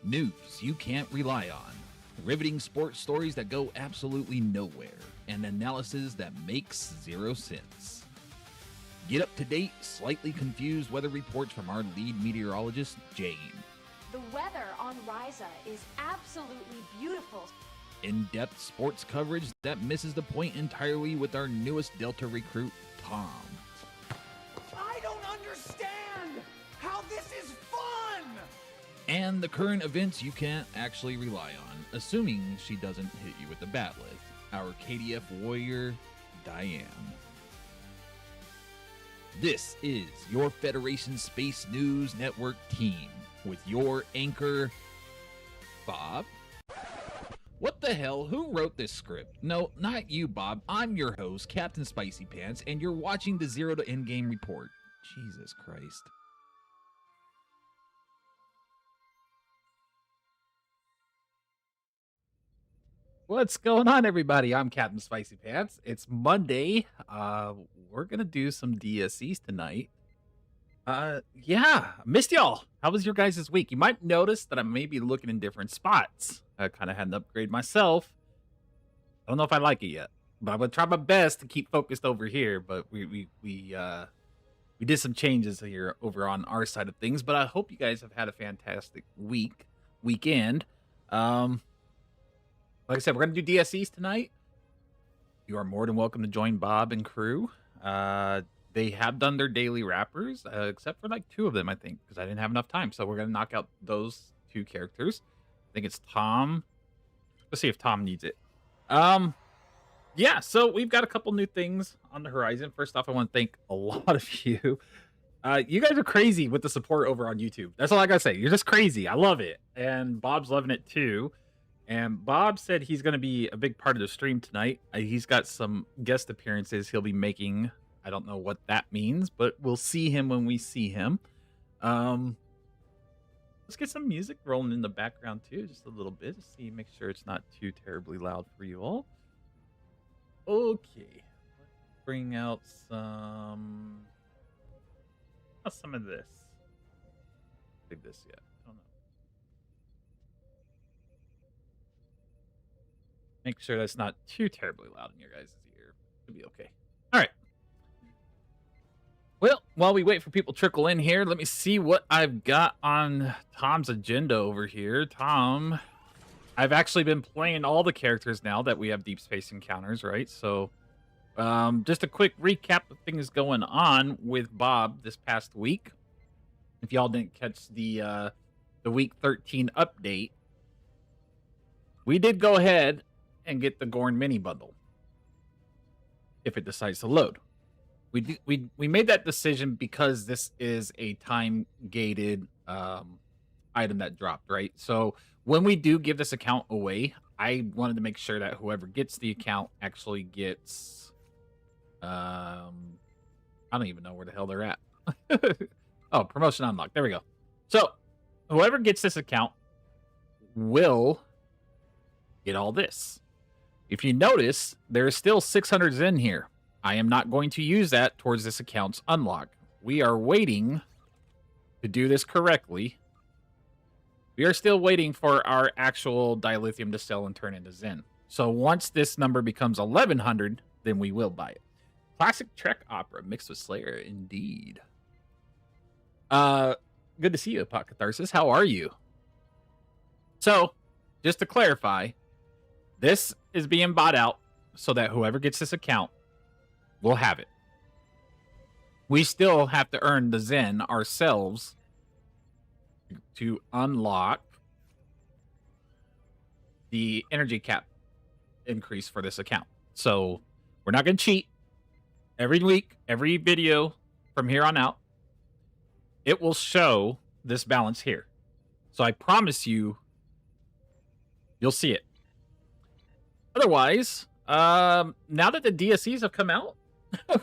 News you can't rely on, riveting sports stories that go absolutely nowhere, and analysis that makes zero sense. Get up to date, slightly confused weather reports from our lead meteorologist, Jane. The weather on Ryza is absolutely beautiful. In-depth sports coverage that misses the point entirely with our newest Delta recruit, Tom. I don't understand how this is fun! And the current events you can't actually rely on, assuming she doesn't hit you with the batleth, our KDF warrior, Diane. This is your Federation Space News Network team with your anchor, Bob. What the hell? Who wrote this script? No, not you, Bob. I'm your host, Captain Spicy Pants, and you're watching the Zero to Endgame report. Jesus Christ. What's going on, everybody? I'm Captain Spicy Pants. It's Monday. We're gonna do some DSEs tonight. Yeah, missed y'all. How was your guys' week? You might notice that I may be looking in different spots. I kind of had an upgrade myself. I don't know if I like it yet, but I'm gonna try my best to keep focused over here. But we did some changes here over on our side of things. But I hope you guys have had a fantastic weekend. Like I said, we're gonna do DSEs tonight. You are more than welcome to join Bob and crew. They have done their daily wrappers, except for like 2 of them, I think, because I didn't have enough time. So we're gonna knock out those 2 characters. I think it's Tom. Let's see if Tom needs it. Yeah, so we've got a couple new things on the horizon. First off, I want to thank a lot of you. You guys are crazy with the support over on YouTube. That's all I gotta say. You're just crazy. I love it. And Bob's loving it too. And Bob said he's going to be a big part of the stream tonight. He's got some guest appearances he'll be making. I don't know what that means, but we'll see him when we see him. Let's get some music rolling in the background too, just a little bit to see, make sure it's not too terribly loud for you all. Okay, let's bring out some of this. Save this yet? I don't know. Make sure that's not too terribly loud in your guys' ear. It'll be okay. All right. Well, while we wait for people to trickle in here, let me see what I've got on Tom's agenda over here. Tom, I've actually been playing all the characters now that we have deep space encounters, right? So, just a quick recap of things going on with Bob this past week. If y'all didn't catch the week 13 update, we did go ahead and get the Gorn mini bundle if it decides to load. We made that decision because this is a time gated item that dropped, right? So when we do give this account away, I wanted to make sure that whoever gets the account actually gets I don't even know where the hell they're at. Oh, promotion unlocked. There we go. So whoever gets this account will get all this. If you notice, there is still 600s in here. I am not going to use that towards this account's unlock. We are waiting to do this correctly. We are still waiting for our actual dilithium to sell and turn into Zen. So once this number becomes 1100, then we will buy it. Classic Trek opera mixed with Slayer, indeed. Good to see you, Pot Catharsis. How are you? So, just to clarify, this is being bought out so that whoever gets this account will have it. We still have to earn the Zen ourselves to unlock the energy cap increase for this account. So we're not going to cheat. Every week, every video from here on out, it will show this balance here. So I promise you, you'll see it. Otherwise, now that the DSEs have come out,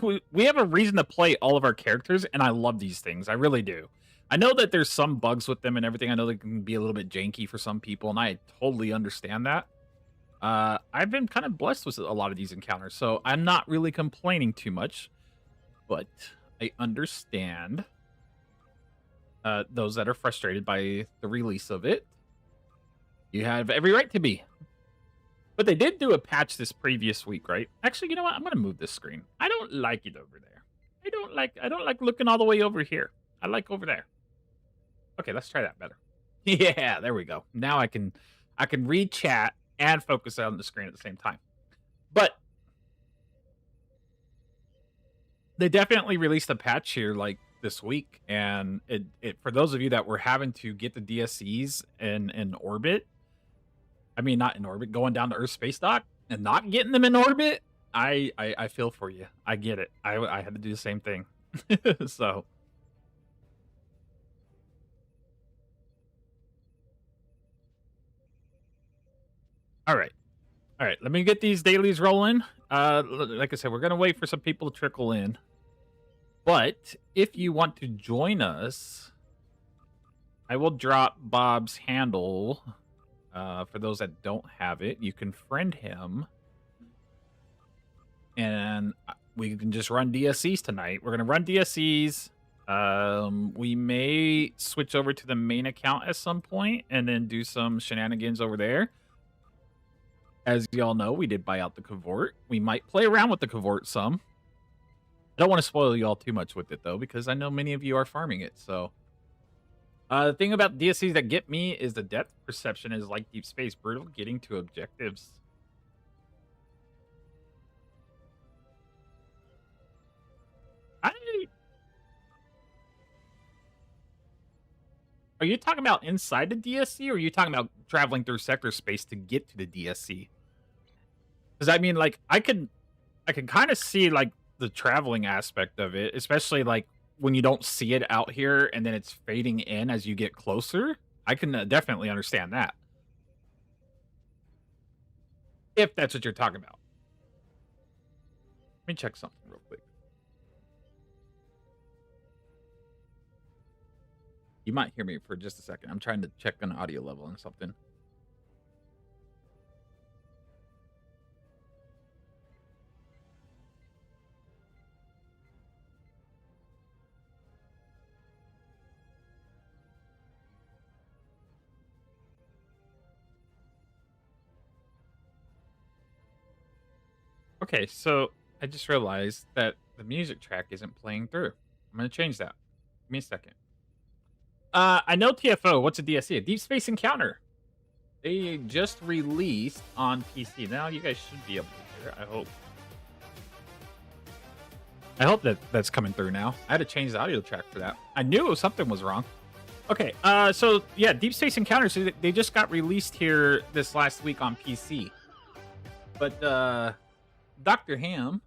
we have a reason to play all of our characters, and I love these things. I really do. I know that there's some bugs with them and everything. I know they can be a little bit janky for some people, and I totally understand that. I've been kind of blessed with a lot of these encounters, so I'm not really complaining too much. But I understand those that are frustrated by the release of it. You have every right to be. But they did do a patch this previous week, right? Actually, you know what? I'm going to move this screen. I don't like it over there. I don't like looking all the way over here. I like over there. Okay, let's try that better. Yeah, there we go. Now I can read chat and focus on the screen at the same time. But they definitely released a patch here like this week, and it for those of you that were having to get the DSEs in orbit, I mean, not in orbit, going down to Earth space dock and not getting them in orbit, I feel for you. I get it. I had to do the same thing. So. All right. Let me get these dailies rolling. Like I said, we're going to wait for some people to trickle in. But if you want to join us, I will drop Bob's handle. For those that don't have it, you can friend him. And we can just run DSEs tonight. We're going to run DSEs. We may switch over to the main account at some point and then do some shenanigans over there. As y'all know, we did buy out the Cavort. We might play around with the Cavort some. I don't want to spoil y'all too much with it, though, because I know many of you are farming it, so... the thing about DSCs that get me is the depth perception is like Deep Space, brutal getting to objectives. Are you talking about inside the DSC, or are you talking about traveling through sector space to get to the DSC? Because I mean, like, I can kind of see like the traveling aspect of it, especially like when you don't see it out here and then it's fading in as you get closer. I can definitely understand that. If that's what you're talking about. Let me check something real quick. You might hear me for just a second. I'm trying to check an audio level and something. Okay, so I just realized that the music track isn't playing through. I'm gonna change that. Give me a second. I know TFO. What's a DSE? A Deep Space Encounter. They just released on PC. Now you guys should be able to hear it, I hope. I hope that that's coming through now. I had to change the audio track for that. I knew something was wrong. Okay, so yeah, Deep Space Encounters, they just got released here this last week on PC. But Dr. Ham,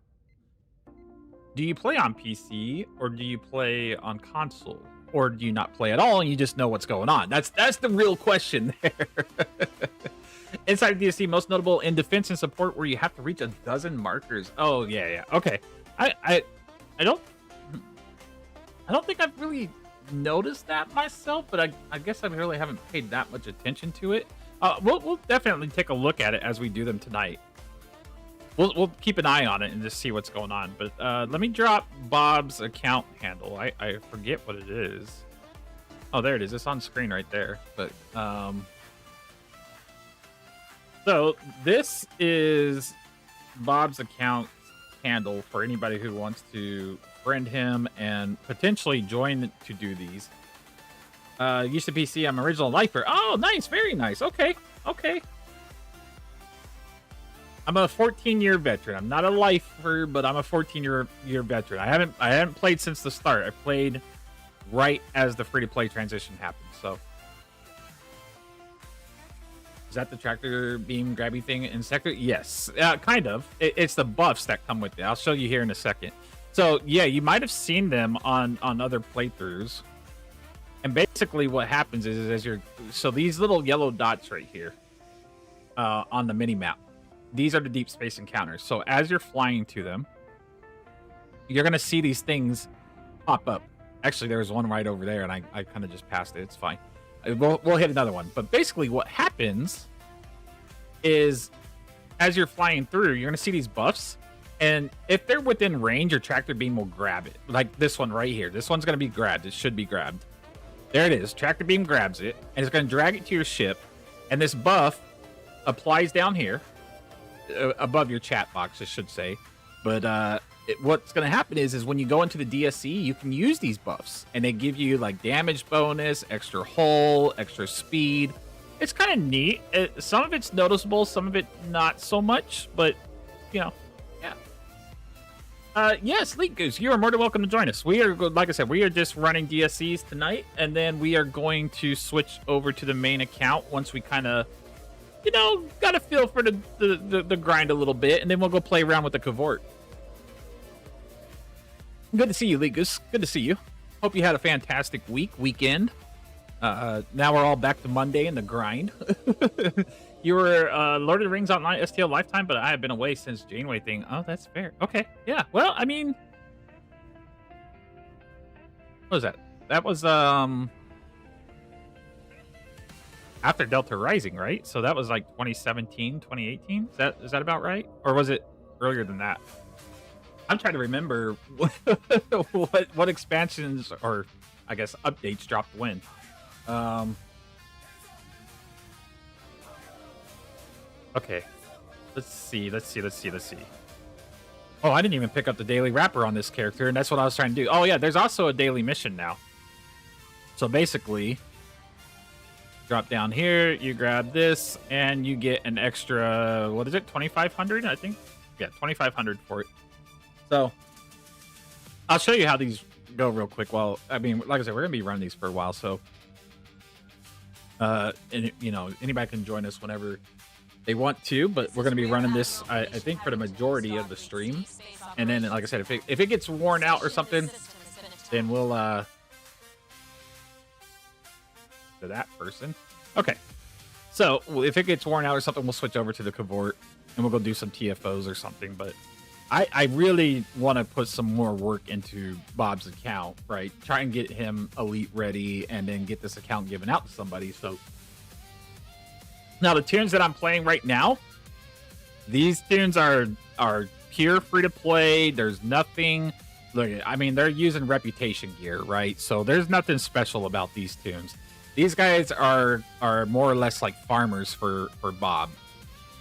do you play on PC or do you play on console? Or do you not play at all and you just know what's going on? That's the real question there. Inside DSC, most notable in defense and support where you have to reach a dozen markers. Oh, yeah. Okay. I don't think I've really noticed that myself, but I guess I really haven't paid that much attention to it. We'll definitely take a look at it as we do them tonight. We'll keep an eye on it and just see what's going on. But let me drop Bob's account handle. I forget what it is. Oh, there it is. It's on screen right there. But so this is Bob's account handle for anybody who wants to friend him and potentially join to do these. Used to PC. I'm original lifer. Oh, nice. Very nice. Okay. I'm a 14-year veteran. I'm not a lifer, but I'm a 14-year veteran. I haven't played since the start. I played right as the free-to-play transition happened. So, is that the tractor beam grabby thing in Sector? Yes, kind of. It's the buffs that come with it. I'll show you here in a second. So, yeah, you might have seen them on other playthroughs. And basically, what happens is as you're these little yellow dots right here on the mini map. These are the Deep Space Encounters. So as you're flying to them, you're going to see these things pop up. Actually, there's one right over there, and I kind of just passed it. It's fine. We'll hit another one. But basically what happens is as you're flying through, you're going to see these buffs. And if they're within range, your tractor beam will grab it. Like this one right here. This one's going to be grabbed. It should be grabbed. There it is. Tractor beam grabs it, and it's going to drag it to your ship. And this buff applies down here. Above your chat box, I should say. But what's going to happen is when you go into the DSE, you can use these buffs. And they give you like damage bonus, extra hull, extra speed. It's kind of neat. Some of it's noticeable, some of it not so much. But, you know, yeah. Yes, Leak Goose, you are more than welcome to join us. We are, like I said, we are just running DSEs tonight. And then we are going to switch over to the main account once we kind of got a feel for the grind a little bit, and then we'll go play around with the cavort. Good to see you, Legus. Good to see you. Hope you had a fantastic weekend. Now we're all back to Monday and the grind. You were Lord of the Rings Online STO Lifetime, but I have been away since Janeway thing. Oh, that's fair. Okay, yeah. Well, I mean, what was that? That was after Delta Rising, right? So that was like 2017, 2018. Is that about right? Or was it earlier than that? I'm trying to remember what expansions or I guess updates dropped when. Okay. Let's see. Oh, I didn't even pick up the daily wrapper on this character, and that's what I was trying to do. Oh yeah, there's also a daily mission now. So basically, drop down here, you grab this, and you get an extra, what is it, 2,500, I think? Yeah, 2,500 for it. So, I'll show you how these go real quick. Well, I mean, like I said, we're going to be running these for a while, so, and, anybody can join us whenever they want to, but we're going to be running this, I think, for the majority of the stream. And then, like I said, if it gets worn out or something, then we'll, to that person. Okay. So if it gets worn out or something, we'll switch over to the cavort and we'll go do some TFOs or something. But I really want to put some more work into Bob's account, right? Try and get him elite ready and then get this account given out to somebody. So now the tunes that I'm playing right now, these tunes are pure free to play. There's nothing. Look, I mean, they're using reputation gear, right? So there's nothing special about these tunes. These guys are more or less like farmers for Bob.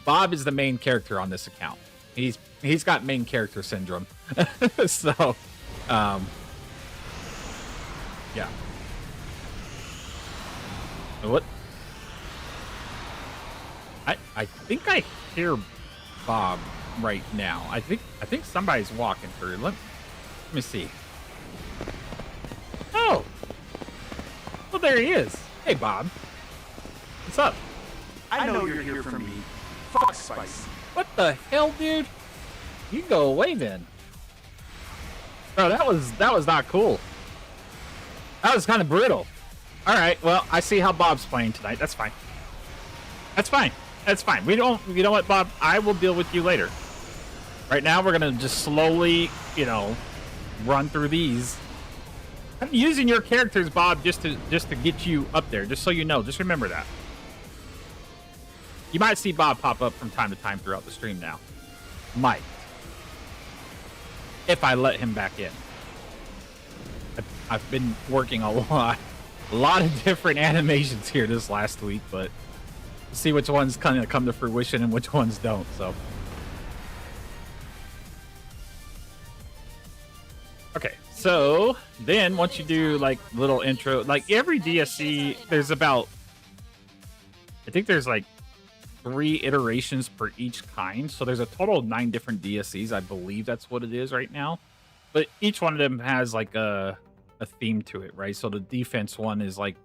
Bob is the main character on this account. He's got main character syndrome. So, yeah. What? I think I hear Bob right now. I think somebody's walking through. Let me see. Oh. Well, there he is. Hey, Bob. What's up? I know you're here for me. Fuck Spice. What the hell, dude? You can go away then. Bro, that was not cool. That was kind of brutal. All right, well, I see how Bob's playing tonight. That's fine. That's fine. That's fine. You know what, Bob? I will deal with you later. Right now, we're gonna just slowly, run through these. I'm using your characters, Bob, just to get you up there. Just so you know. Just remember that. You might see Bob pop up from time to time throughout the stream now. Might. If I let him back in. I've been working a lot of different animations here this last week, but we'll see which ones kind of come to fruition and which ones don't, so. Okay, so then once you do like little intro, like every DSE, there's about, I think there's like 3 iterations per each kind. So there's a total of 9 different DSEs. I believe that's what it is right now. But each one of them has like a theme to it, right? So the defense one is like,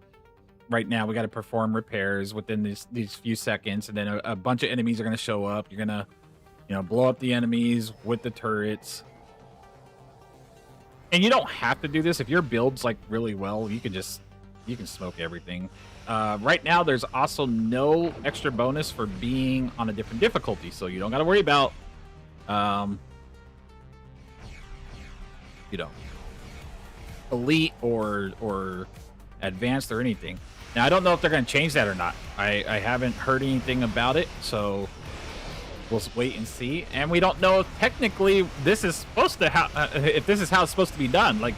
right now we got to perform repairs within these few seconds. And then a bunch of enemies are going to show up. You're going to, blow up the enemies with the turrets. And you don't have to do this. If your build's like really well, you can smoke everything. Right now, there's also no extra bonus for being on a different difficulty, so you don't got to worry about, elite or advanced or anything. Now, I don't know if they're going to change that or not. I haven't heard anything about it, so we'll wait and see. And we don't know if technically this is supposed to if this is how it's supposed to be done. Like,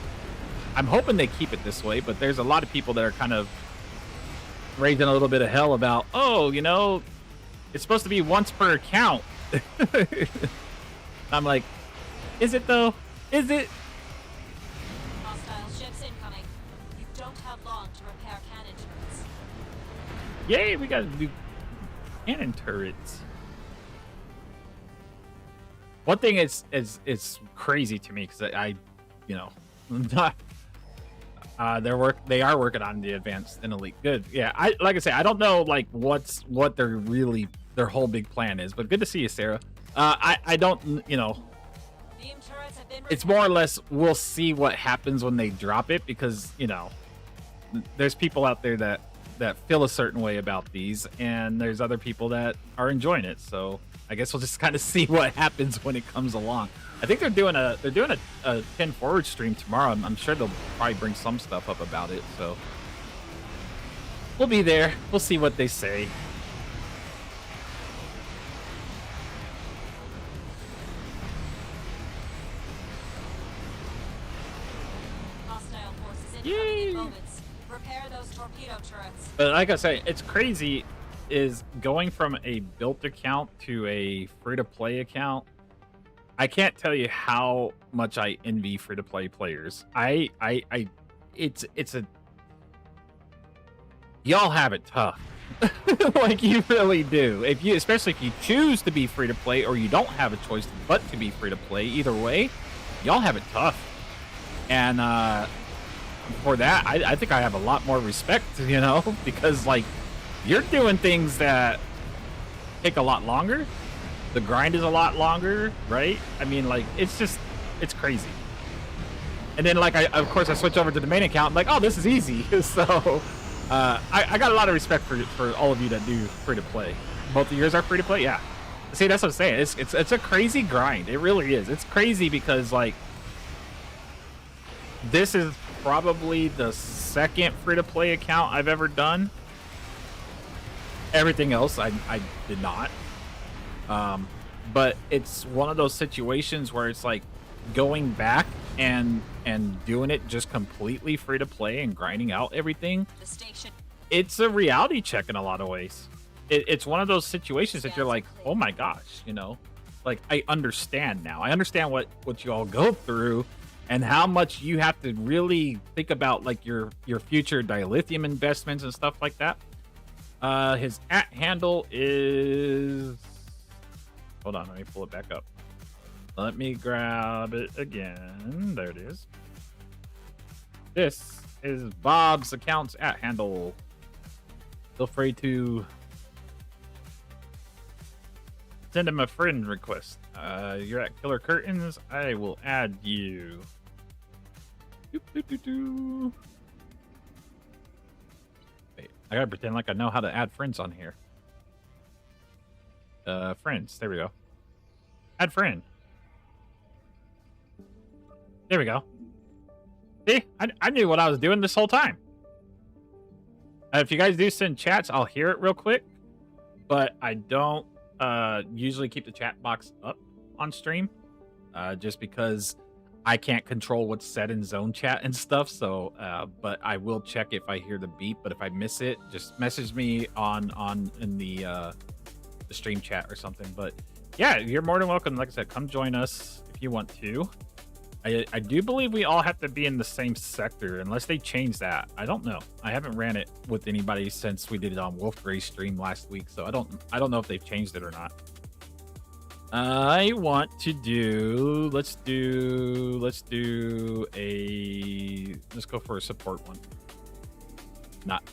I'm hoping they keep it this way, but there's a lot of people that are kind of raising a little bit of hell about, it's supposed to be once per account. I'm like, is it though? Is it? Hostile ships incoming. You don't have long to repair cannon turrets. Yay, we got new cannon turrets. One thing is crazy to me because I not. They are working on the advanced and elite. Good. Yeah. Like I say, I don't know like what their whole big plan is, but good to see you, Sarah. I don't, Beam turrets have been it's more or less we'll see what happens when they drop it because, there's people out there that feel a certain way about these and there's other people that are enjoying it. So I guess we'll just kind of see what happens when it comes along. I think they're doing a 10 forward stream tomorrow. I'm sure they'll probably bring some stuff up about it. So we'll be there. We'll see what they say. hostile forces incoming in moments. Repair those torpedo turrets. But like I say, it's crazy is going from a built account to a free-to-play account. I can't tell you how much I envy free-to-play players. It's a y'all have it tough. Like you really do. Especially if you choose to be free-to-play or you don't have a choice but to be free-to-play, either way, y'all have it tough. And for that, I think I have a lot more respect, because like you're doing things that take a lot longer. The grind is a lot longer, right? I mean, like, it's crazy. And then, like, of course, I switch over to the main account. I'm like, oh, this is easy. So, I got a lot of respect for all of you that do free-to-play. Both of yours are free-to-play? Yeah. See, that's what I'm saying. It's a crazy grind. It really is. It's crazy because like this is probably the second free-to-play account I've ever done. Everything else I did not. But it's one of those situations where it's like going back and doing it just completely free to play and grinding out everything. The station. It's a reality check in a lot of ways. It's one of those situations that you're like, oh my gosh, you know, like I understand now. I understand what you all go through and how much you have to really think about like your future dilithium investments and stuff like that. His handle is, hold on, let me pull it back up. Let me grab it again. There it is. This is Bob's account's handle. Feel free to send him a friend request. You're at Killer Curtains. I will add you. Doop, doop, doop, doop. Wait, I gotta pretend like I know how to add friends on here. Friends. There we go. Add friend. There we go. See, I knew what I was doing this whole time. If you guys do send chats, I'll hear it real quick. But I don't usually keep the chat box up on stream. Just because I can't control what's said in zone chat and stuff. So, but I will check if I hear the beep. But if I miss it, just message me in the stream chat or something. But yeah, you're more than welcome. Like I said, come join us if you want to. I do believe we all have to be in the same sector unless they change that. I don't know. I haven't ran it with anybody since we did it on Wolf Gray's stream last week, so I don't know if they've changed it or not. I want to do let's go for a support one. Not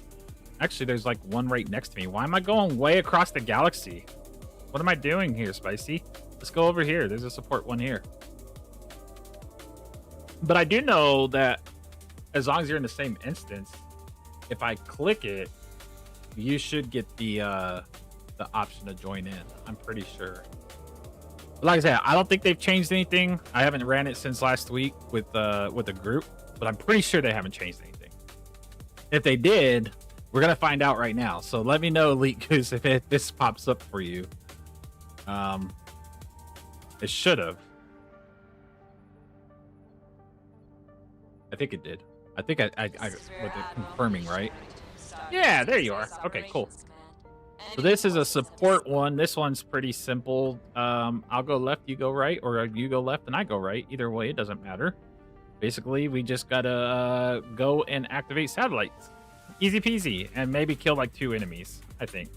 actually, there's like one right next to me. Why am I going way across the galaxy? What am I doing here, Spicy? Let's go over here. There's a support one here. But I do know that as long as you're in the same instance, if I click it, you should get the option to join in. I'm pretty sure. But like I said, I don't think they've changed anything. I haven't ran it since last week with the group, but I'm pretty sure they haven't changed anything. If they did, we're gonna find out right now. So let me know, Elite Goose, if this pops up for you. It should have. I think it did. I think I with it confirming, right? Yeah, there you are. Okay, cool. So this is a support one. This one's pretty simple. I'll go left, you go right, or you go left and I go right. Either way, it doesn't matter. Basically, we just gotta go and activate satellites. Easy peasy, and maybe kill like 2 enemies, I think.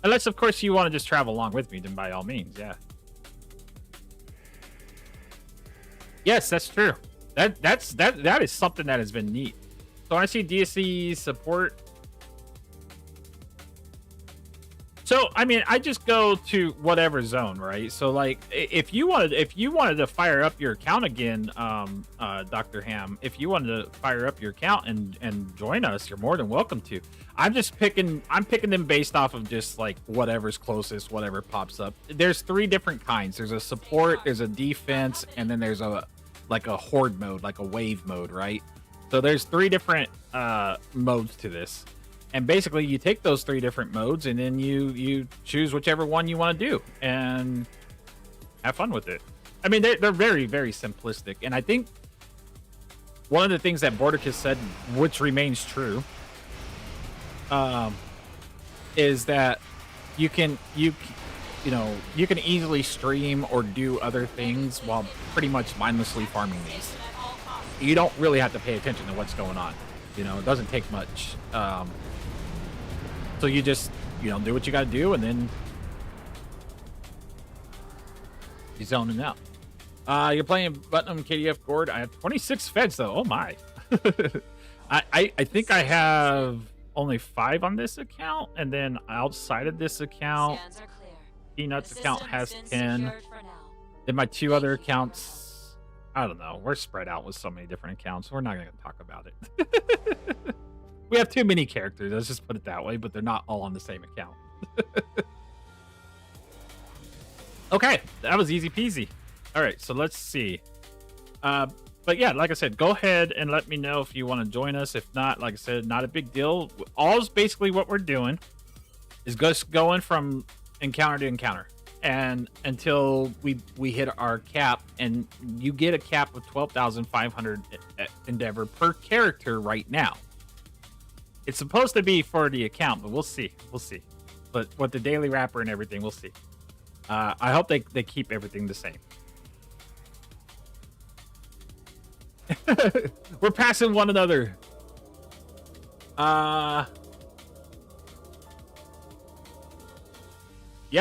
Unless, of course, you want to just travel along with me, then by all means, yeah. Yes, that's true. That is something that has been neat. So I see DSE support. So I mean, I just go to whatever zone, right? So like, if you wanted to fire up your account again, Dr. Ham, if you wanted to fire up your account and join us, you're more than welcome to. I'm picking them based off of just like whatever's closest, whatever pops up. There's 3 different kinds. There's a support, there's a defense, and then there's a horde mode, like a wave mode, right? So there's 3 different modes to this, and basically you take those 3 different modes and then you choose whichever one you want to do and have fun with it. I mean, they're very, very simplistic, and I think one of the things that Borderkiss said, which remains true, is that you can easily stream or do other things while pretty much mindlessly farming these. You don't really have to pay attention to what's going on. You know, it doesn't take much. So you just, do what you got to do, and then you're zoning out. You're playing Putnam KDF Gord. I have 26 feds, though. Oh, my. I think I have only 5 on this account, and then outside of this account, Peanut's account has 10. Then my 2 other accounts, I don't know. We're spread out with so many different accounts. We're not going to talk about it. We have too many characters. Let's just put it that way. But they're not all on the same account. Okay, that was easy peasy. All right, so let's see. But yeah, like I said, go ahead and let me know if you want to join us. If not, like I said, not a big deal. All's basically what we're doing is just going from encounter to encounter, and until we hit our cap, and you get a cap of 12,500 endeavor per character right now. It's supposed to be for the account, but we'll see. We'll see. But with the daily wrapper and everything, we'll see. I hope they keep everything the same. We're passing one another. Yeah,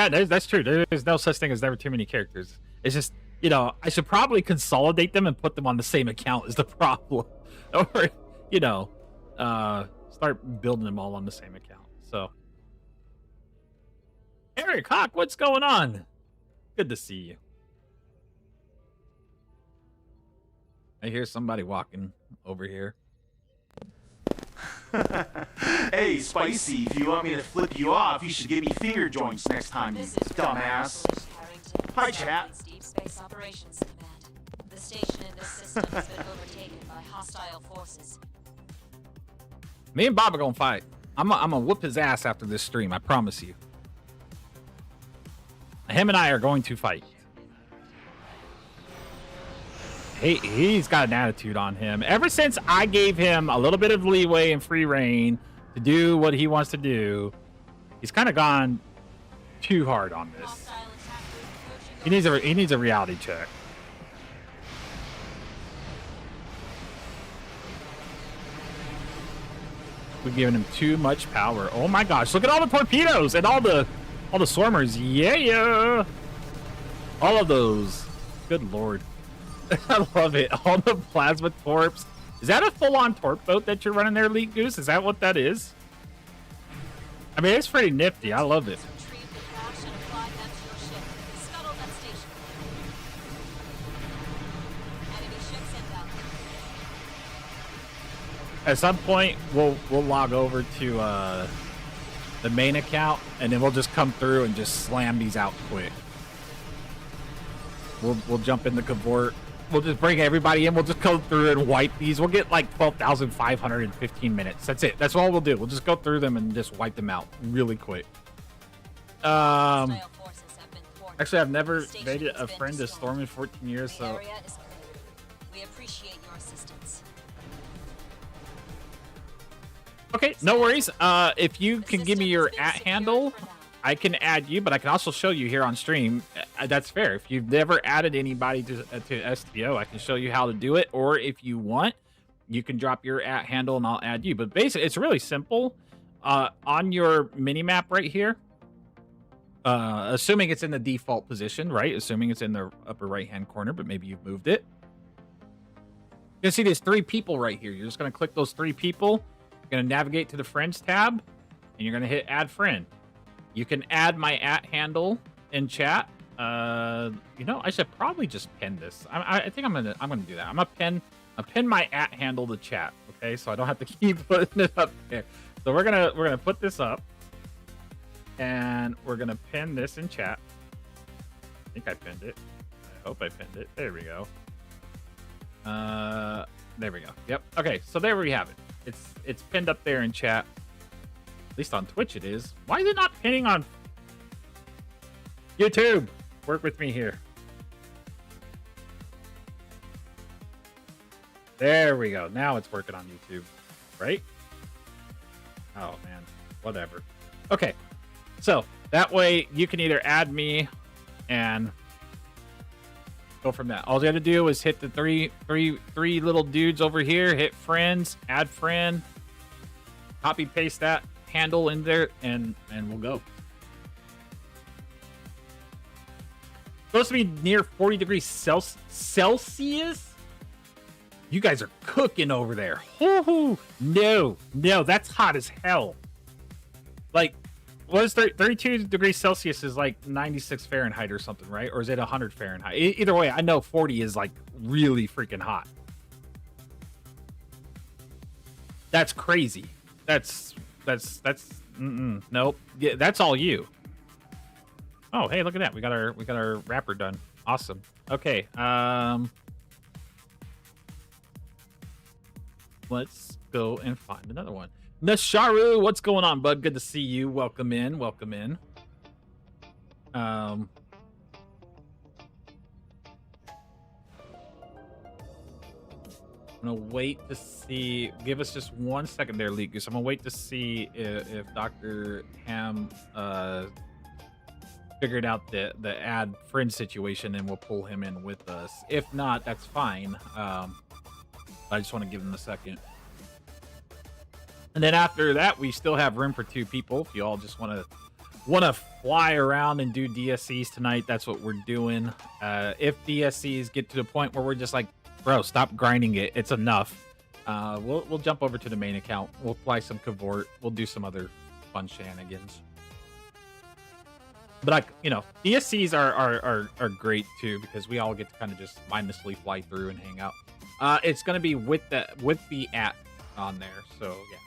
that's true. There's no such thing as never too many characters. It's just, I should probably consolidate them and put them on the same account is the problem. Or, start building them all on the same account. So, Eric Hawk, what's going on? Good to see you. I hear somebody walking over here. Hey, Spicy, if you want me to flip you off, you should give me finger joints next time, you dumbass. Hi, chat. Deep Space Operations Command. The station in this system has been overtaken by hostile forces. Me and Bob are gonna fight. I'm gonna whoop his ass after this stream. I promise you. Him and I are going to fight. He's got an attitude on him. Ever since I gave him a little bit of leeway and free reign to do what he wants to do, he's kind of gone too hard on this. He needs a reality check. We've given him too much power. Oh my gosh! Look at all the torpedoes and all the swarmers. Yeah. All of those. Good lord. I love it. All the plasma torps. Is that a full-on torp boat that you're running there, Elite Goose? Is that what that is? I mean, it's pretty nifty. I love it. Retrieve the crash and apply them to your ship. Scuttle that station. Enemy ships inbound. At some point, we'll log over to the main account, and then we'll just come through and just slam these out quick. We'll jump in the cavort. We'll just bring everybody in. We'll just go through and wipe these. We'll get like 12,500 in 15 minutes. That's it. That's all we'll do. We'll just go through them and just wipe them out really quick. Actually, I've never dated a friend to storm in 14 years, so. We appreciate your assistance. Okay, no worries. If you can give me your @handle, I can add you, but I can also show you here on stream. That's fair. If you've never added anybody to STO, I can show you how to do it. Or if you want, you can drop your @handle and I'll add you. But basically, it's really simple. On your mini map right here, assuming it's in the default position, right? Assuming it's in the upper right-hand corner, but maybe you've moved it. You can see there's 3 people right here. You're just going to click those 3 people. You're going to navigate to the Friends tab, and you're going to hit Add Friend. You can add my @handle in chat. I should probably just pin this. I think I'm gonna do that. I'm gonna pin my @handle to chat. Okay, so I don't have to keep putting it up there. So we're gonna put this up, and we're gonna pin this in chat. I think I pinned it. I hope I pinned it. There we go. There we go. Yep. Okay, so there we have it. It's pinned up there in chat. At least on Twitch it is. Why is it not pinning on YouTube? Work with me here. There we go. Now it's working on YouTube, right? Oh, man. Whatever. Okay. So that way you can either add me and go from that. All you got to do is hit the three little dudes over here, hit friends, add friend, copy paste that handle in there, and we'll go. Supposed to be near 40 degrees Celsius. You guys are cooking over there. No, that's hot as hell. Like, what is 32 degrees Celsius is like 96 Fahrenheit or something, right? Or is it 100 Fahrenheit? Either way, I know 40 is like really freaking hot. That's crazy. That's nope. Yeah, that's all you. Oh, hey, look at that. We got our wrapper done. Awesome. Okay. Let's go and find another one. Nasharu, what's going on, bud? Good to see you. Welcome in. Welcome in. I'm gonna wait to see. Give us just 1 second there, Leakus. I'm gonna wait to see if Dr. Ham figured out the add friend situation, and we'll pull him in with us. If not, that's fine. I just want to give him a second. And then after that, we still have room for 2 people. If you all just want to fly around and do DSEs tonight, that's what we're doing. If DSEs get to the point where we're just like, bro, stop grinding it, it's enough. We'll jump over to the main account. We'll fly some cavort. We'll do some other fun shenanigans. But DSCs are great too, because we all get to kind of just mindlessly fly through and hang out. It's gonna be with the app on there, so yeah.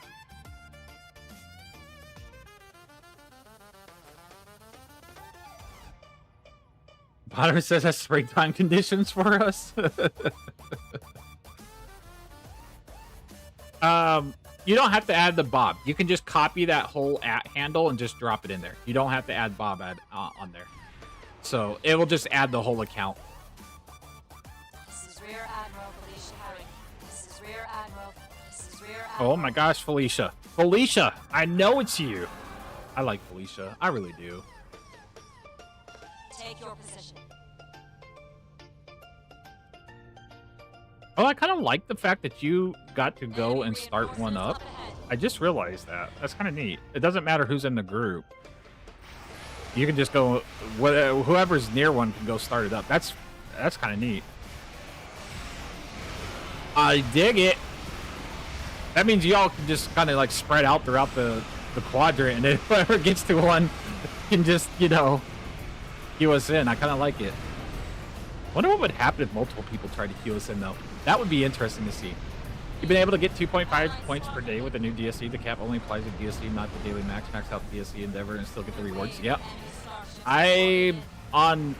Potter says that's springtime conditions for us. You don't have to add the Bob. You can just copy that whole handle and just drop it in there. You don't have to add Bob on there. So it will just add the whole account. This is Rear Admiral Felicia Herring. This is Rear Admiral. This is Rear Admiral. Oh my gosh, Felicia. Felicia, I know it's you. I like Felicia. I really do. Take your position. Oh, I kind of like the fact that you got to go and start one up. I just realized that. That's kind of neat. It doesn't matter who's in the group. You can just go, whoever's near one can go start it up. That's kind of neat. I dig it. That means y'all can just kind of like spread out throughout the quadrant, and then whoever gets to one can just, queue us in. I kind of like it. Wonder what would happen if multiple people tried to queue us in, though. That would be interesting to see. You've been able to get 2.5 points per day with the new DSE. The cap only applies to DSE, not the daily max. Max out the DSE Endeavor and still get the rewards. Yep. On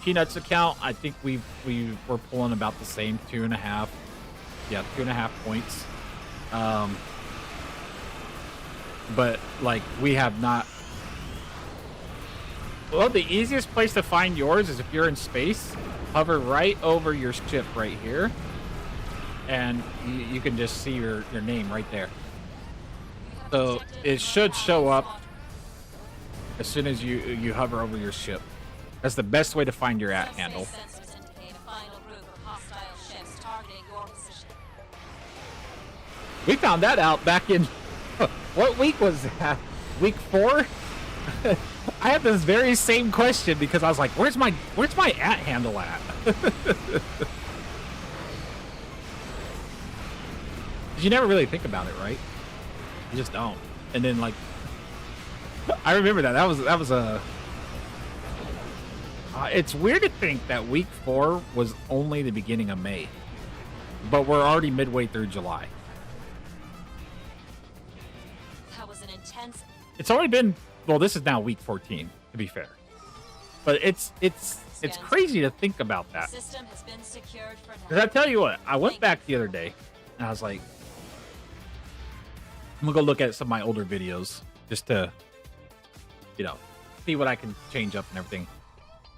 Peanut's account, I think we were pulling about the same 2.5. Yeah, 2.5 points. But like we have not. Well, the easiest place to find yours is if you're in space, hover right over your ship right here, and you can just see your name right there. So it should show up as soon as you hover over your ship. That's the best way to find your handle. We found that out back in, what week was that? Week 4? I had this very same question because I was like, where's my handle at? You never really think about it, right? You just don't. And then like, I remember that was a. It's weird to think that week 4 was only the beginning of May, but we're already midway through July. That was an intense. It's already been. Well, this is now week 14, to be fair. But it's crazy to think about that. System has been secured for now. Because I tell you what, I went back the other day, and I was like, I'm gonna go look at some of my older videos just to, see what I can change up and everything.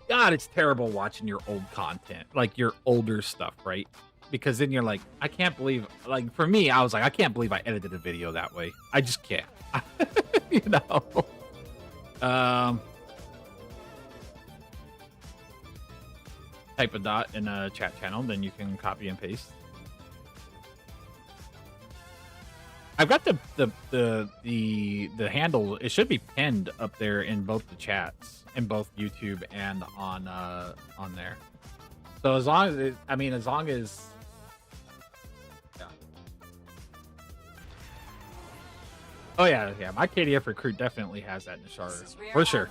God, it's terrible watching your old content, like your older stuff, right? Because then you're like, I can't believe, like for me, I was like, I can't believe I edited a video that way. I just can't, Type a dot in a chat channel, then you can copy and paste. I've got the handle. It should be pinned up there in both the chats, in both YouTube and on there. So as long as yeah. Oh yeah, my KDF recruit definitely has that in the Nashar for sure.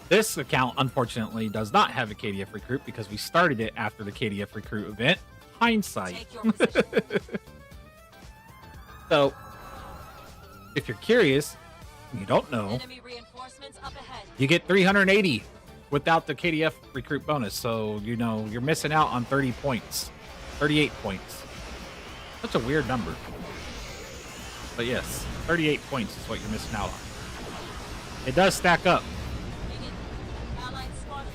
This account, unfortunately, does not have a KDF recruit because we started it after the KDF recruit event. Hindsight. So, if you're curious, you don't know, Enemy reinforcements up ahead. you get 380 without the KDF recruit bonus. So, you know, you're missing out on 30 points, 38 points. Such a weird number. But yes, 38 points is what you're missing out on. It does stack up. Allied squadron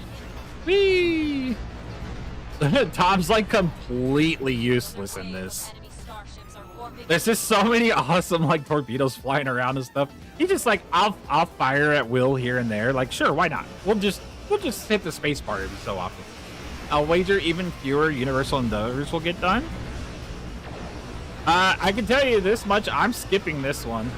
in. Whee! Tom's like completely useless in this. Enemy starships are orbiting. There's just so many awesome like torpedoes flying around and stuff. He's just like, I'll fire at will here and there. Like, sure, why not? We'll just hit the space bar every so often. I'll wager even fewer universal endeavors will get done. I can tell you this much: I'm skipping this one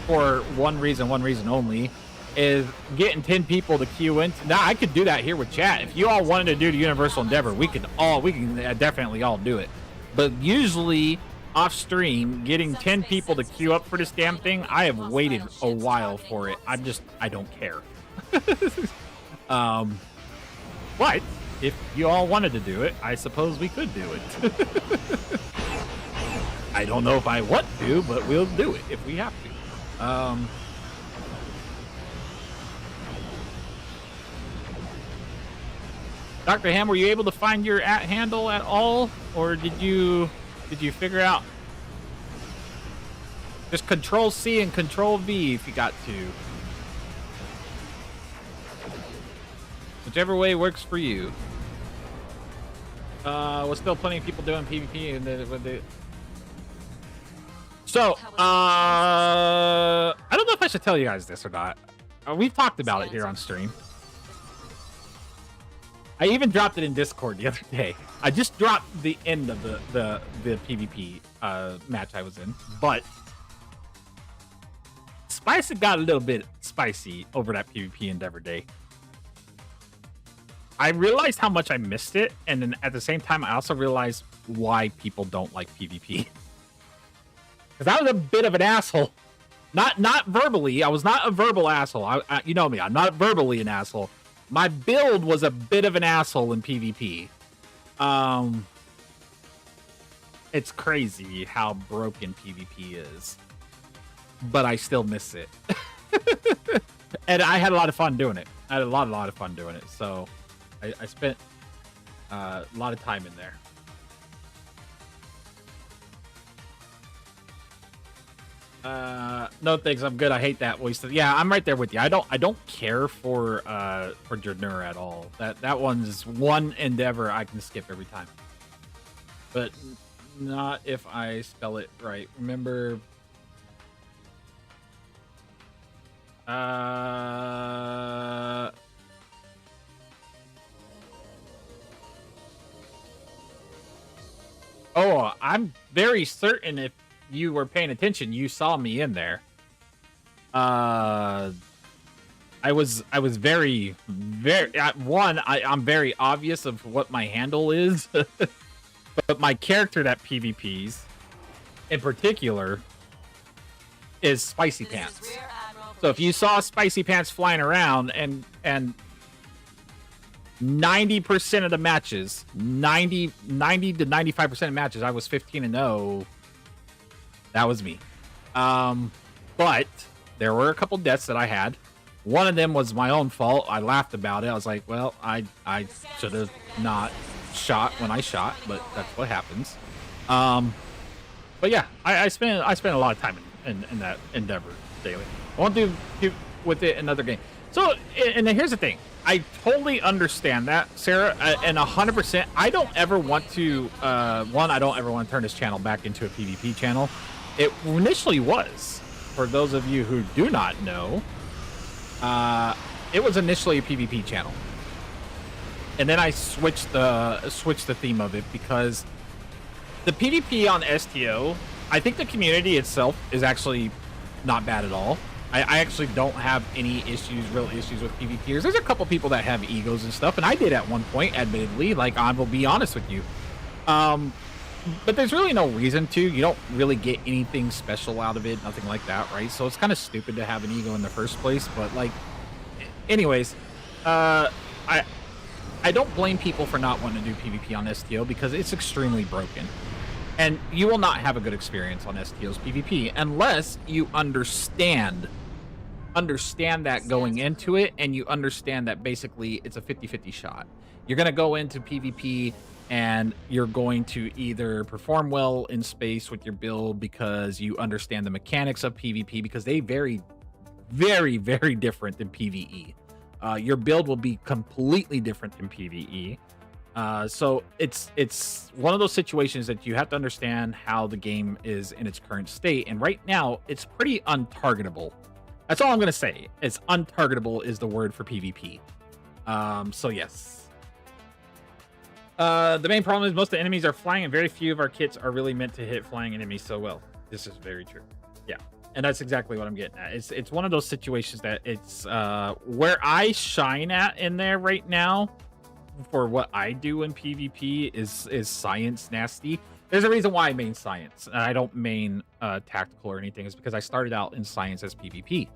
for one reason only. Is getting 10 people to queue in. Now I could do that here with chat. If you all wanted to do the Universal Endeavor, we can definitely all do it. But usually off stream, getting 10 people to queue up for this damn thing, I have waited a while for it. I don't care. But if you all wanted to do it, I suppose we could do it. I don't know if I want to, but we'll do it if we have to. Dr. Ham, were you able to find your handle at all, or did you figure out? Just Control C and Control V if you got to. Whichever way works for you. Was still plenty of people doing PvP and So, I don't know if I should tell you guys this or not. We've talked about it here on stream. I even dropped it in Discord the other day. I just dropped the end of the PvP match I was in, but Spice got a little bit spicy over that PvP Endeavor day. I realized how much I missed it, and then at the same time, I also realized why people don't like PvP. Because I was a bit of an asshole. Not verbally. I was not a verbal asshole. I you know me. I'm not verbally an asshole. My build was a bit of an asshole in PvP. It's crazy how broken PvP is. But I still miss it. And I had a lot of fun doing it. I had a lot of fun doing it. So I spent a lot of time in there. No thanks, I'm good. I hate that voice. Yeah, I'm right there with you. I don't care for Jernur at all. That one's one endeavor I can skip every time. But not if I spell it right. Remember oh, I'm very certain if you were paying attention, you saw me in there. I was very I'm very obvious of what my handle is, but my character that PvPs, in particular, is Spicy Pants. So if you saw Spicy Pants flying around and 90% of the matches, 90 to 95% of matches, I was 15-0. That was me. But there were a couple deaths that I had. One of them was my own fault. I laughed about it. I was like, well, I should have not shot when I shot, but that's what happens. But yeah, I spent a lot of time in that endeavor daily. I won't do with it another game. So, and here's the thing. I totally understand that, Sarah, and 100%. I don't ever want to, I don't ever want to turn this channel back into a PvP channel. It initially was. For those of you who do not know, it was initially a PvP channel. And then I switched the theme of it because the PvP on STO, I think the community itself is actually not bad at all. I actually don't have any real issues with PvPers. There's a couple people that have egos and stuff, and I did at one point, admittedly. Like, I will be honest with you. But there's really no reason to. You don't really get anything special out of it, nothing like that, right? So it's kind of stupid to have an ego in the first place. But, like, anyways, I don't blame people for not wanting to do PvP on STO because it's extremely broken. And you will not have a good experience on STO's PvP unless you understand understand that going into it, and you understand that basically it's a 50-50 shot. You're going to go into PvP and you're going to either perform well in space with your build because you understand the mechanics of PvP, because they vary very, very different than PvE. Your build will be completely different than PvE. So it's one of those situations that you have to understand how the game is in its current state. And right now, it's pretty untargetable. That's all I'm going to say. It's untargetable is the word for PvP. So yes. The main problem is most of the enemies are flying, and very few of our kits are really meant to hit flying enemies so well. This is very true. Yeah. And that's exactly what I'm getting at. It's one of those situations that it's where I shine at in there right now for what I do in PvP is science nasty. There's a reason why I main science. And I don't main tactical or anything. It's because I started out in science as PvP.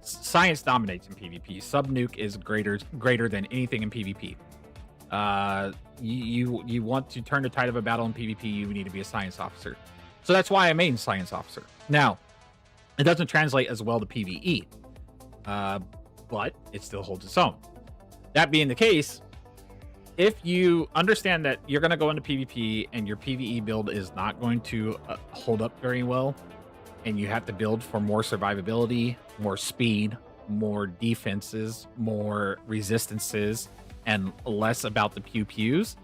Science dominates in PvP. Sub-nuke is greater than anything in PvP. You want to turn the tide of a battle in PvP, you need to be a science officer. So that's why I main science officer. Now, it doesn't translate as well to PvE, but it still holds its own. That being the case, if you understand that you're going to go into PvP and your PvE build is not going to hold up very well, and you have to build for more survivability, more speed, more defenses, more resistances, and less about the pew-pews,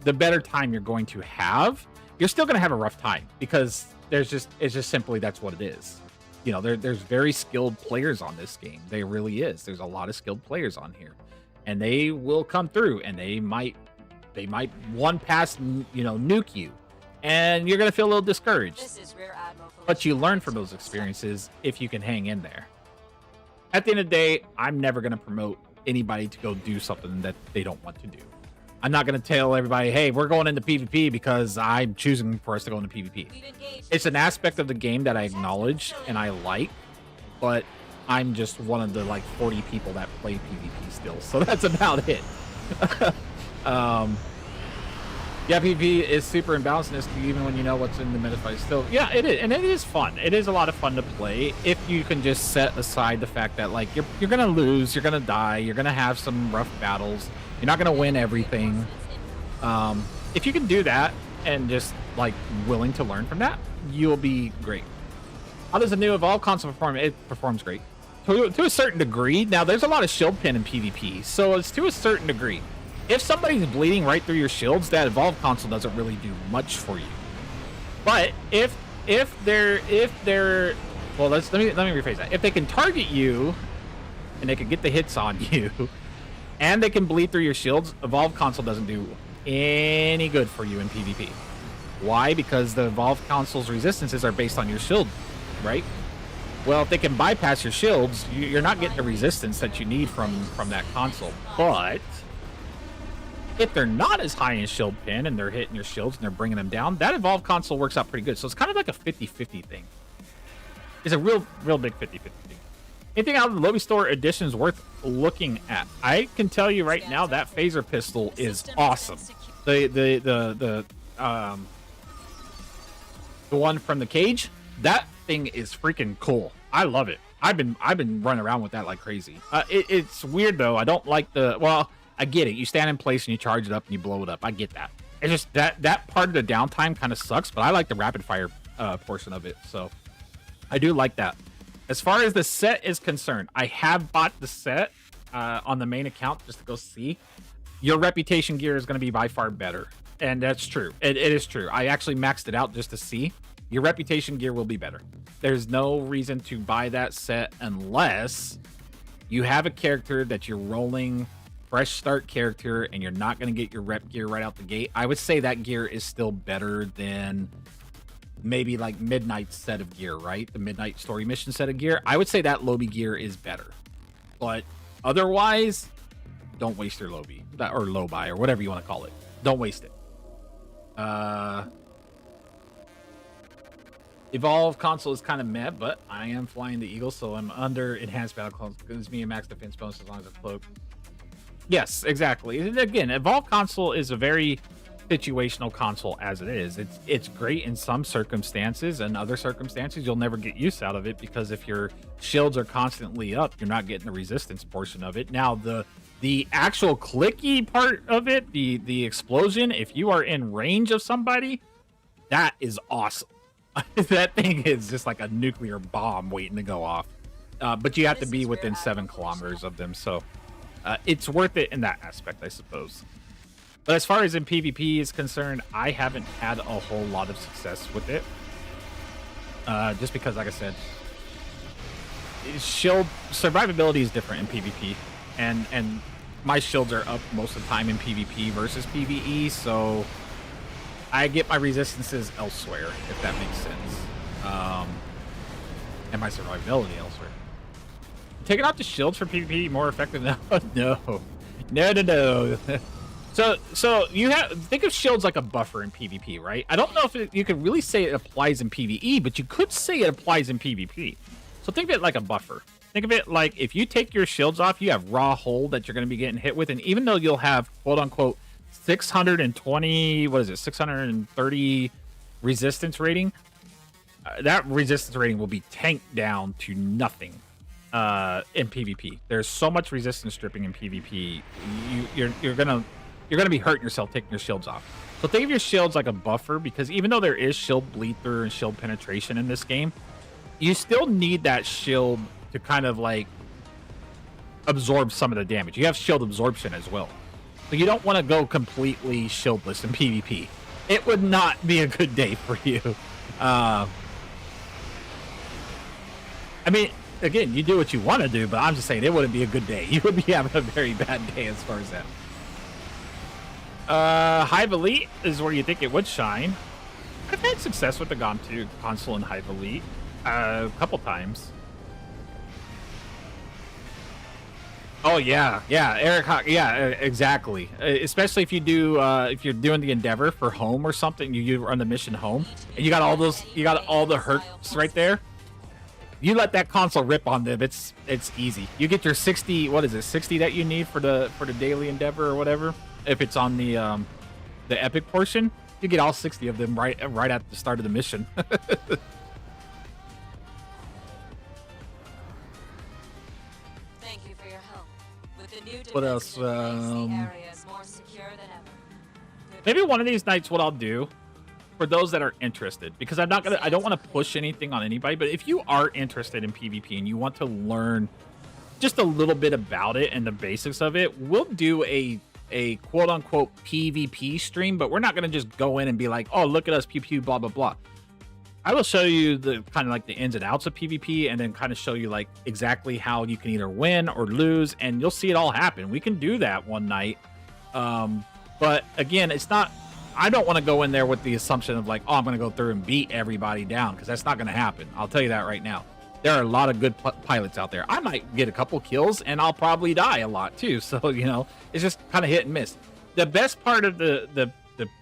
the better time you're going to have. You're still going to have a rough time because it's just simply that's what it is. You know, there's very skilled players on this game. There really is. There's a lot of skilled players on here, and they will come through, and they might one pass, you know, nuke you, and you're gonna feel a little discouraged. This is Rear Admiral But you learn from those experiences if you can hang in there. At the end of the day, I'm never gonna promote anybody to go do something that they don't want to do. I'm not going to tell everybody, hey, we're going into PvP because I'm choosing for us to go into PvP. It's an aspect of the game that I acknowledge and I like, but I'm just one of the like 40 people that play PvP still. So that's about it. Yeah, PvP is super imbalanced in this, even when you know what's in the meta fight. Still, yeah, it is, and it is fun. It is a lot of fun to play if you can just set aside the fact that like you're gonna lose, you're gonna die, you're gonna have some rough battles. You're not going to win everything. If you can do that and just like willing to learn from that, you'll be great. How does the new Evolve console perform? It performs great to a certain degree. Now, there's a lot of shield pin in PvP, so it's to a certain degree. If somebody's bleeding right through your shields, that Evolve console doesn't really do much for you. But if they're well, let me rephrase that. If they can target you and they can get the hits on you, and they can bleed through your shields, Evolve console doesn't do any good for you in PvP. Why? Because the Evolve console's resistances are based on your shield, right? Well, if they can bypass your shields, you're not getting the resistance that you need from that console. But if they're not as high in shield pin and they're hitting your shields and they're bringing them down, that Evolve console works out pretty good. So it's kind of like a 50-50 thing. It's a real big 50-50 thing. Anything out of the Lobby Store editions worth looking at? I can tell you right now that phaser pistol is awesome. The one from the cage, that thing is freaking cool. I love it. I've been running around with that like crazy. It's weird though. I don't like well, I get it. You stand in place and you charge it up and you blow it up. I get that. It's just that part of the downtime kind of sucks, but I like the rapid fire portion of it. So I do like that. As far as the set is concerned, I have bought the set on the main account just to go see. Your reputation gear is going to be by far better. And that's true. It is true. I actually maxed it out just to see. Your reputation gear will be better. There's no reason to buy that set unless you have a character that you're rolling fresh start character and you're not going to get your rep gear right out the gate. I would say that gear is still better than maybe like Midnight's set of gear, right? The Midnight story mission set of gear. I would say that Lobby gear is better. But otherwise, don't waste your Lobby or Lobi or whatever you want to call it. Don't waste it. Evolve console is kind of meh, but I am flying the Eagle, so I'm under enhanced battle clone. Gives me a max defense bonus as long as I cloak. Yes, exactly. And again, Evolve console is a very situational console as it is. It's great in some circumstances, and other circumstances you'll never get use out of it, because if your shields are constantly up, you're not getting the resistance portion of it. Now the actual clicky part of it, the explosion, if you are in range of somebody, that is awesome. That thing is just like a nuclear bomb waiting to go off. But you have to be within 7 kilometers of them, so it's worth it in that aspect, I suppose. But as far as in PvP is concerned, I haven't had a whole lot of success with it. Just because, like I said, shield survivability is different in PvP, and my shields are up most of the time in PvP versus PvE, so I get my resistances elsewhere, if that makes sense. And my survivability elsewhere. Taking out the shields for PvP more effective now? No. So you think of shields like a buffer in PvP, right? I don't know if you could really say it applies in PvE, but you could say it applies in PvP. So think of it like a buffer. Think of it like if you take your shields off, you have raw hull that you're going to be getting hit with, and even though you'll have quote unquote 620, what is it, 630 resistance rating, that resistance rating will be tanked down to nothing in PvP. There's so much resistance stripping in PvP. You're gonna be hurting yourself taking your shields off. So think of your shields like a buffer, because even though there is shield bleed through and shield penetration in this game, you still need that shield to kind of like absorb some of the damage. You have shield absorption as well. So you don't want to go completely shieldless in PvP. It would not be a good day for you. I mean, again, you do what you want to do, but I'm just saying it wouldn't be a good day. You would be having a very bad day as far as that. Hive Elite is where you think it would shine. I've had success with the GOM 2 console in Hive Elite a couple times. Oh yeah, Eric, yeah, exactly. Especially if you do, if you're doing the Endeavor for home or something, you run the mission home, and you got all the hercs right there. You let that console rip on them, it's easy. You get your 60, what is it, 60 that you need for the daily Endeavor or whatever. If it's on the epic portion, you get all 60 of them right at the start of the mission. Thank you for your help. With the new What else? the area is more secure than ever. Maybe one of these nights, what I'll do for those that are interested, because I don't want to push anything on anybody, but if you are interested in PvP and you want to learn just a little bit about it and the basics of it, we'll do a quote-unquote PvP stream, but we're not going to just go in and be like, oh, look at us, pew pew, blah blah blah. I will show you the kind of like the ins and outs of PvP, and then kind of show you like exactly how you can either win or lose, and you'll see it all happen. We can do that one night, but again, it's not, I don't want to go in there with the assumption of like, oh, I'm going to go through and beat everybody down, because that's not going to happen. I'll tell you that right now. There are a lot of good pilots out there. I might get a couple kills, and I'll probably die a lot too. So, you know, it's just kind of hit and miss. The best part of the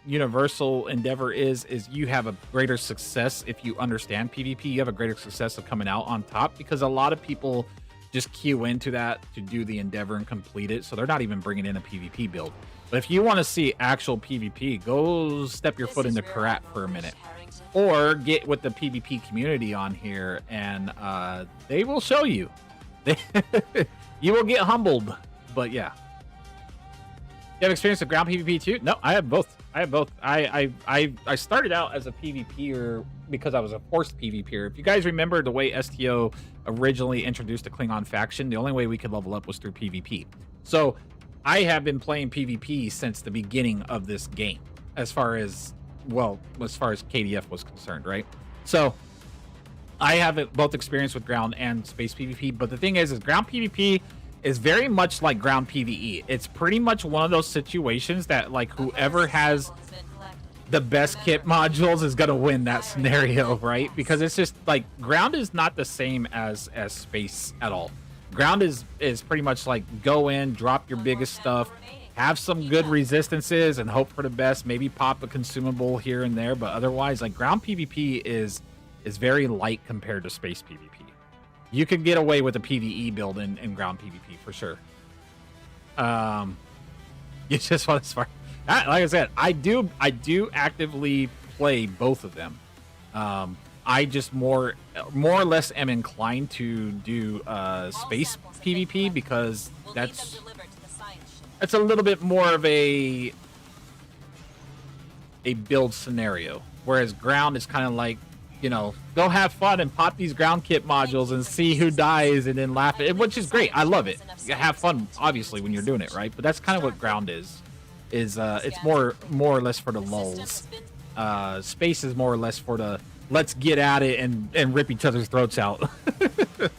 universal endeavor is you have a greater success if you understand PvP. You have a greater success of coming out on top, because a lot of people just queue into that to do the endeavor and complete it, so they're not even bringing in a PvP build. But if you want to see actual PvP, go step your foot into Karat for a minute, or get with the PvP community on here, and they will show you. You will get humbled, but yeah. You have experience with ground PvP too? No, I have both. I started out as a PvPer because I was a forced PvPer. If you guys remember the way STO originally introduced the Klingon faction, the only way we could level up was through PvP. So I have been playing PvP since the beginning of this game, as far as KDF was concerned, right? So I have both experience with ground and space PvP, but the thing is ground PvP is very much like ground PvE. It's pretty much one of those situations that like whoever has the best kit modules is gonna win that scenario, right? Because it's just like ground is not the same as space at all. Ground is pretty much like go in, drop your biggest stuff, have some good resistances, and hope for the best. Maybe pop a consumable here and there, but otherwise, like ground PvP is very light compared to space PvP. You can get away with a PvE build in ground PvP for sure. You just want as Like I said, I do actively play both of them. I just more or less am inclined to do space PvP because that's a little bit more of a build scenario, whereas ground is kind of like, you know, go have fun and pop these ground kit modules and see who dies and then laugh at it, which is great. I love it. You have fun, obviously, when you're doing it, right? But that's kind of what ground is it's more or less for the lulz. Space is more or less for the let's get at it and rip each other's throats out.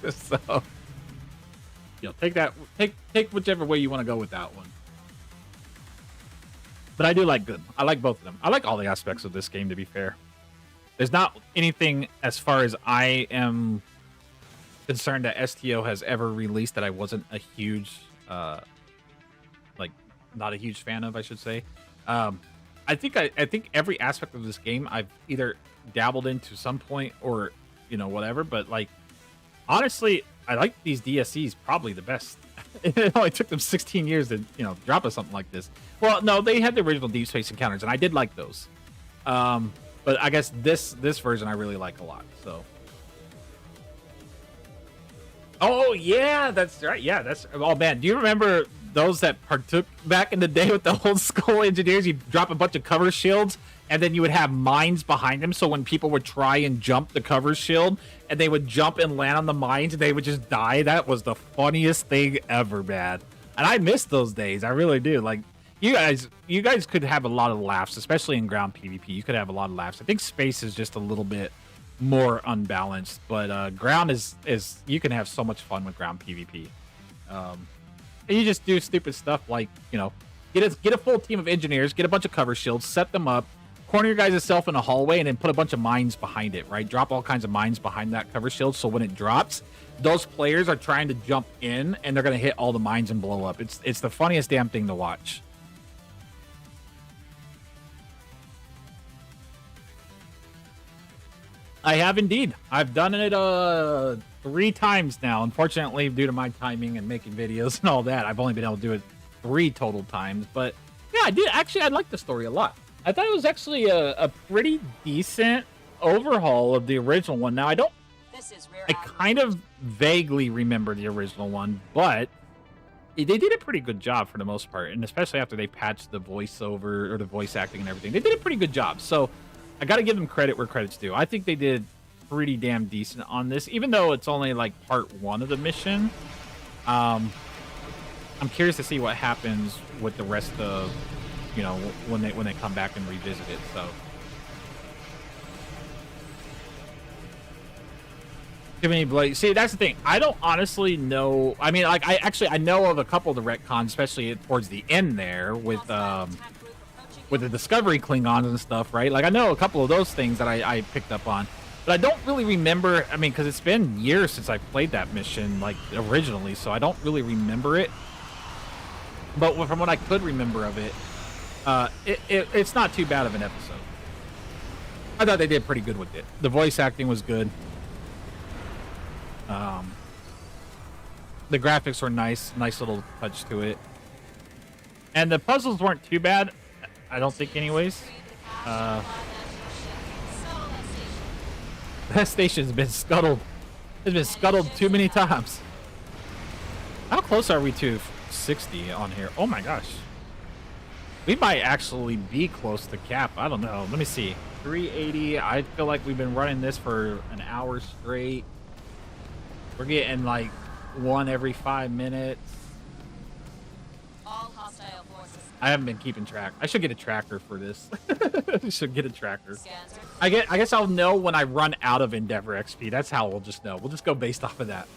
So, you know, take whichever way you want to go with that one. But I do like good. I like both of them. I like all the aspects of this game, to be fair. There's not anything, as far as I am concerned, that STO has ever released that I wasn't a huge, not a huge fan of, I should say. I think every aspect of this game I've either dabbled into some point or, you know, whatever. But like, honestly, I like these DSEs probably the best. It only took them 16 years to, you know, drop us something like this. Well, no, they had the original Deep Space Encounters, and I did like those. But I guess this version I really like a lot. So, oh yeah, that's right. Yeah, that's, oh man, do you remember those that partook back in the day with the old school engineers? You drop a bunch of cover shields, and then you would have mines behind them. So when people would try and jump the cover shield, and they would jump and land on the mines, and they would just die. That was the funniest thing ever, man. And I miss those days. I really do. Like, you guys could have a lot of laughs, especially in ground PvP. You could have a lot of laughs. I think space is just a little bit more unbalanced, but ground is you can have so much fun with ground PvP. And you just do stupid stuff like, you know, get a full team of engineers, get a bunch of cover shields, set them up, corner your guys' self in a hallway, and then put a bunch of mines behind it, right? Drop all kinds of mines behind that cover shield, so when it drops, those players are trying to jump in, and they're going to hit all the mines and blow up. It's the funniest damn thing to watch. I have indeed. I've done it 3 times now. Unfortunately, due to my timing and making videos and all that, I've only been able to do it 3 total times. But yeah, I did. Actually, I liked the story a lot. I thought it was actually a pretty decent overhaul of the original one. Now, I kind of vaguely remember the original one, but they did a pretty good job for the most part. And especially after they patched the voiceover or the voice acting and everything, they did a pretty good job. So I got to give them credit where credit's due. I think they did pretty damn decent on this, even though it's only like part 1 of the mission. I'm curious to see what happens with the rest of, you know, when they come back and revisit it. So, too many blades. See, that's the thing. I don't honestly know. I mean, like, I know of a couple of the retcons, especially towards the end there with the Discovery Klingons and stuff, right? Like, I know a couple of those things that I picked up on, but I don't really remember. I mean, because it's been years since I played that mission, like, originally, so I don't really remember it. But from what I could remember of it, it's not too bad of an episode. I thought they did pretty good with it. The voice acting was good. The graphics were nice little touch to it. And the puzzles weren't too bad, I don't think, anyways. That station's been scuttled. It's been scuttled too many times. How close are we to 60 on here? Oh my gosh. We might actually be close to cap. I don't know. Let me see. 380. I feel like we've been running this for an hour straight. We're getting like 1 every 5 minutes. All hostile forces. I haven't been keeping track. I should get a tracker for this. I should get a tracker. I guess I'll know when I run out of Endeavor XP. That's how we'll just know. We'll just go based off of that.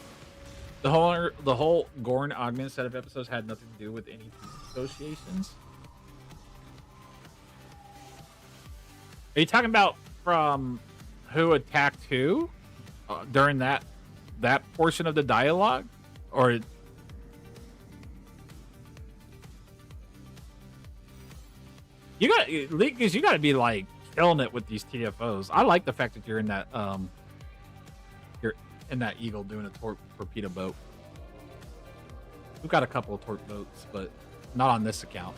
The whole Gorn Augment set of episodes had nothing to do with any negotiations. Are you talking about from who attacked who during that portion of the dialogue, or? You got to be like killing it with these TFOs. I like the fact that you're in that Eagle doing a torpedo boat. We've got a couple of torp boats, but not on this account.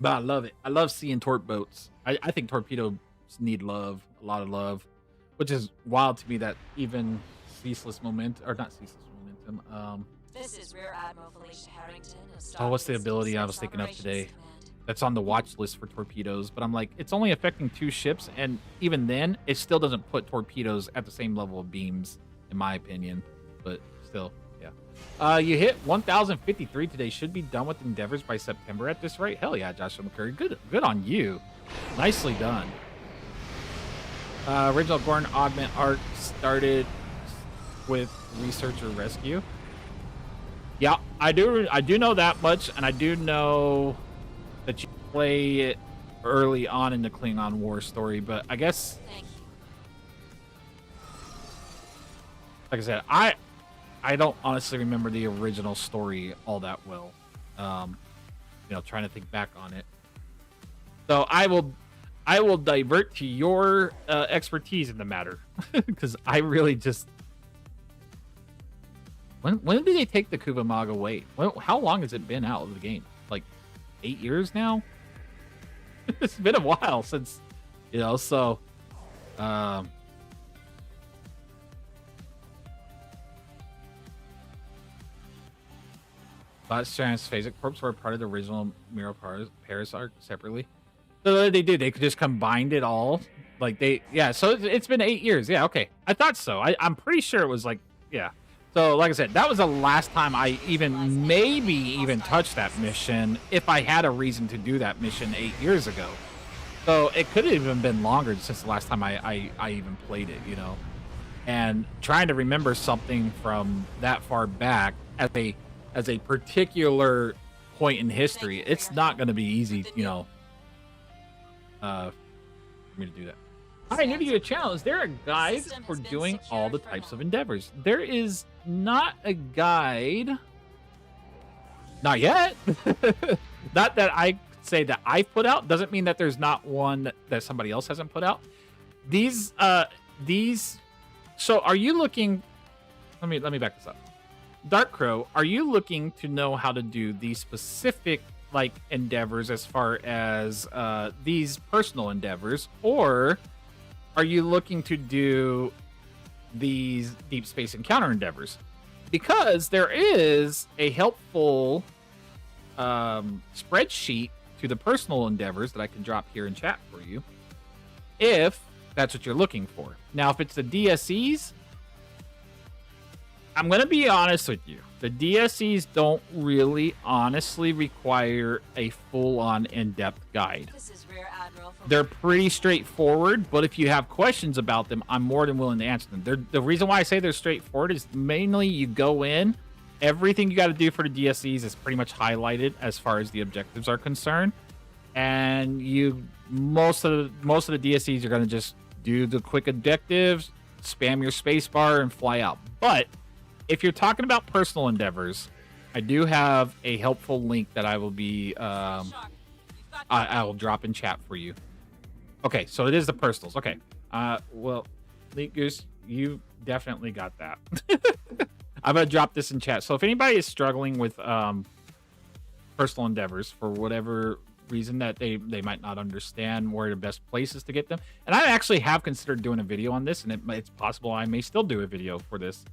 But I love it. I love seeing torp boats. I think torpedoes need love, a lot of love, which is wild to me that even ceaseless momentum, or not ceaseless momentum. This is Rear Admiral Felicia Harrington of Oh, what's the Starfleet's ability I Space was thinking of Operations today? Command. That's on the watch list for torpedoes, but I'm like, it's only affecting 2 ships, and even then, it still doesn't put torpedoes at the same level of beams, in my opinion. But still, yeah. You hit 1,053 today. Should be done with endeavors by September at this rate. Hell yeah, Joshua McCurry. Good on you. Nicely done. Original Gorn Augment arc started with Research or Rescue. Yeah, I do know that much, and I do know that you play it early on in the Klingon War story, but I guess, Thank you. like I said, I don't honestly remember the original story all that well. Trying to think back on it. So I will divert to your expertise in the matter, because I really just. When did they take the Kubamog away? How long has it been out of the game? Like 8 years now? It's been a while since, so. Last Transphasic Corps were part of the original Miro Paris arc separately. So they did. They could just combined it all. So it's been 8 years. Yeah, okay. I thought so. I'm pretty sure it was yeah. So, like I said, that was the last time I even touched that mission, if I had a reason to do that mission 8 years ago. So it could have even been longer since the last time I even played it, And trying to remember something from that far back as a particular point in history, it's not going to be easy, for me to do that. Hi, new to your channel. Is there a guide for doing all the types of endeavors? There is not a guide. Not yet. Not that I say that I've put out. Doesn't mean that there's not one that somebody else hasn't put out. These. So are you looking? Let me back this up. Dark Crow, are you looking to know how to do these specific endeavors as far as these personal endeavors, or are you looking to do these deep space encounter endeavors? Because there is a helpful spreadsheet to the personal endeavors that I can drop here in chat for you, if that's what you're looking for. Now, if it's the DSEs, I'm going to be honest with you. The DSEs don't really honestly require a full-on in-depth guide. This is Rear Admiral They're pretty straightforward, but if you have questions about them, I'm more than willing to answer them. The reason why I say they're straightforward is mainly you go in, everything you got to do for the DSEs is pretty much highlighted as far as the objectives are concerned, and most of the DSEs are going to just do the quick objectives, spam your spacebar, and fly out. But if you're talking about personal endeavors, I do have a helpful link that I will be I will drop in chat for you. Okay, so it is the personals. Okay. Well, Leak Goose, you definitely got that. I'm gonna drop this in chat. So if anybody is struggling with personal endeavors for whatever reason that they might not understand where the best place is to get them, and I actually have considered doing a video on this, and it's possible I may still do a video for this.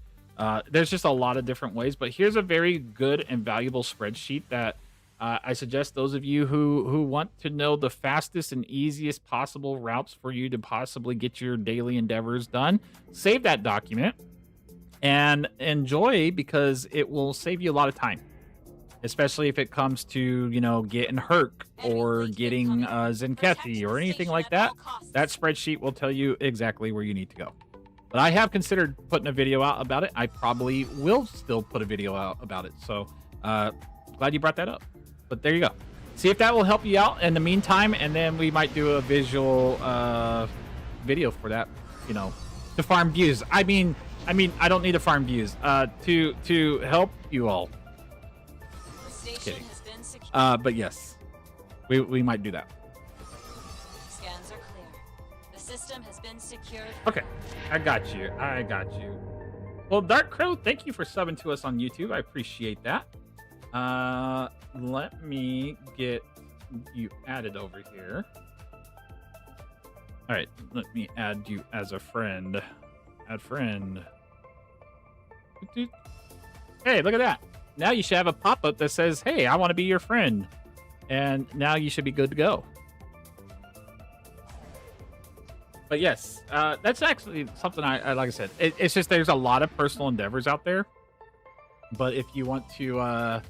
There's just a lot of different ways, but here's a very good and valuable spreadsheet that I suggest those of you who want to know the fastest and easiest possible routes for you to possibly get your daily endeavors done. Save that document and enjoy, because it will save you a lot of time, especially if it comes to, getting Herc or getting Zenkethi or anything like that. That spreadsheet will tell you exactly where you need to go. But I have considered putting a video out about it. I probably will still put a video out about it. So glad you brought that up. But there you go. See if that will help you out in the meantime, and then we might do a visual video for that, to farm views. I mean, I don't need to farm views to help you all. Just kidding. But yes, we might do that. Scans are clear. The system has been secured. Okay, I got you. Well, Dark Crow, thank you for subbing to us on YouTube. I appreciate that. Let me get you added over here. All right, let me add you as a friend. Add friend. Hey, look at that. Now you should have a pop-up that says, hey, I want to be your friend. And now you should be good to go. But yes, that's actually something I like I said, it's just there's a lot of personal endeavors out there. But if you want to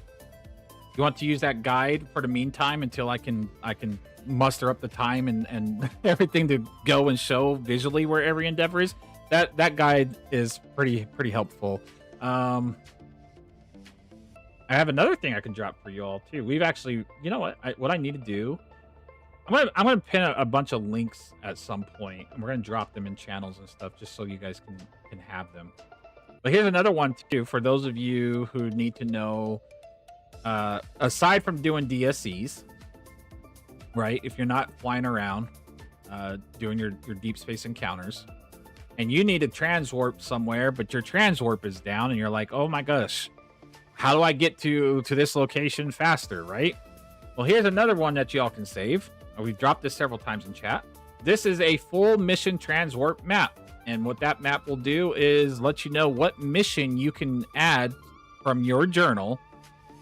use that guide for the meantime until I can muster up the time and everything to go and show visually where every endeavor is, that guide is pretty helpful. I have another thing I can drop for you all too. We've actually, you know what I need to do, I'm gonna pin a bunch of links at some point, and we're gonna drop them in channels and stuff just so you guys can have them. But here's another one too for those of you who need to know, aside from doing DSEs, right? If you're not flying around doing your deep space encounters, and you need to transwarp somewhere, but your transwarp is down, and you're like, oh my gosh, how do I get to this location faster, right? Well, here's another one that y'all can save. We've dropped this several times in chat. This is a full mission transwarp map. And what that map will do is let you know what mission you can add from your journal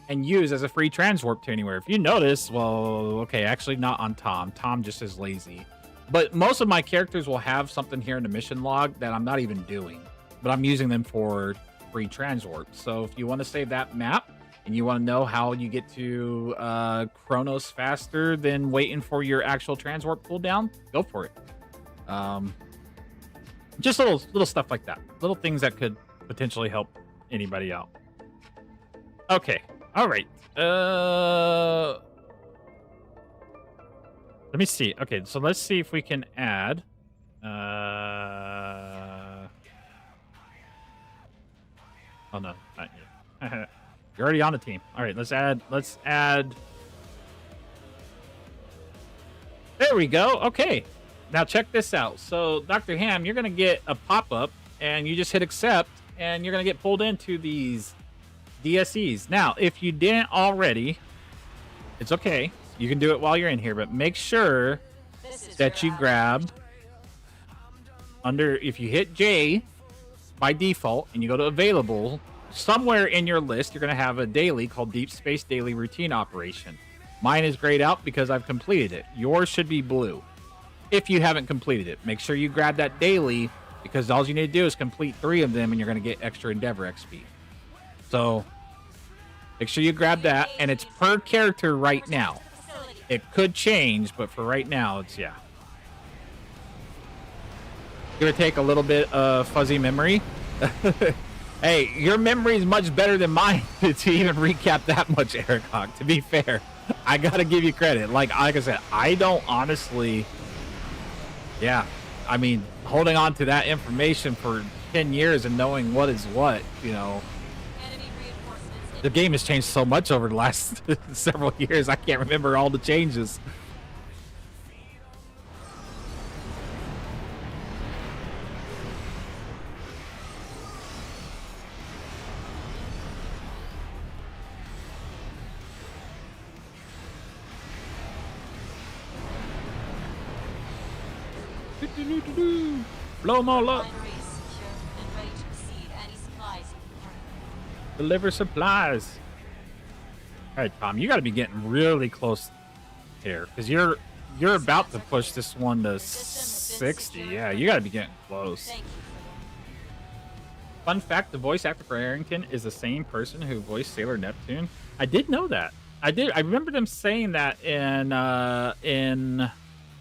and use as a free transwarp to anywhere. If you notice, well, okay, actually not on Tom. Tom just is lazy. But most of my characters will have something here in the mission log that I'm not even doing, but I'm using them for free transwarp. So if you want to save that map and you want to know how you get to Chronos faster than waiting for your actual transwarp cooldown, go for it. Just little stuff like that. Little things that could potentially help anybody out. Okay. All right. Let me see. Okay, so let's see if we can add. Oh no, not yet. You're already on the team. All right, let's add. There we go. Okay. Now check this out. So Dr. Ham, you're gonna get a pop-up, and you just hit accept, and you're gonna get pulled into these DSEs. Now, if you didn't already, it's okay. You can do it while you're in here, but make sure that you grab under, if you hit J by default and you go to available, somewhere in your list, you're going to have a daily called Deep Space Daily Routine Operation. Mine is grayed out because I've completed it. Yours should be blue if you haven't completed it. Make sure you grab that daily because all you need to do is complete 3 of them and you're going to get extra Endeavor XP. So make sure you grab that, and it's per character right now. It could change, but for right now, it's, yeah. It's going to take a little bit of fuzzy memory. Hey, your memory is much better than mine to even recap that much, Eric Hawk. To be fair, I got to give you credit. Like I said, I don't honestly... Yeah, I mean, holding on to that information for 10 years and knowing what is what, you know... The game has changed so much over the last several years. I can't remember all the changes. Blow them all up. Deliver supplies. All right, Tom, you got to be getting really close here because you're about to push this one to 60. Yeah, you got to be getting close. Fun fact: the voice actor for Arrington is the same person who voiced Sailor Neptune. I did know that. I remember them saying that in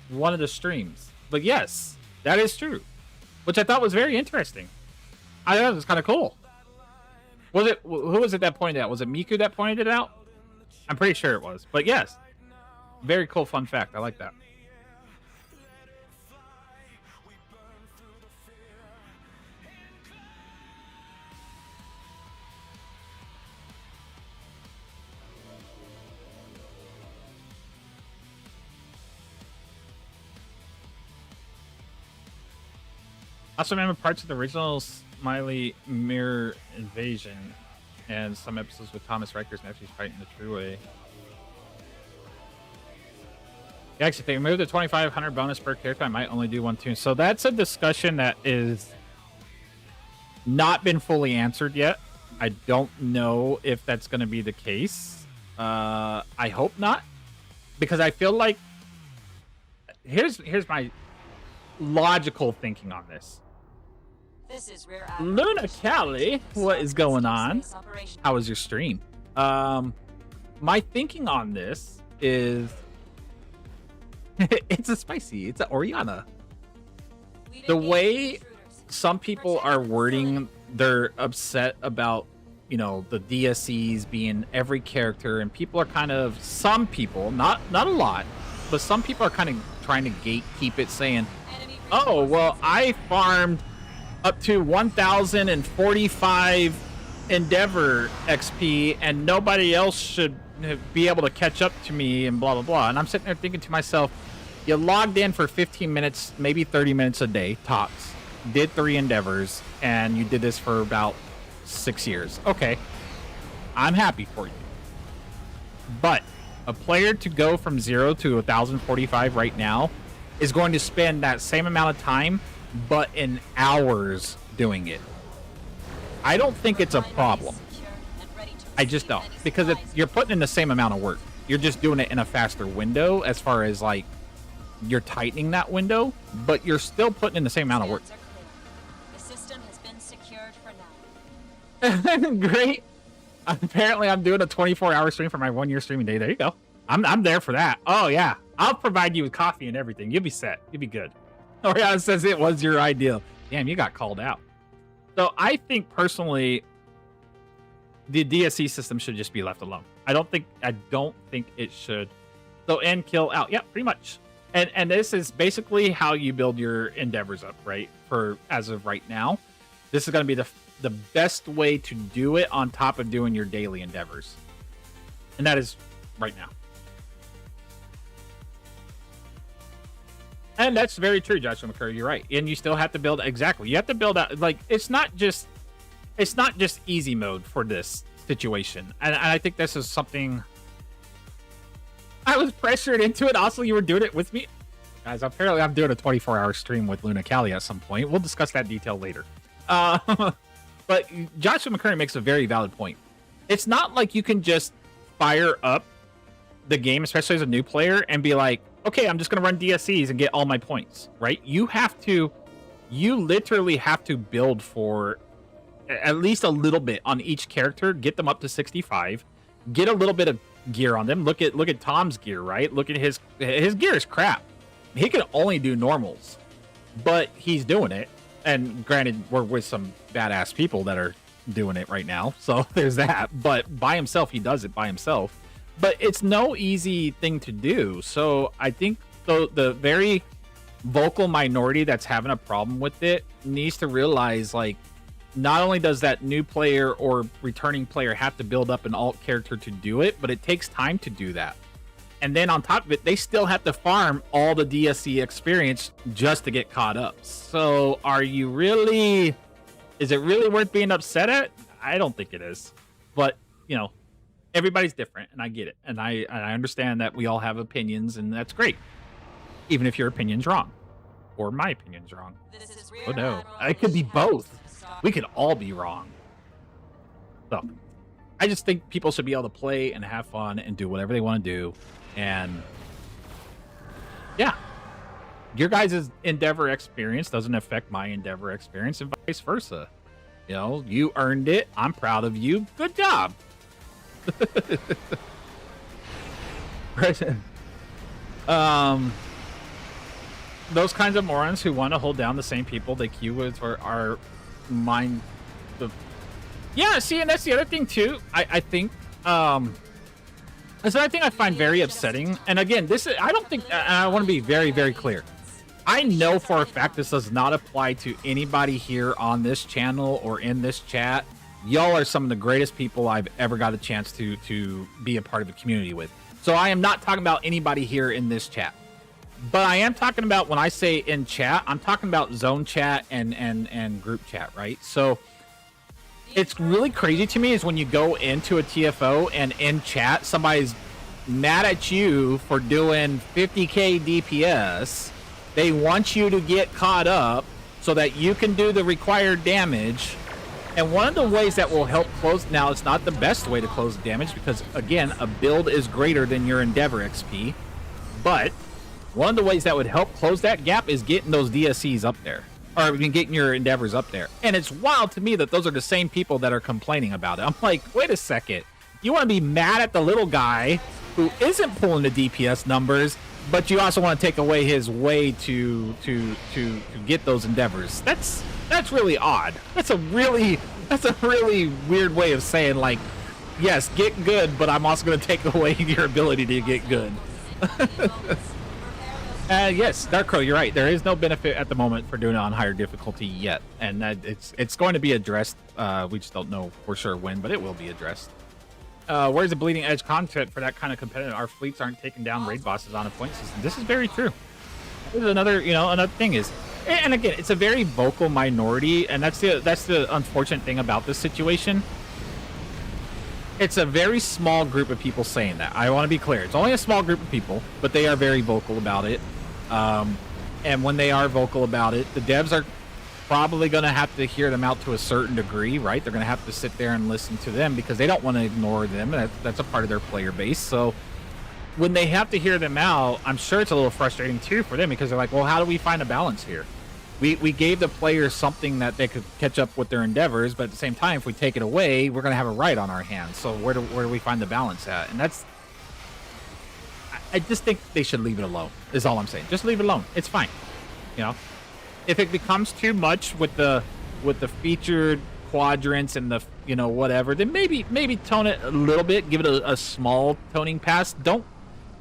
one of the streams. But yes, that is true, which I thought was very interesting. I thought it was kind of cool. Was it, who was it that pointed out? Was it Miku that pointed it out? I'm pretty sure it was. But yes, very cool fun fact. I like that. I also remember parts of the original Smiley Mirror Invasion and some episodes with Thomas Rikers and actually fighting the True Way. Actually, if they remove the 2,500 bonus per character, I might only do one toon. So that's a discussion that is not been fully answered yet. I don't know if that's going to be the case. I hope not, because I feel like here's my logical thinking on this. This is Rear Luna Callie, what is going on? How was your stream? My thinking on this is it's a spicy. It's an Oriana. The way some people are wording, they're upset about, you know, the DSEs being every character, and people are kind of, some people, not a lot, but some people are kind of trying to gatekeep it, saying, oh, well, I farmed up to 1,045 Endeavor XP, and nobody else should be able to catch up to me, and blah, blah, blah. And I'm sitting there thinking to myself, you logged in for 15 minutes, maybe 30 minutes a day, tops, did 3 Endeavors, and you did this for about 6 years. Okay, I'm happy for you. But a player to go from 0 to 1,045 right now is going to spend that same amount of time, but in hours doing it. I don't think it's a problem. I just don't, because you're putting in the same amount of work. You're just doing it in a faster window, as far as like you're tightening that window, but you're still putting in the same amount of work. The system has been secured for now. Great. Apparently, I'm doing a 24-hour stream for my 1-year streaming day. There you go. I'm there for that. Oh yeah, I'll provide you with coffee and everything. You'll be set. You'll be good. Oriana says it was your idea. Damn, you got called out. So I think personally, the DSE system should just be left alone. I don't think it should. So end, kill, out. Yeah, pretty much. And this is basically how you build your Endeavors up, right? For as of right now, this is going to be the best way to do it on top of doing your daily Endeavors, and that is right now. And that's very true, Joshua McCurry. You're right. And you still have to build, exactly. You have to build out, like, it's not just easy mode for this situation. And I think this is something I was pressured into it. Also, you were doing it with me. Guys, apparently I'm doing a 24-hour stream with Luna Callie at some point. We'll discuss that detail later. But Joshua McCurry makes a very valid point. It's not like you can just fire up the game, especially as a new player, and be like, okay, I'm just going to run DSEs and get all my points, right? You literally have to build for at least a little bit on each character, get them up to 65, get a little bit of gear on them. Look at Tom's gear, right? Look at his gear is crap. He can only do normals, but he's doing it. And granted, we're with some badass people that are doing it right now, so there's that. But by himself, he does it by himself. But it's no easy thing to do. So I think the very vocal minority that's having a problem with it needs to realize, like, not only does that new player or returning player have to build up an alt character to do it, but it takes time to do that. And then on top of it, they still have to farm all the DSE experience just to get caught up. So is it really worth being upset at? I don't think it is. But, you know, everybody's different, and I get it. And I understand that we all have opinions, and that's great. Even if your opinion's wrong. Or my opinion's wrong. Oh no, it could be both. We could all be wrong. So, I just think people should be able to play and have fun and do whatever they want to do. And yeah, your guys' Endeavor experience doesn't affect my Endeavor experience, and vice versa. You know, you earned it. I'm proud of you. Good job. Those kinds of morons who want to hold down the same people they queue with are mind the. Yeah, see, and that's the other thing too. I think that's another thing I find very upsetting. And again, I don't think, I want to be very, very clear. I know for a fact this does not apply to anybody here on this channel or in this chat. Y'all are some of the greatest people I've ever got a chance to be a part of a community with. So I am not talking about anybody here in this chat. But I am talking about, when I say in chat, I'm talking about zone chat and group chat, right? So it's really crazy to me is when you go into a TFO and in chat, somebody's mad at you for doing 50k DPS. They want you to get caught up so that you can do the required damage. And one of the ways that will help close, now it's not the best way to close the damage because again, a build is greater than your Endeavor XP, but one of the ways that would help close that gap is getting those DSEs up there, or getting your Endeavors up there. And it's wild to me that those are the same people that are complaining about it. I'm like, wait a second. You want to be mad at the little guy who isn't pulling the DPS numbers, but you also want to take away his way to get those Endeavors. That's really odd. That's a really weird way of saying, like, yes, get good, but I'm also going to take away your ability to get good. Yes, Dark Crow, you're right. There is no benefit at the moment for doing it on higher difficulty yet, and it's going to be addressed. We just don't know for sure when, but it will be addressed. Where's the bleeding edge content for that kind of competitive? Our fleets aren't taking down raid bosses on a point system. This is very true. This is another thing is, and again, it's a very vocal minority, and that's the unfortunate thing about this situation. It's a very small group of people saying that. I want to be clear. It's only a small group of people, but they are very vocal about it. And when they are vocal about it, the devs are probably going to have to hear them out to a certain degree, right? They're going to have to sit there and listen to them because they don't want to ignore them. That's a part of their player base. So when they have to hear them out, I'm sure it's a little frustrating too for them because they're like, well, how do we find a balance here? We gave the players something that they could catch up with their Endeavors, but at the same time, if we take it away, we're going to have a right on our hands. So where do we find the balance at? And that's, I just think they should leave it alone, is all I'm saying. Just leave it alone. It's fine. You know, if it becomes too much with the featured quadrants and the, whatever, then maybe tone it a little bit, give it a small toning pass. Don't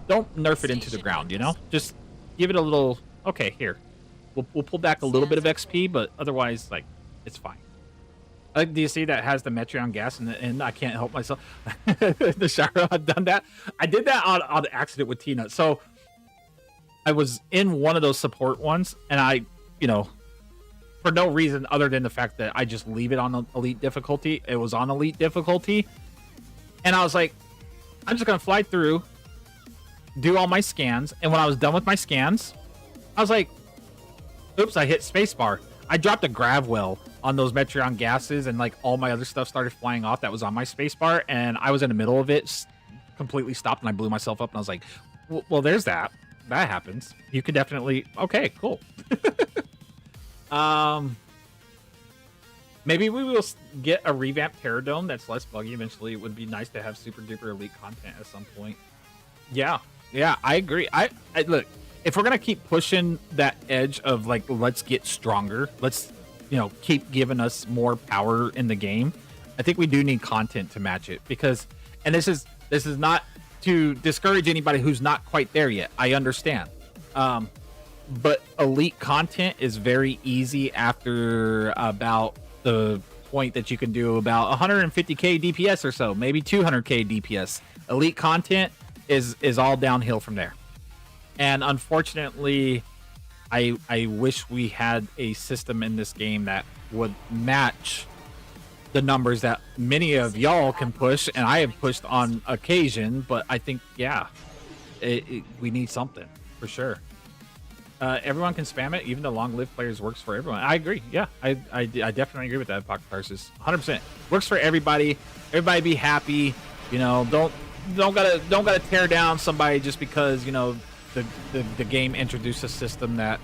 nerf it into the ground, Just give it a little, okay, here. We'll pull back a little bit of XP, but otherwise, like, it's fine. Do you see that has the Metreon gas and I can't help myself? The shower, I've done that. I did that on accident with Tina. So I was in one of those support ones, and I, for no reason other than the fact that I just leave it on elite difficulty. It was on elite difficulty, and I was like, I'm just gonna fly through, do all my scans, and when I was done with my scans, I was like, oops, I hit spacebar. I dropped a grav well on those Metreon gases, and like all my other stuff started flying off that was on my spacebar, and I was in the middle of it, completely stopped, and I blew myself up, and I was like, well, there's that. That happens. You could definitely, okay, cool. Maybe we will get a revamped Terror Dome that's less buggy eventually. It would be nice to have super duper elite content at some point. Yeah, I agree. I look, if we're gonna keep pushing that edge of like, let's get stronger, let's keep giving us more power in the game, I think we do need content to match it, because, and this is not to discourage anybody who's not quite there yet. I understand, but elite content is very easy after about the point that you can do about 150k DPS or so, maybe 200k DPS. Elite content is all downhill from there. And unfortunately, I wish we had a system in this game that would match the numbers that many of y'all can push, and I have pushed on occasion, but I think, we need something, for sure. Everyone can spam it, even the long-lived players works for everyone. I agree, yeah. I definitely agree with that, Apocalypse. 100%. Works for everybody. Everybody be happy. Don't gotta tear down somebody just because, the game introduced a system that,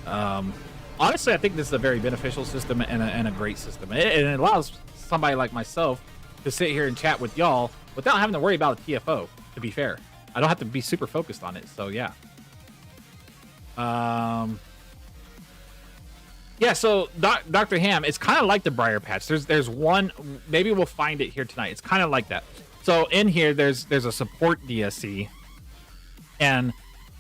honestly, I think this is a very beneficial system and a great system. It allows somebody like myself to sit here and chat with y'all without having to worry about a TFO, to be fair. I don't have to be super focused on it, so yeah. So Dr. Ham, it's kind of like the Briar Patch. There's one, maybe we'll find it here tonight. It's kind of like that. So in here, there's a support DSE, and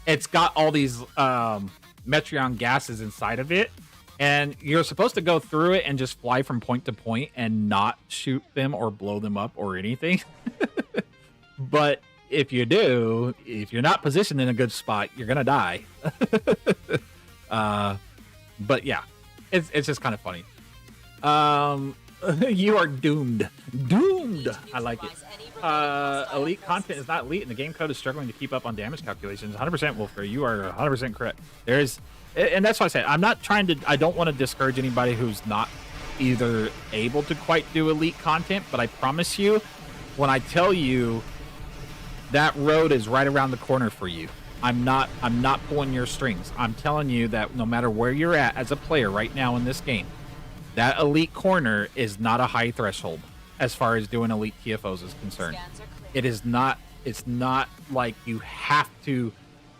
it's got all these Metreon gases inside of it, and you're supposed to go through it and just fly from point to point and not shoot them or blow them up or anything. But if you do, if you're not positioned in a good spot, you're gonna die. But yeah, it's just kind of funny. You are doomed. Boomed. I like it. Elite content is not elite, and the game code is struggling to keep up on damage calculations. 100% Wolfgar, you are 100% correct. There's, and that's why I said I'm not trying to. I don't want to discourage anybody who's not either able to quite do elite content, but I promise you, when I tell you that road is right around the corner for you, I'm not pulling your strings. I'm telling you that no matter where you're at as a player right now in this game, that elite corner is not a high threshold as far as doing elite TFOs is concerned. It is not. It's not like you have to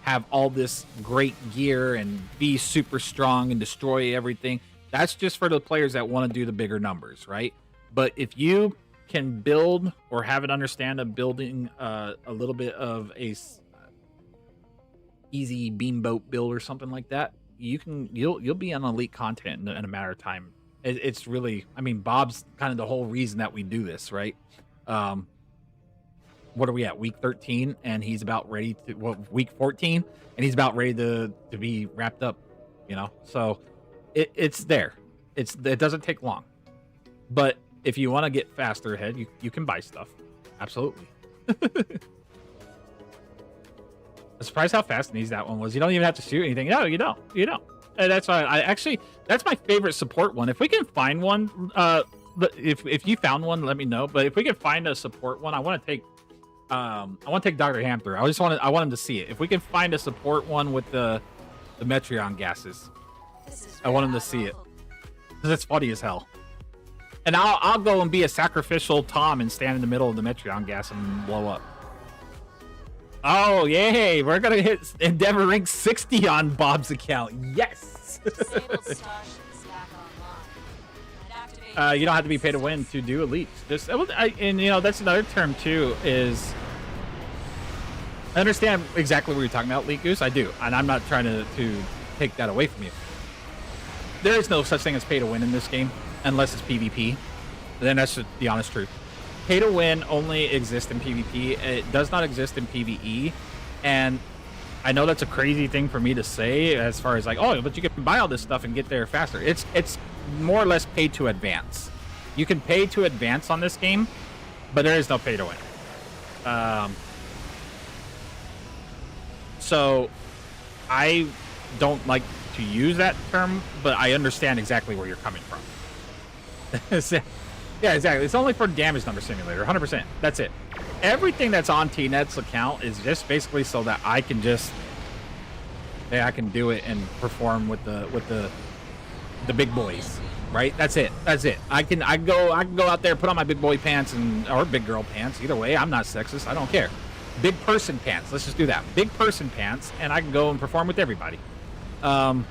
have all this great gear and be super strong and destroy everything. That's just for the players that want to do the bigger numbers, right? But if you can build or have an understand of building a little bit of a easy beamboat build or something like that, you'll be on elite content in a matter of time. It's really, I mean, Bob's kind of the whole reason that we do this, right? What are we at, week 13, and he's about ready to, well, week 14, and he's about ready to be wrapped up, you know? So it's there. It doesn't take long. But if you want to get faster ahead, you can buy stuff. Absolutely. I'm surprised how fast and easy that one was. You don't even have to shoot anything. No, you don't. You don't. And that's why that's my favorite support one. If we can find one, if you found one, let me know. But if we can find a support one, I want to take Dr. Ham through. I want him to see it. If we can find a support one with the Metreon gases, I want him to see it because it's funny as hell. And I'll go and be a sacrificial Tom and stand in the middle of the Metreon gas and blow up. Oh, yay! We're gonna hit Endeavor rank 60 on Bob's account. Yes! You don't have to be paid to win to do elites. And you know, that's another term too, is I understand exactly what you're talking about, Leak Goose. I do, and I'm not trying to take that away from you. There is no such thing as pay to win in this game unless it's PvP. Then that's just the honest truth. Pay to win only exists in PvP. It does not exist in PvE. And I know that's a crazy thing for me to say as far as like, oh, but you can buy all this stuff and get there faster. It's more or less pay to advance. You can pay to advance on this game, but there is no pay to win. So I don't like to use that term, but I understand exactly where you're coming from. Yeah, exactly. It's only for damage number simulator, 100%. That's it. Everything that's on T-Net's account is just basically so that I can just, hey, I can do it and perform with the big boys, right? That's it. That's it. I can go out there, put on my big boy pants or big girl pants. Either way, I'm not sexist. I don't care. Big person pants. Let's just do that. Big person pants, and I can go and perform with everybody. But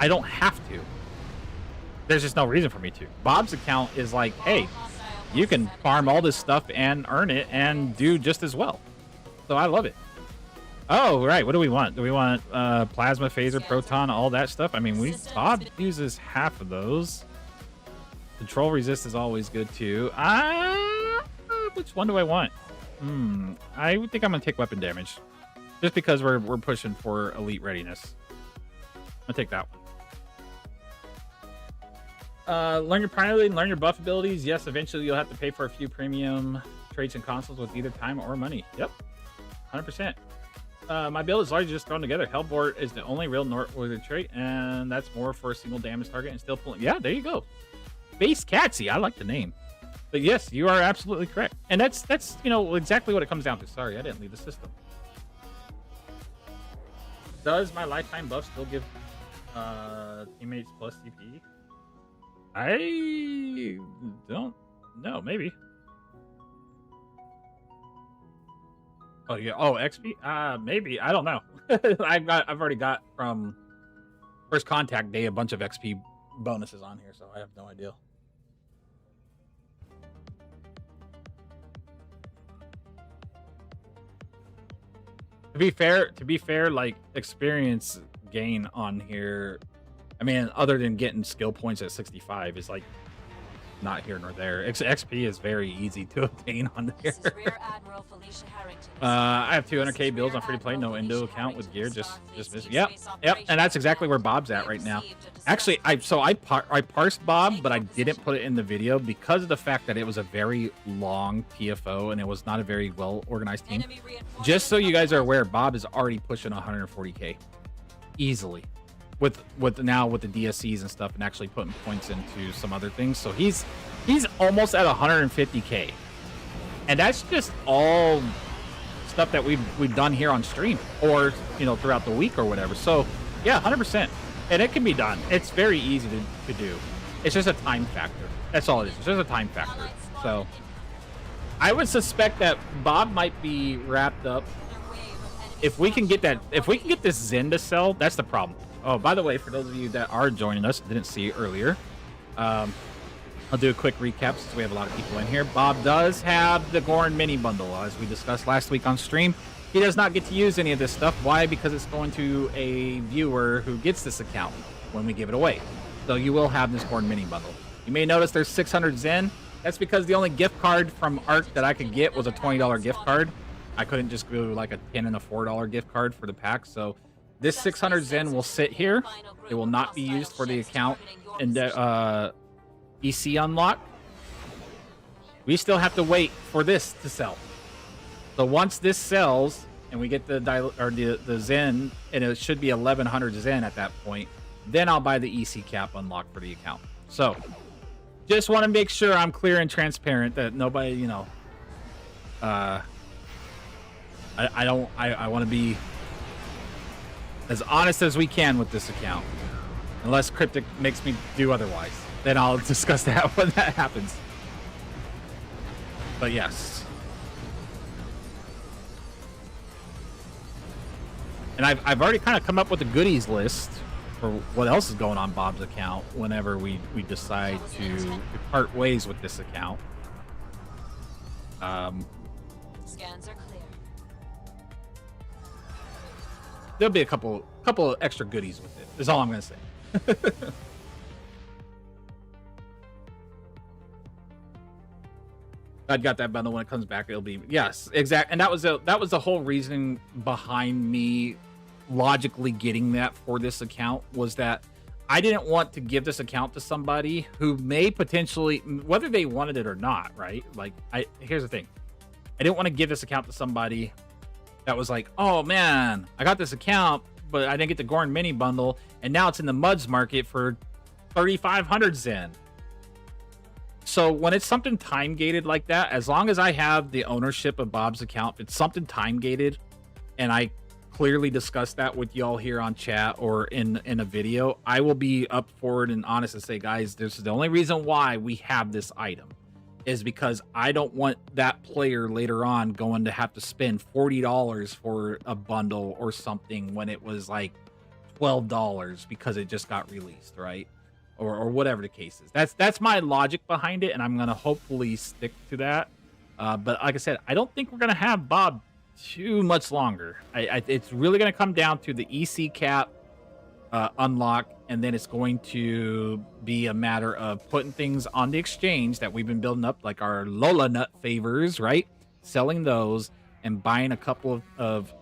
I don't have to. There's just no reason for me to. Bob's account is like, hey, you can farm all this stuff and earn it and do just as well. So I love it. Oh, right. What do we want? Do we want plasma, phaser, proton, all that stuff? I mean, Bob uses half of those. Control resist is always good too. Which one do I want? I would think I'm gonna take weapon damage, just because we're pushing for elite readiness. I'll take that one. Learn your priority and learn your buff abilities. Yes, eventually you'll have to pay for a few premium traits and consoles with either time or money. Yep, 100%. My build is largely just thrown together. Hellbore is the only real noteworthy trait, and that's more for a single damage target and still pulling. Yeah, there you go. Base Catsy, I like the name. But yes, you are absolutely correct. And that's you know exactly what it comes down to. Sorry, I didn't leave the system. Does my lifetime buff still give teammates plus CP? I don't know. Maybe. Oh yeah. Oh, XP. Maybe. I don't know. I've already got from first contact day a bunch of XP bonuses on here, so I have no idea. To be fair, like experience gain on here, I mean, other than getting skill points at 65, is like not here nor there. XP is very easy to obtain on there. This is Rear Admiral Felicia Harrington. I have 200k bills on free to play, no Indo account with gear, just yep, and that's exactly where Bob's at right now. Actually, I parsed Bob, but I didn't put it in the video because of the fact that it was a very long PFO and it was not a very well organized team. Just so you guys are aware, Bob is already pushing 140k easily with the DSEs and stuff, and actually putting points into some other things. So he's almost at 150k, and that's just all stuff that we've done here on stream, or throughout the week or whatever. So yeah, 100%, and it can be done. It's very easy to do. It's just a time factor. That's all it is. It's just a time factor. So I would suspect that Bob might be wrapped up. If we can get this Zen to sell, that's the problem. Oh, by the way, for those of you that are joining us, didn't see it earlier, I'll do a quick recap since we have a lot of people in here. Bob does have the Gorn mini bundle, as we discussed last week on stream. He does not get to use any of this stuff. Why? Because it's going to a viewer who gets this account when we give it away. So you will have this Gorn mini bundle. You may notice there's 600 Zen. That's because the only gift card from ARC that I could get was a $20 gift card. I couldn't just go like a $10 and a $4 gift card for the pack. So this 600 Zen will sit here. It will not be used for the account and EC unlock. We still have to wait for this to sell. So once this sells and we get the Zen, and it should be 1100 Zen at that point, then I'll buy the EC cap unlock for the account. So just want to make sure I'm clear and transparent that nobody, I want to be as honest as we can with this account, unless Cryptic makes me do otherwise. Then I'll discuss that when that happens. But yes, and I've already kind of come up with a goodies list for what else is going on Bob's account whenever we decide to part ways with this account. Scans are clear. There'll be a couple of extra goodies with it, is all I'm gonna say. I've got that bundle. When it comes back, it'll be, yes, exact. And that was the whole reason behind me logically getting that for this account, was that I didn't want to give this account to somebody who may potentially, whether they wanted it or not, right? Like, here's the thing. I didn't want to give this account to somebody that was like, oh man, I got this account, but I didn't get the Gorn mini bundle, and now it's in the Muds market for 3,500 Zen. So when it's something time gated like that, as long as I have the ownership of Bob's account, if it's something time gated, and I clearly discuss that with y'all here on chat or in a video, I will be up forward and honest and say, guys, this is the only reason why we have this item, is because I don't want that player later on going to have to spend $40 for a bundle or something when it was like $12 because it just got released, right? Or whatever the case is. That's my logic behind it, and I'm gonna hopefully stick to that. But like I said, I don't think we're gonna have Bob too much longer. It's really gonna come down to the EC cap unlock, and then it's going to be a matter of putting things on the exchange that we've been building up, like our Lola Nut favors, right? Selling those and buying a couple of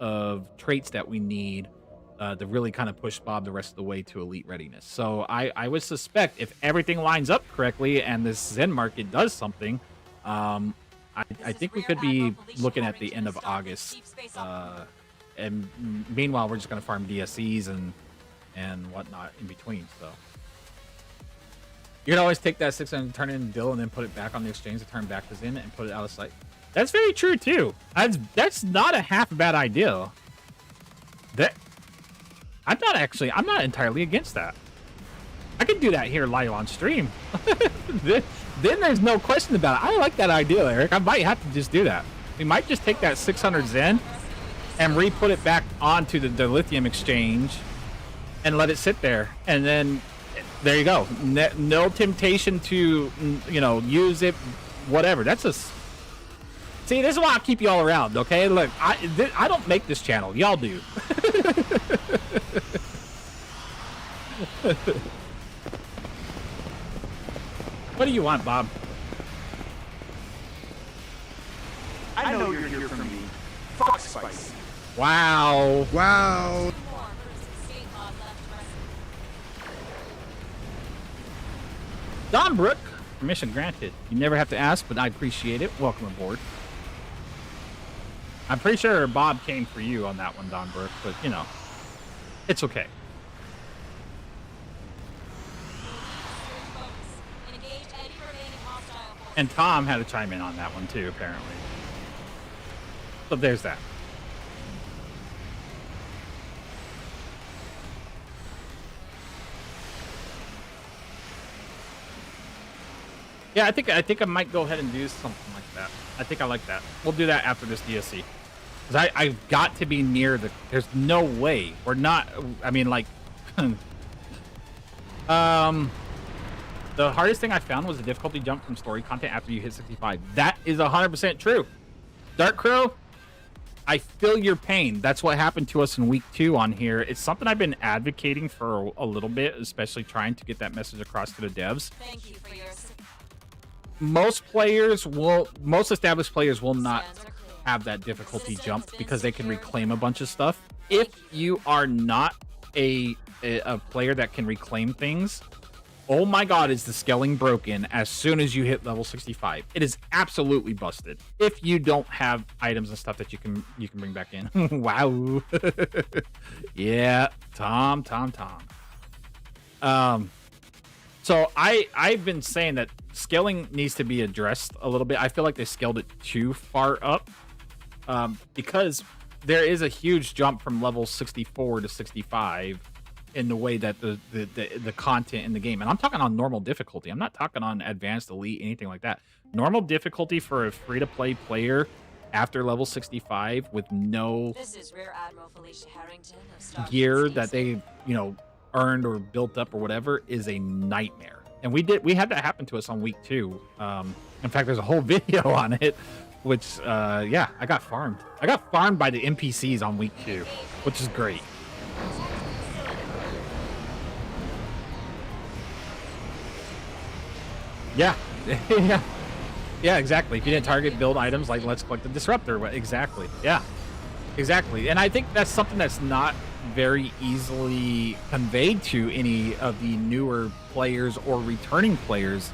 traits that we need to really kind of push Bob the rest of the way to elite readiness. So I would suspect if everything lines up correctly and this Zen market does something, I think we could be looking at the end of August. And meanwhile, we're just going to farm DSEs and whatnot in between. So you can always take that 600 and turn it into Dill and then put it back on the exchange to turn back to Zen and put it out of sight. That's very true too. That's not a half bad idea. I'm not entirely against that. I could do that here live on stream. then there's no question about it. I like that idea, Eric. I might have to just do that. We might just take that 600 Zen and re-put it back onto the lithium exchange and let it sit there. And then there you go. No temptation to, use it, whatever. See, this is why I keep y'all around, okay? Look, I don't make this channel. Y'all do. What do you want, Bob? I know you're here for me. Fuck Spice. Wow. Wow. Don Brook, permission granted. You never have to ask, but I appreciate it. Welcome aboard. I'm pretty sure Bob came for you on that one, Don Brook, but you know, it's okay. And Tom had to chime in on that one too, apparently. So there's that. Yeah, I think I might go ahead and do something like that. I think I like that. We'll do that after this DSE. Because I've got to be near the... There's no way. We're not... I mean, like... The hardest thing I found was the difficulty jump from story content after you hit 65. That is 100% true. Dark Crow, I feel your pain. That's what happened to us in week 2 on here. It's something I've been advocating for a little bit, especially trying to get that message across to the devs. Thank you for your Most established players will not have that difficulty jump because they can reclaim a bunch of stuff. If you are not a player that can reclaim things, oh my god, is the scaling broken as soon as you hit level 65. It is absolutely busted if you don't have items and stuff that you can bring back in. Wow. Yeah, Tom. So I've been saying that scaling needs to be addressed a little bit. I feel like they scaled it too far up because there is a huge jump from level 64 to 65 in the way that the content in the game, and I'm talking on normal difficulty. I'm not talking on advanced, elite, anything like that. Normal difficulty for a free-to-play player after level 65 with no This is Rear Admiral Felicia Harrington of Star gear Fleet's that they, earned or built up or whatever is a nightmare. And we had that happen to us on week 2. In fact, there's a whole video on it, which I got farmed. I got farmed by the NPCs on week 2, which is great. Yeah. Yeah, exactly. If you didn't target build items like let's collect the disruptor. Exactly. Yeah, exactly. And I think that's something that's not very easily conveyed to any of the newer players or returning players.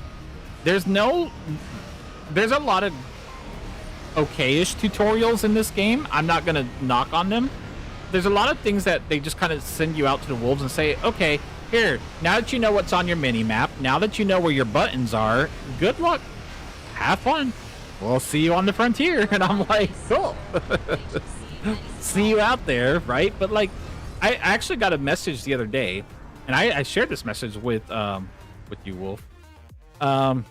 There's a lot of okay-ish tutorials in this game. I'm not going to knock on them. There's a lot of things that they just kind of send you out to the wolves and say, okay, here, now that you know what's on your mini-map, now that you know where your buttons are, good luck. Have fun. We'll see you on the frontier. And I'm like, cool. See you out there, right? But like, I actually got a message the other day, and I shared this message with you, Wolf. About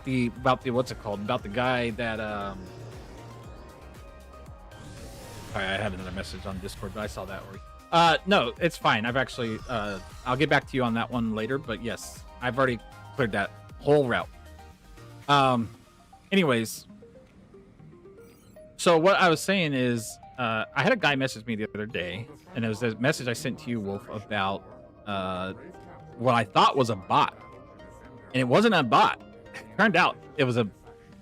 the what's it called? About the guy that Sorry, I had another message on Discord, but I saw that already. No, it's fine. I've actually I'll get back to you on that one later, but yes, I've already cleared that whole route. Anyways, so what I was saying is I had a guy message me the other day, and it was a message I sent to you, Wolf, about what I thought was a bot. And it wasn't a bot. Turned out it was a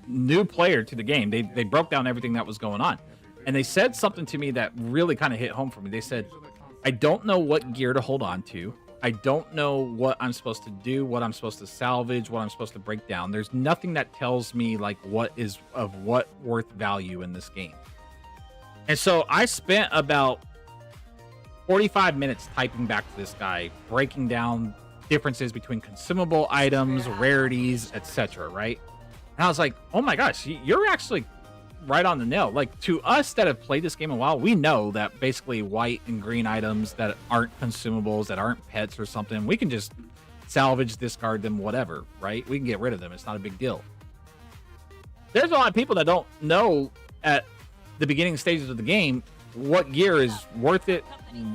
new player to the game. They broke down everything that was going on. And they said something to me that really kind of hit home for me. They said, I don't know what gear to hold on to. I don't know what I'm supposed to do, what I'm supposed to salvage, what I'm supposed to break down. There's nothing that tells me like what is of what worth value in this game. And so I spent about 45 minutes typing back to this guy, breaking down differences between consumable items, rarities, etc. Right? And I was like, oh my gosh, you're actually right on the nail. Like, to us that have played this game a while, we know that basically white and green items that aren't consumables, that aren't pets or something, we can just salvage, discard them, whatever, right? We can get rid of them. It's not a big deal. There's a lot of people that don't know at the beginning stages of the game what gear is worth it.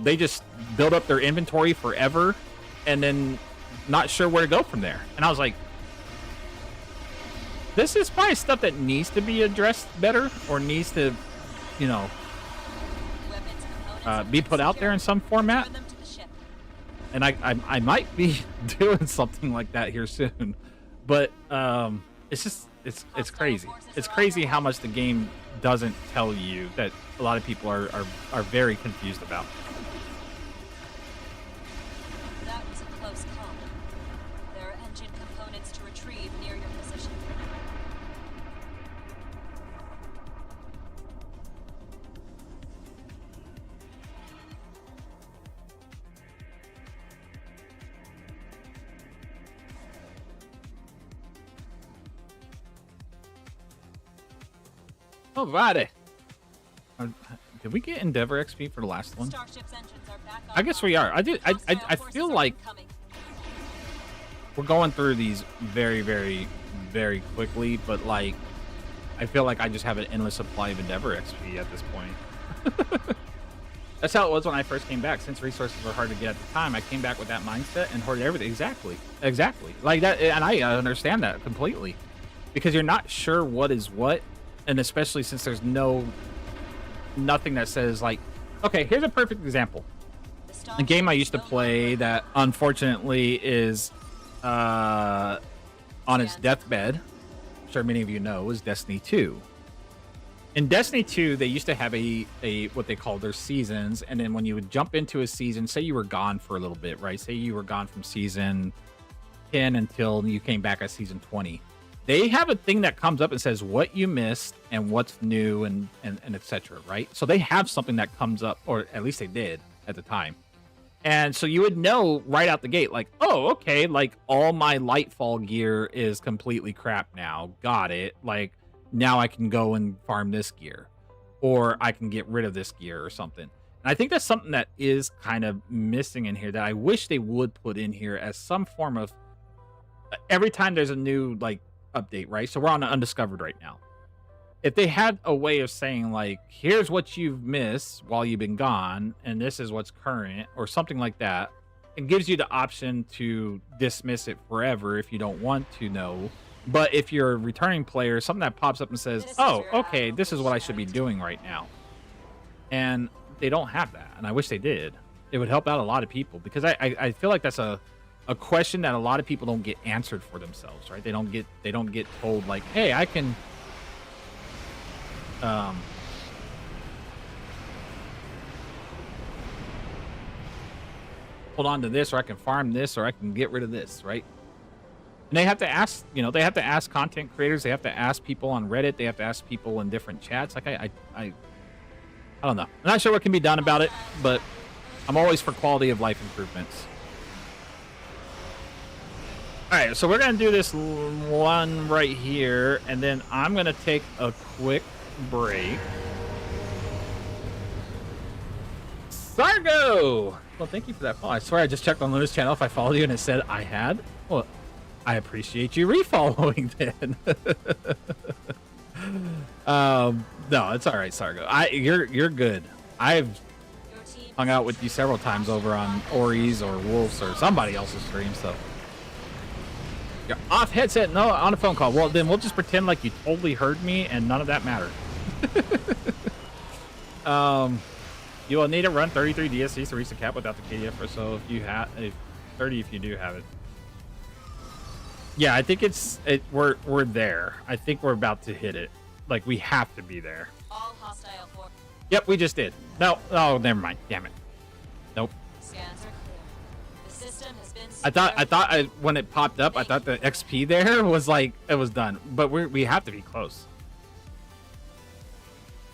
They just build up their inventory forever and then not sure where to go from there. And I was like, this is probably stuff that needs to be addressed better, or needs to, be put out there in some format. Return them to the ship. And I might be doing something like that here soon, but it's just it's crazy. It's crazy how much the game doesn't tell you that a lot of people are very confused about. That was a close call. There are engine components to retrieve near your position. Alrighty. Did we get Endeavor XP for the last one? Starship's engines are back I guess we are. I feel like we're going through these very, very, very quickly, but like I feel like I just have an endless supply of Endeavor XP at this point. That's how it was when I first came back. Since resources were hard to get at the time, I came back with that mindset and hoarded everything. Exactly. Like that, and I understand that completely, because you're not sure what is what, and especially since there's nothing that says like, okay, here's a perfect example. A game I used to play that unfortunately is on its deathbed, I'm sure many of you know, is Destiny 2. In Destiny 2, they used to have a what they call their seasons, and then when you would jump into a season, say you were gone for a little bit, right? Say you were gone from season 10 until you came back at season 20. They have a thing that comes up and says what you missed and what's new and etc., right? So they have something that comes up, or at least they did at the time. And so you would know right out the gate, like, oh, okay, like all my Lightfall gear is completely crap now. Got it. Like, now I can go and farm this gear, or I can get rid of this gear or something. And I think that's something that is kind of missing in here that I wish they would put in here as some form of, every time there's a new like update, right? So we're on Undiscovered right now. If they had a way of saying like, here's what you've missed while you've been gone, and this is what's current, or something like that, it gives you the option to dismiss it forever if you don't want to know. But if you're a returning player, something that pops up and says, oh, okay, this is what I should be doing right now. And they don't have that. And I wish they did. It would help out a lot of people, because I feel like that's a question that a lot of people don't get answered for themselves, right? They don't get told like, hey, I can hold on to this, or I can farm this, or I can get rid of this, right? And they have to ask, they have to ask content creators, they have to ask people on Reddit, they have to ask people in different chats. Like I don't know. I'm not sure what can be done about it, but I'm always for quality of life improvements. All right, so we're gonna do this one right here, and then I'm gonna take a quick break. Sargo! Well, thank you for that follow. I swear I just checked on Luna's channel if I followed you and it said I had. Well, I appreciate you refollowing then. No, it's all right, Sargo. You're good. I've hung out with you several times over on Ori's or Wolf's or somebody else's stream, so. You're off headset, no, on a phone call. Well, then we'll just pretend like you totally heard me and none of that mattered. You will need to run 33 DSEs to reach the cap without the KDF, or so if you have 30 if you do have it. Yeah, I think we're there. I think we're about to hit it. Like, we have to be there. All hostile force. Yep, we just did. No, oh, never mind. Damn it. Nope. Scans are clear. The system has been I thought when it popped up, I thought the XP there was like it was done, but we have to be close.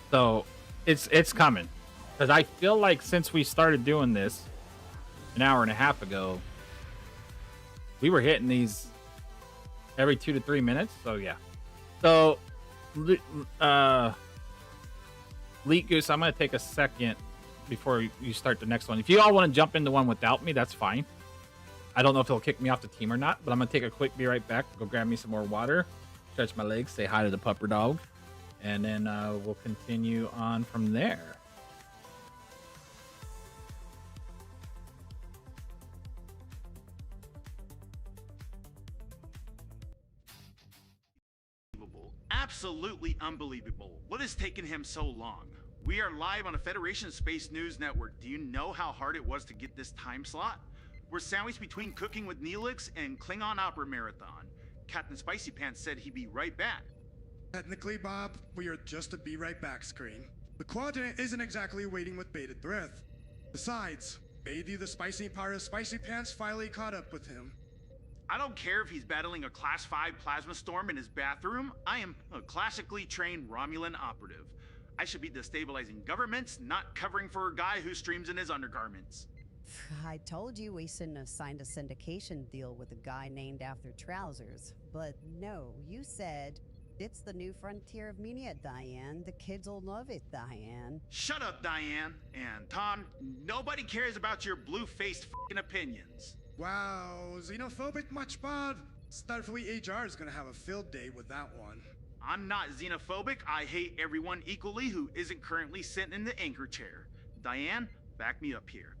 So it's coming, because I feel like since we started doing this an hour and a half ago, we were hitting these every 2 to 3 minutes. So yeah. So Leet Goose, I'm gonna take a second before you start the next one. If you all want to jump into one without me, that's fine. I don't know if it'll kick me off the team or not, but I'm gonna take a quick be right back, go grab me some more water, stretch my legs, say hi to the pupper dog, and then we'll continue on from there. Absolutely unbelievable. What has taken him so long? We are live on a Federation Space News Network. Do you know how hard it was to get this time slot? We're sandwiched between Cooking with Neelix and Klingon Opera Marathon. Captain Spicy Pants said he'd be right back. Technically, Bob, we are just a be right back screen. The Quadrant isn't exactly waiting with bated breath. Besides, maybe the spicy part of Spicy Pants finally caught up with him. I don't care if he's battling a Class 5 plasma storm in his bathroom. I am a classically trained Romulan operative. I should be destabilizing governments, not covering for a guy who streams in his undergarments. I told you we shouldn't have signed a syndication deal with a guy named after trousers. But no, you said, it's the new frontier of media, Diane. The kids will love it, Diane. Shut up, Diane. And Tom, nobody cares about your blue-faced f***ing opinions. Wow, xenophobic much, Bob? Starfleet HR is gonna have a field day with that one. I'm not xenophobic. I hate everyone equally who isn't currently sitting in the anchor chair. Diane, back me up here.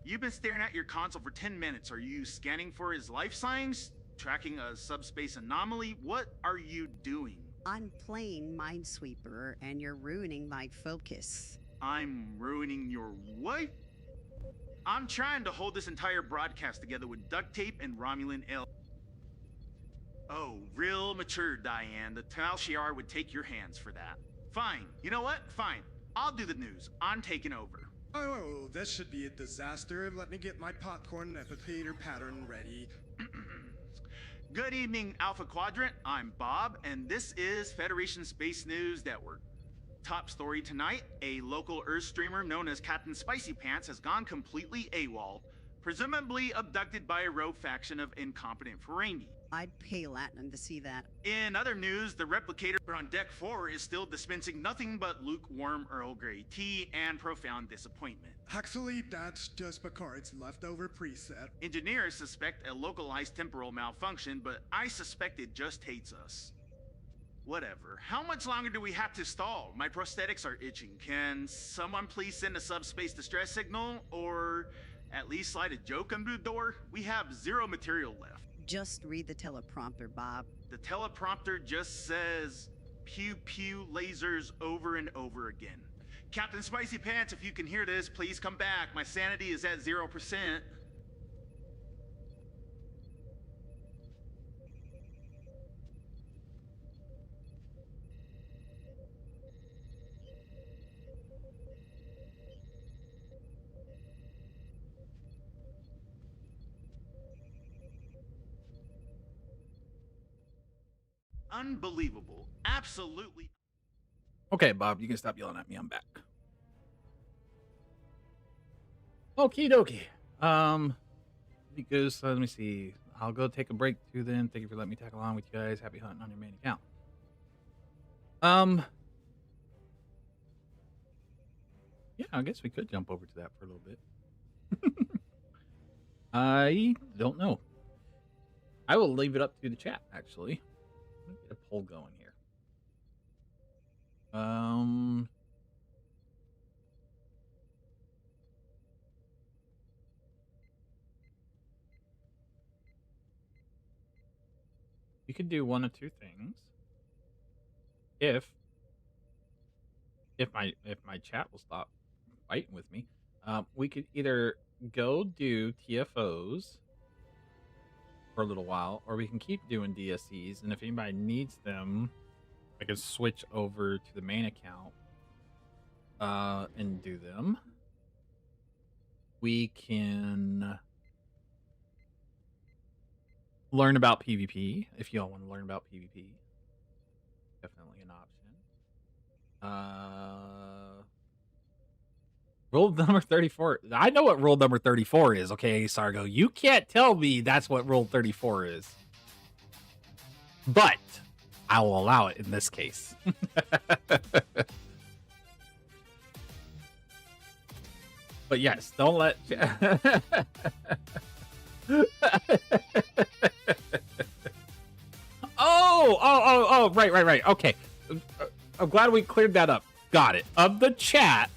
You've been staring at your console for 10 minutes. Are you scanning for his life signs? Tracking a subspace anomaly? What are you doing? I'm playing Minesweeper, and you're ruining my focus. I'm ruining your what? I'm trying to hold this entire broadcast together with duct tape and Romulan L. Oh, real mature, Diane. The Tal Shiar would take your hands for that. Fine. You know what? Fine. I'll do the news. I'm taking over. Oh, this should be a disaster. Let me get my popcorn amphitheater pattern ready. Good evening, Alpha Quadrant. I'm Bob, and this is Federation Space News Network. Top story tonight, a local Earth streamer known as Captain Spicy Pants has gone completely AWOL, presumably abducted by a rogue faction of incompetent Ferengi. I'd pay Latinum to see that. In other news, the replicator on Deck 4 is still dispensing nothing but lukewarm Earl Grey tea and profound disappointment. Actually, that's just Picard's leftover preset. Engineers suspect a localized temporal malfunction, but I suspect it just hates us. Whatever. How much longer do we have to stall? My prosthetics are itching. Can someone please send a subspace distress signal, or at least slide a joke under the door? We have 0 material left. Just read the teleprompter, Bob. The teleprompter just says, pew pew lasers over and over again. Captain Spicy Pants, if you can hear this, please come back. My sanity is at 0%. Unbelievable. Absolutely. Okay, Bob, you can stop yelling at me. I'm back. Okie dokie. Because let me see. I'll go take a break too then. Thank you for letting me tag along with you guys. Happy hunting on your main account. Yeah, I guess we could jump over to that for a little bit. I don't know. I will leave it up to the chat, actually. Let me get a poll going here. You could do one of two things. If my chat will stop fighting with me, we could either go do TFOs for a little while, or we can keep doing DSEs, and if anybody needs them, I can switch over to the main account and do them. We can learn about PvP if y'all want to learn about PvP. Definitely an option. Rule number 34. I know what rule number 34 is, okay, Sargo? You can't tell me that's what rule 34 is. But I will allow it in this case. But yes, don't let... Oh, right. Okay. I'm glad we cleared that up. Got it. Of the chat,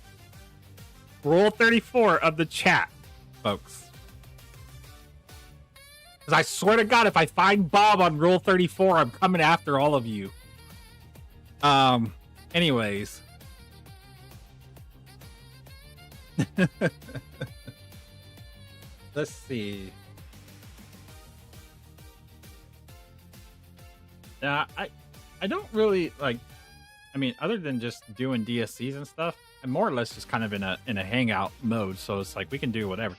rule 34 of the chat, folks. Because I swear to God, if I find Bob on rule 34, I'm coming after all of you. Anyways. Let's see. I don't really like. I mean, other than just doing DSCs and stuff, I'm more or less just kind of in a hangout mode. So it's like we can do whatever.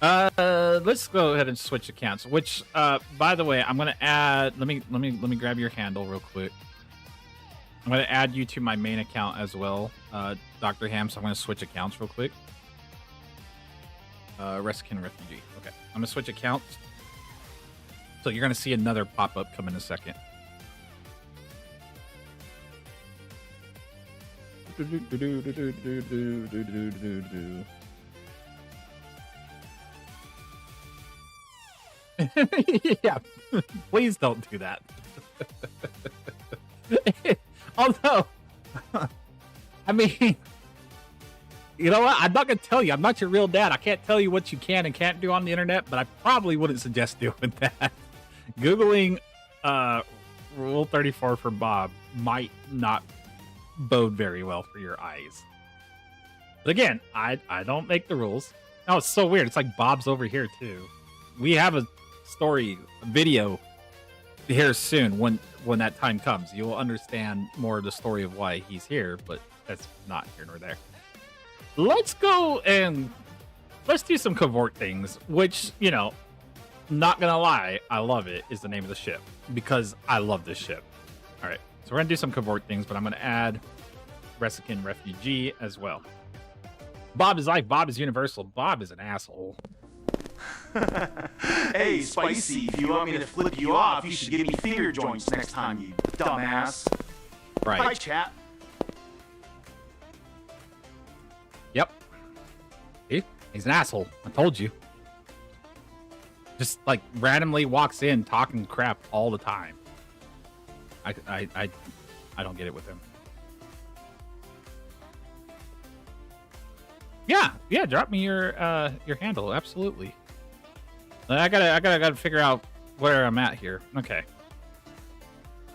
Let's go ahead and switch accounts. Which, by the way, I'm gonna add. Let me grab your handle real quick. I'm gonna add you to my main account as well, Dr. Ham. So I'm gonna switch accounts real quick. Reskin Refugee. Okay, I'm gonna switch accounts. So you're gonna see another pop up come in a second. Yeah, please don't do that. Although, I mean, you know what? I'm not going to tell you. I'm not your real dad. I can't tell you what you can and can't do on the internet, but I probably wouldn't suggest doing that. Googling Rule 34 for Bob might not bode very well for your eyes. But again, I don't make the rules. Oh, it's so weird. It's like Bob's over here too. We have a story video here soon. When that time comes, you'll understand more of the story of why he's here, but that's not here nor there. Let's go and let's do some covert things, which, you know, not gonna lie, I love it, is the name of the ship, because I love this ship. All right, so we're gonna do some covert things, but I'm gonna add Reskin Refugee as well. Bob is life, Bob is universal, Bob is an asshole. Hey, Spicy, if you want me to flip you off, you should give me finger joints next time, you dumbass. Right. Hi, chat. Yep. See? He's an asshole. I told you. Just like randomly walks in talking crap all the time. I don't get it with him. Yeah, drop me your handle, absolutely. I gotta figure out where I'm at here. Okay.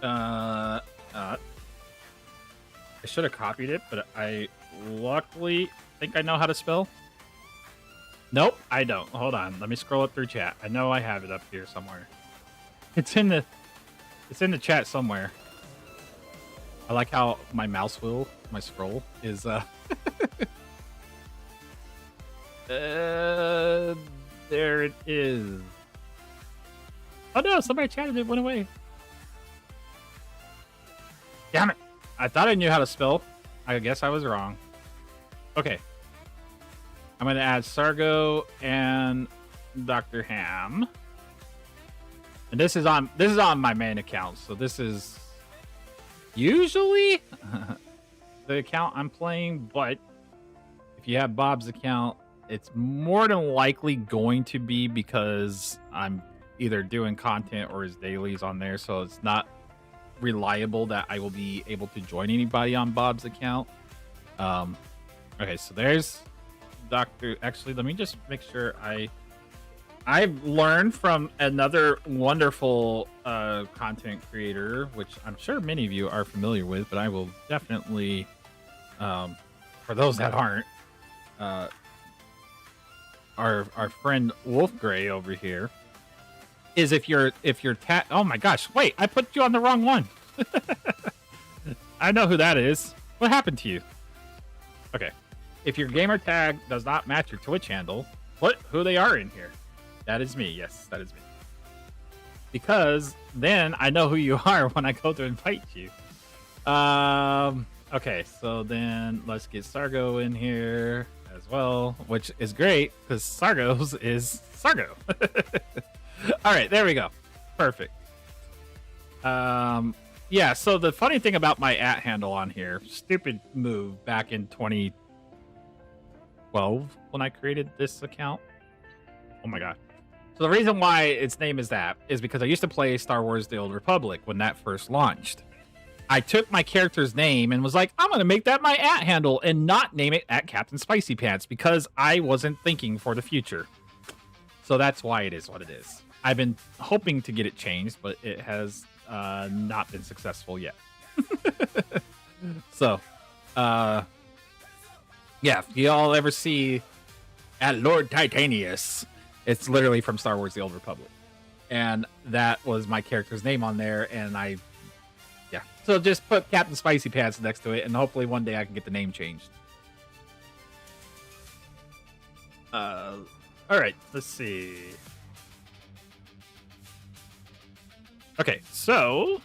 I should have copied it, but I luckily think I know how to spell. Nope, I don't. Hold on, let me scroll up through chat. I know I have it up here somewhere. It's in the chat somewhere. I like how my mouse wheel, my scroll is there it is. Oh no, somebody chatted it, went away. Damn it. I thought I knew how to spell. I guess I was wrong. Okay. I'm going to add Sargo and Dr. Ham. And this is on my main account. So this is usually the account I'm playing, but if you have Bob's account, it's more than likely going to be because I'm either doing content or his dailies on there, so it's not reliable that I will be able to join anybody on Bob's account. Okay, so there's Dr. Actually, let me just make sure I've learned from another wonderful content creator, which I'm sure many of you are familiar with, but I will definitely, for those that aren't, our friend Wolf Gray over here is if you're oh my gosh, wait, I put you on the wrong one. I know who that is. What happened to you? Okay. If your gamer tag does not match your Twitch handle, put who they are in here. That is me. Yes, that is me. Because then I know who you are when I go to invite you. Okay, so then let's get Sargo in here as well, which is great because Sargo's is Sargo. All right, there we go. Perfect. Yeah, so the funny thing about my handle on here, stupid move back in 2012 when I created this account. Oh my god. So the reason why its name is that is because I used to play Star Wars The Old Republic when that first launched. I took my character's name and was like, I'm going to make that my handle and not name it at Captain Spicy Pants because I wasn't thinking for the future. So that's why it is what it is. I've been hoping to get it changed, but it has not been successful yet. So, Yeah, if y'all ever see at Lord Titanius, it's literally from Star Wars: The Old Republic, and that was my character's name on there. And yeah, so just put Captain Spicy Pants next to it, and hopefully one day I can get the name changed. All right, let's see. Okay, so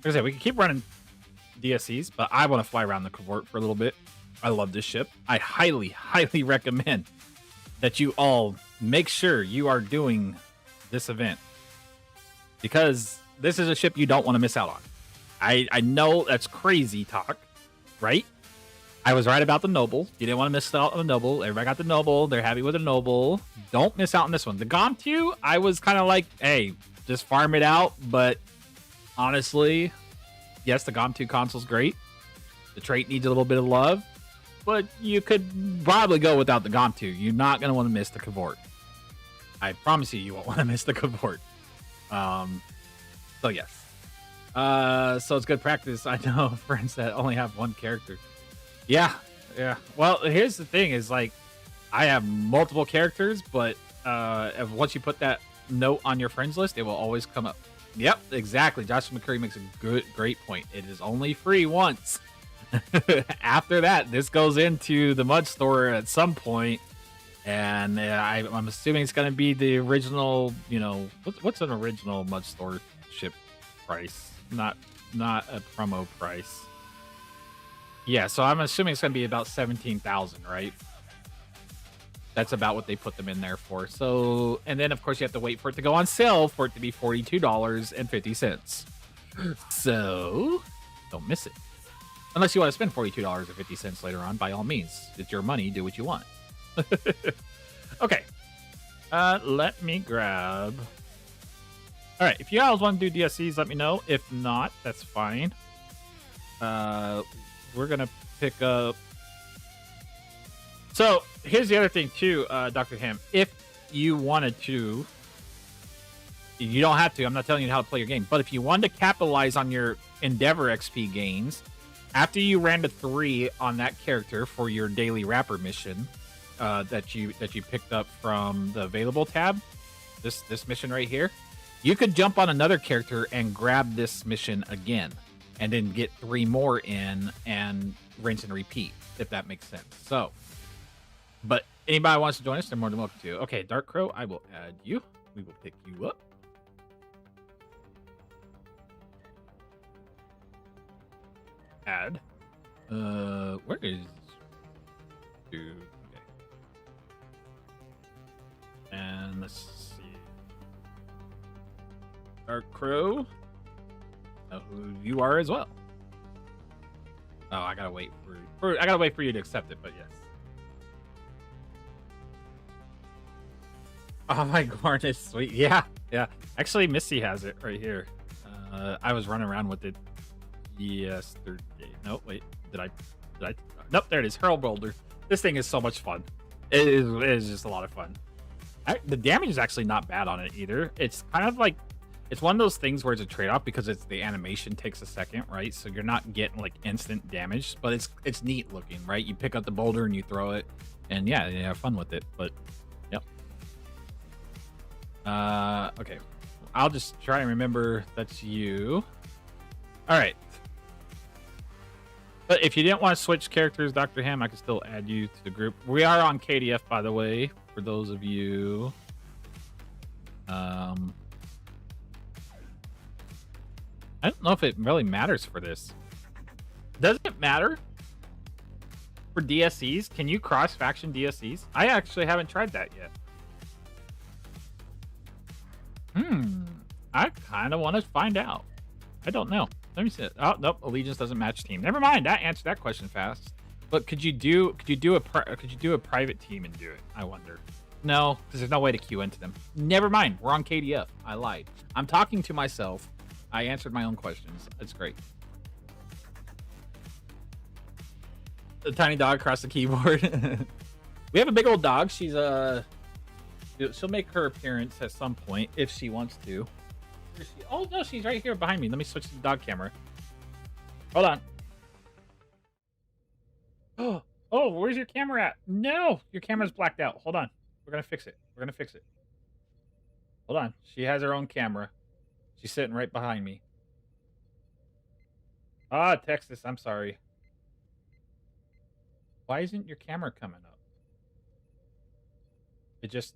like I said, we can keep running DSEs, but I want to fly around the covert for a little bit. I love this ship. I highly, highly recommend that you all make sure you are doing this event, because this is a ship you don't want to miss out on. I know that's crazy talk, right? I was right about the Noble. You didn't want to miss out on the Noble. Everybody got the Noble. They're happy with the Noble. Don't miss out on this one. The Gomtu, I was kind of like, hey, just farm it out. But honestly, yes, the Gomtu console's great. The trait needs a little bit of love. But you could probably go without the Gomtu. You're not going to want to miss the Cavort. I promise you won't want to miss the Cavort. So yes. So it's good practice. I know friends that only have one character. Yeah. Well, here's the thing: is like, I have multiple characters, but once you put that note on your friends list, it will always come up. Yep, exactly. Joshua McCurry makes a great point. It is only free once. After that, this goes into the Mud Store at some point, and I'm assuming it's going to be the original. You know, what's an original Mud Store ship price? Not a promo price. Yeah, so I'm assuming it's going to be about 17,000, right? That's about what they put them in there for. So, and then of course you have to wait for it to go on sale for it to be $42.50. So, don't miss it. Unless you want to spend $42.50 later on, by all means. It's your money, do what you want. Okay. Let me grab... Alright, if you guys want to do DSCs, let me know. If not, that's fine. We're gonna pick up. So here's the other thing too, Dr. Ham. If you wanted to, you don't have to. I'm not telling you how to play your game, but if you wanted to capitalize on your Endeavor XP gains, after you ran to 3 on that character for your daily wrapper mission, that you picked up from the available tab, this mission right here, you could jump on another character and grab this mission again, and then get 3 more in and rinse and repeat, if that makes sense. So, but anybody wants to join us, they're more than welcome to. Okay, Dark Crow, I will add you. We will pick you up. Add. Where is... Okay. And let's see. Dark Crow. Who you are as well. Oh, I gotta wait for you to accept it, but yes. Oh my goodness, sweet. Yeah. Actually, Missy has it right here. I was running around with it yesterday. No, wait. Did I? Nope, there it is. Hurl Boulder. This thing is so much fun. It is just a lot of fun. The damage is actually not bad on it either. It's kind of like, it's one of those things where it's a trade-off because the animation takes a second, right? So you're not getting like instant damage, but it's neat looking, right? You pick up the boulder and you throw it, and yeah, you have fun with it. But yep. Okay, I'll just try and remember that's you. All right. But if you didn't want to switch characters, Dr. Ham, I can still add you to the group. We are on KDF, by the way, for those of you. I don't know if it really matters for this. Does it matter for DSEs? Can you cross-faction DSEs? I actually haven't tried that yet. I kind of want to find out. I don't know. Let me see it. Oh, nope. Allegiance doesn't match team. Never mind. That answered that question fast. But could you do a private team and do it? I wonder. No, because there's no way to queue into them. Never mind. We're on KDF. I lied. I'm talking to myself. I answered my own questions. It's great. The tiny dog across the keyboard. We have a big old dog. She's she'll make her appearance at some point if she wants to. Oh no, she's right here behind me. Let me switch to the dog camera. Hold on. Oh, where's your camera at? No, your camera's blacked out. Hold on. We're gonna fix it. We're gonna fix it. Hold on. She has her own camera. She's sitting right behind me. Ah, Texas, I'm sorry. Why isn't your camera coming up? It just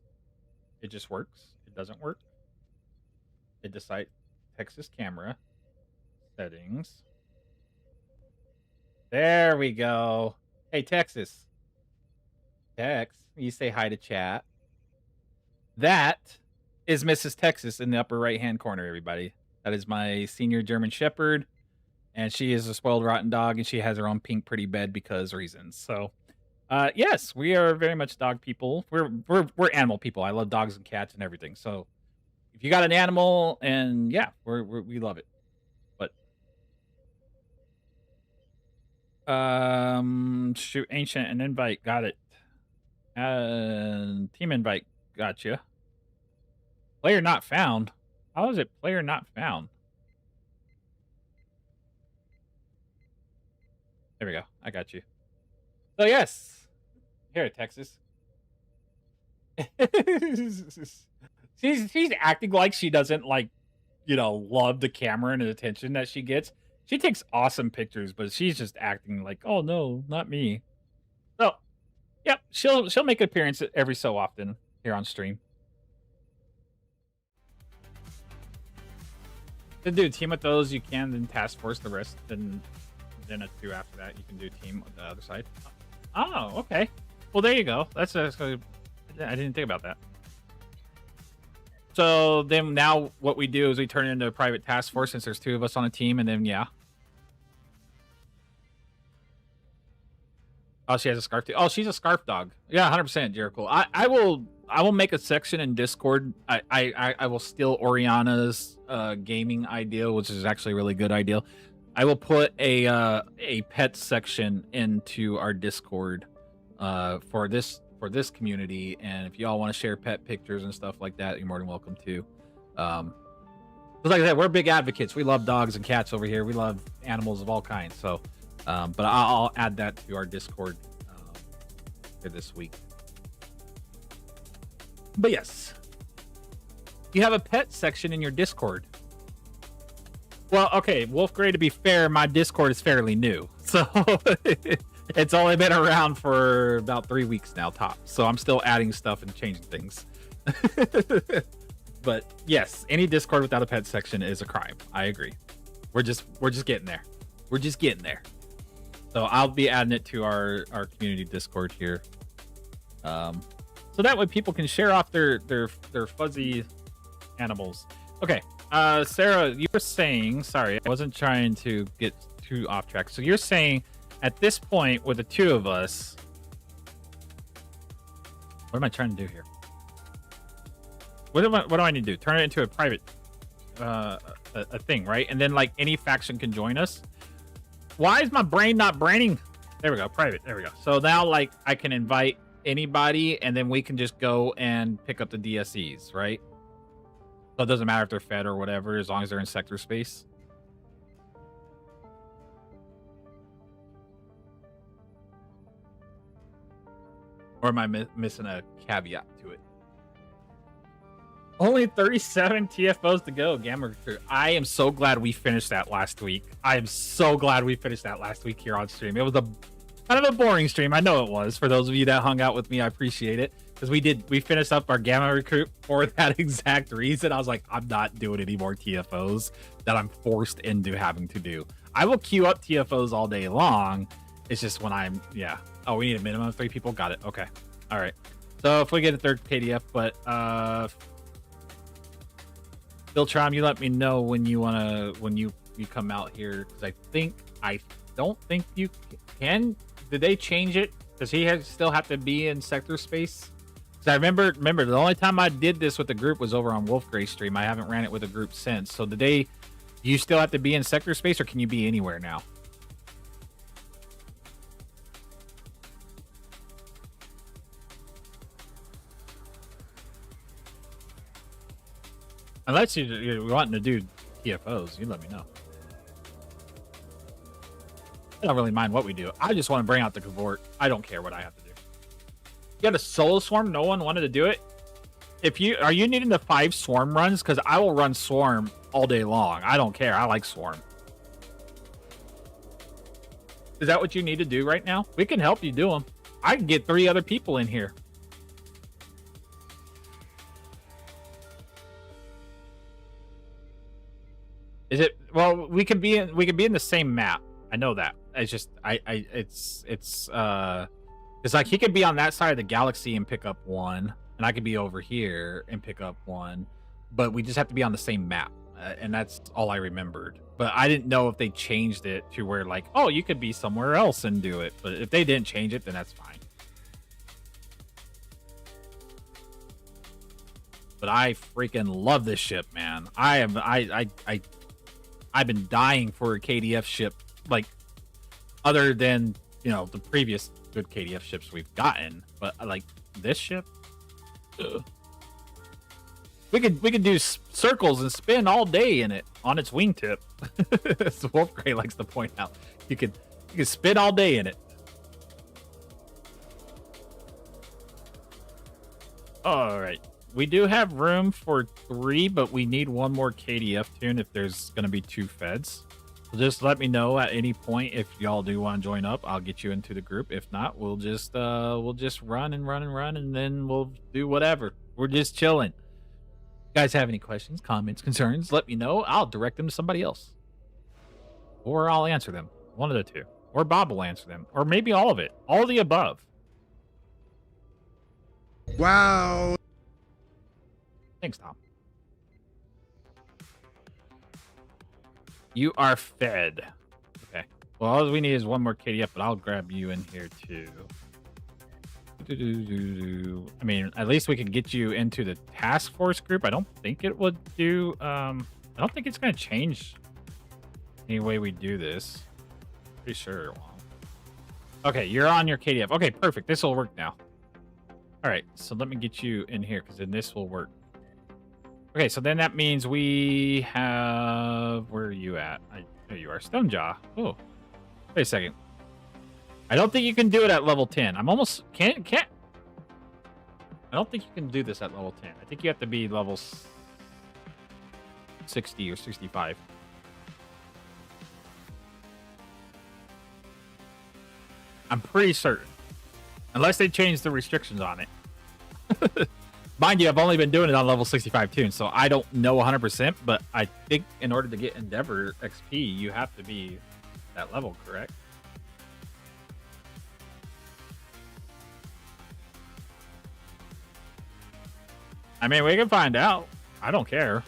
works. It doesn't work. It decides Texas camera settings. There we go. Hey, Texas. Tex, you say hi to chat. That is Mrs. Texas in the upper right-hand corner, everybody. That is my senior German Shepherd, and she is a spoiled rotten dog, and she has her own pink pretty bed because reasons. So, yes, we are very much dog people. We're animal people. I love dogs and cats and everything. So, if you got an animal, and yeah, we love it. But shoot, ancient and invite, got it. And team invite, gotcha. Player not found. How is it player not found? There we go. I got you. So yes, here, Texas. she's acting like she doesn't love the camera and the attention that she gets. She takes awesome pictures, but she's just acting like, oh no, not me. So, yep, she'll make an appearance every so often here on stream. To do team with those you can, then task force the rest, then a 2 after that you can do team with the other side. Oh, okay. Well, there you go. I didn't think about that. So then now what we do is we turn it into a private task force since there's 2 of us on a team, and then yeah. Oh, she has a scarf too. Oh, she's a scarf dog. Yeah, 100%, Jericho. I will make a section in Discord. I will steal Oriana's gaming idea, which is actually a really good idea. I will put a pet section into our Discord for this community, and if y'all want to share pet pictures and stuff like that, you're more than welcome to. Like I said, we're big advocates. We love dogs and cats over here. We love animals of all kinds. So, but I'll add that to our Discord for this week. But yes, you have a pet section in your Discord. Well, okay, Wolf Grey, to be fair, my Discord is fairly new. So it's only been around for about 3 weeks now, top. So I'm still adding stuff and changing things. But yes, any Discord without a pet section is a crime. I agree. We're just getting there. We're just getting there. So I'll be adding it to our community Discord here. So that way people can share off their fuzzy animals. Okay. Sarah, you were saying, sorry, I wasn't trying to get too off track. So you're saying at this point with the 2 of us, what am I trying to do here? What do I need to do? Turn it into a private a thing, right? And then like any faction can join us. Why is my brain not braining? There we go, private. There we go. So now like I can invite anybody, and then we can just go and pick up the DSEs, right? So it doesn't matter if they're fed or whatever, as long as they're in sector space. Or am I missing a caveat to it? Only 37 TFOs to go, Gamma Recruit. I am so glad we finished that last week. I am so glad we finished that last week here on stream. It was kind of a boring stream. I know it was. For those of you that hung out with me, I appreciate it. Because we finished up our Gamma Recruit for that exact reason. I was like, I'm not doing any more TFOs that I'm forced into having to do. I will queue up TFOs all day long. It's just when yeah. Oh, we need a minimum of 3 people. Got it. Okay. All right. So if we get a 3rd KDF, but Viltron, you let me know when you come out here, because I don't think you can. Did they change it? Does he still have to be in sector space? I remember the only time I did this with the group was over on Wolf Grey stream. I haven't ran it with a group since. So do you still have to be in sector space, or can you be anywhere now? Unless you're wanting to do TFOs, you let me know. I don't really mind what we do. I just want to bring out the cavort. I don't care what I have to do. You got a solo swarm? No one wanted to do it? Are you needing the 5 swarm runs? Because I will run swarm all day long. I don't care. I like swarm. Is that what you need to do right now? We can help you do them. I can get 3 other people in here. Is it? Well, we could be in the same map. I know that. It's just it's like he could be on that side of the galaxy and pick up one, and I could be over here and pick up one, but we just have to be on the same map, and that's all I remembered. But I didn't know if they changed it to where like, oh, you could be somewhere else and do it. But if they didn't change it, then that's fine. But I freaking love this ship, man. I've been dying for a KDF ship, like other than, you know, the previous good KDF ships we've gotten, but like this ship, ugh. we could do circles and spin all day in it on its wingtip. As Wolfgrey likes to point out, you could spin all day in it. All right. We do have room for 3, but we need 1 more KDF tune if there's going to be 2 feds. So just let me know at any point if y'all do want to join up. I'll get you into the group. If not, we'll just run, and then we'll do whatever. We're just chilling. You guys have any questions, comments, concerns? Let me know. I'll direct them to somebody else, or I'll answer them. One of the 2, or Bob will answer them, or maybe all of it. All the above. Wow. Thanks, Tom. You are fed. Okay. Well, all we need is 1 more KDF, but I'll grab you in here too. I mean, at least we can get you into the task force group. I don't think it would do. I don't think it's going to change any way we do this. Pretty sure it won't. Okay, you're on your KDF. Okay, perfect. This will work now. All right, so let me get you in here because then this will work. Okay, so then that means we have... Where are you at? There you are. Stonejaw. Oh. Wait a second. I don't think you can do it at level 10. I'm almost... Can't... I don't think you can do this at level 10. I think you have to be level 60 or 65. I'm pretty certain. Unless they change the restrictions on it. Mind you, I've only been doing it on level 65 tunes, so I don't know 100%, but I think in order to get Endeavor XP, you have to be that level, correct? I mean, we can find out. I don't care.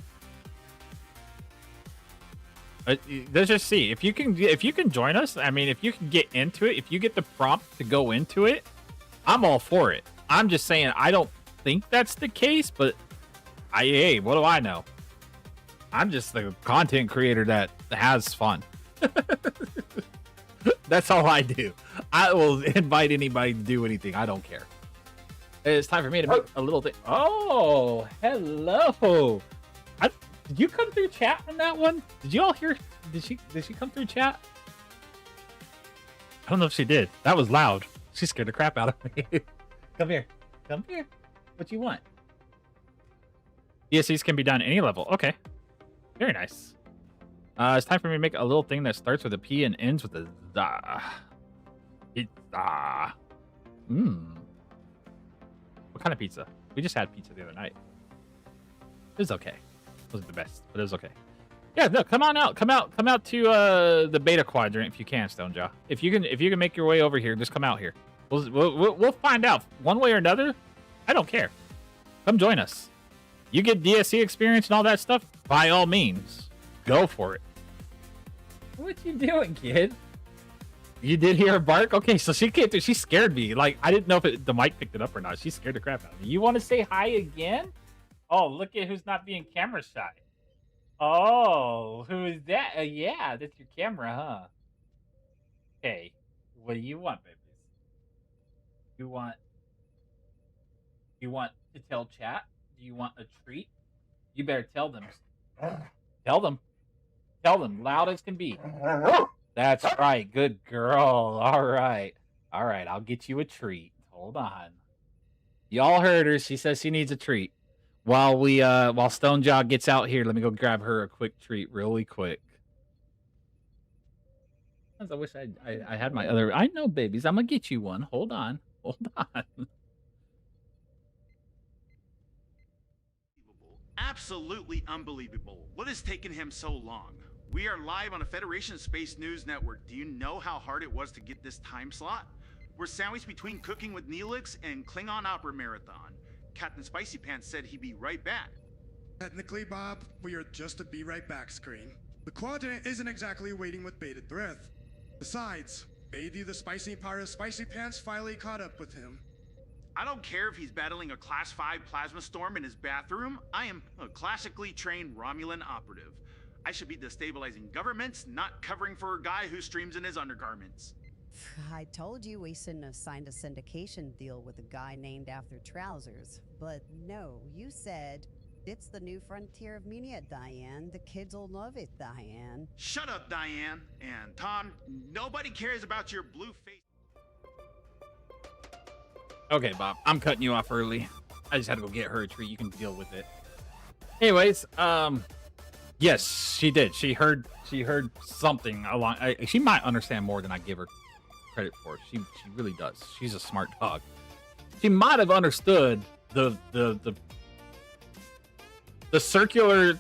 Let's just see if you can join us. I mean, if you can get into it, if you get the prompt to go into it, I'm all for it. I'm just saying I don't think that's the case, but hey, what do I know? I'm just the content creator that has fun. That's all I do. I will invite anybody to do anything. I don't care. It's time for me to make a little thing. Oh, hello. Did you come through chat on that one? Did you all hear? Did she come through chat? I don't know if she did. That was loud. She scared the crap out of me. Come here. Come here. What you want? DSEs can be done any level. Okay. Very nice. It's time for me to make a little thing that starts with a P and ends with a Z. Pizza. What kind of pizza? We just had pizza the other night. It was okay. It wasn't the best, but it was okay. Yeah, no, come on out. Come out to the beta quadrant if you can, Stonejaw. If you can make your way over here, just come out here. We'll find out one way or another. I don't care. Come join us. You get DSE experience and all that stuff. By all means, go for it. What you doing, kid? You did hear her bark? Okay, so she came through. She scared me. Like, I didn't know if the mic picked it up or not. She scared the crap out of me. You want to say hi again? Oh, look at who's not being camera shy. Oh, who is that? Yeah, that's your camera, huh? Okay, what do you want, babies? You want to tell chat? Do you want a treat? You better tell them. Tell them. Tell them, loud as can be. That's right. Good girl. All right. All right. I'll get you a treat. Hold on. Y'all heard her. She says she needs a treat. While Stonejaw gets out here, let me go grab her a quick treat really quick. I wish I had my other. I know, babies. I'm gonna get you one. Hold on. Hold on. Absolutely unbelievable. What has taken him so long? We are live on a Federation Space News Network. Do you know how hard it was to get this time slot? We're sandwiched between Cooking with Neelix and Klingon Opera Marathon. Captain Spicy Pants said he'd be right back. Technically, Bob, we are just a be right back screen. The Quadrant isn't exactly waiting with bated breath. Besides, maybe the spicy power of Spicy Pants finally caught up with him. I don't care if he's battling a Class 5 plasma storm in his bathroom. I am a classically trained Romulan operative. I should be destabilizing governments, not covering for a guy who streams in his undergarments. I told you we shouldn't have signed a syndication deal with a guy named after trousers. But no, you said, it's the new frontier of media, Diane. The kids will love it, Diane. Shut up, Diane. And Tom, nobody cares about your blue face. Okay, Bob. I'm cutting you off early. I just had to go get her a treat. You can deal with it. Anyways, yes, she did. She heard something along. She might understand more than I give her credit for. She really does. She's a smart dog. She might have understood the circular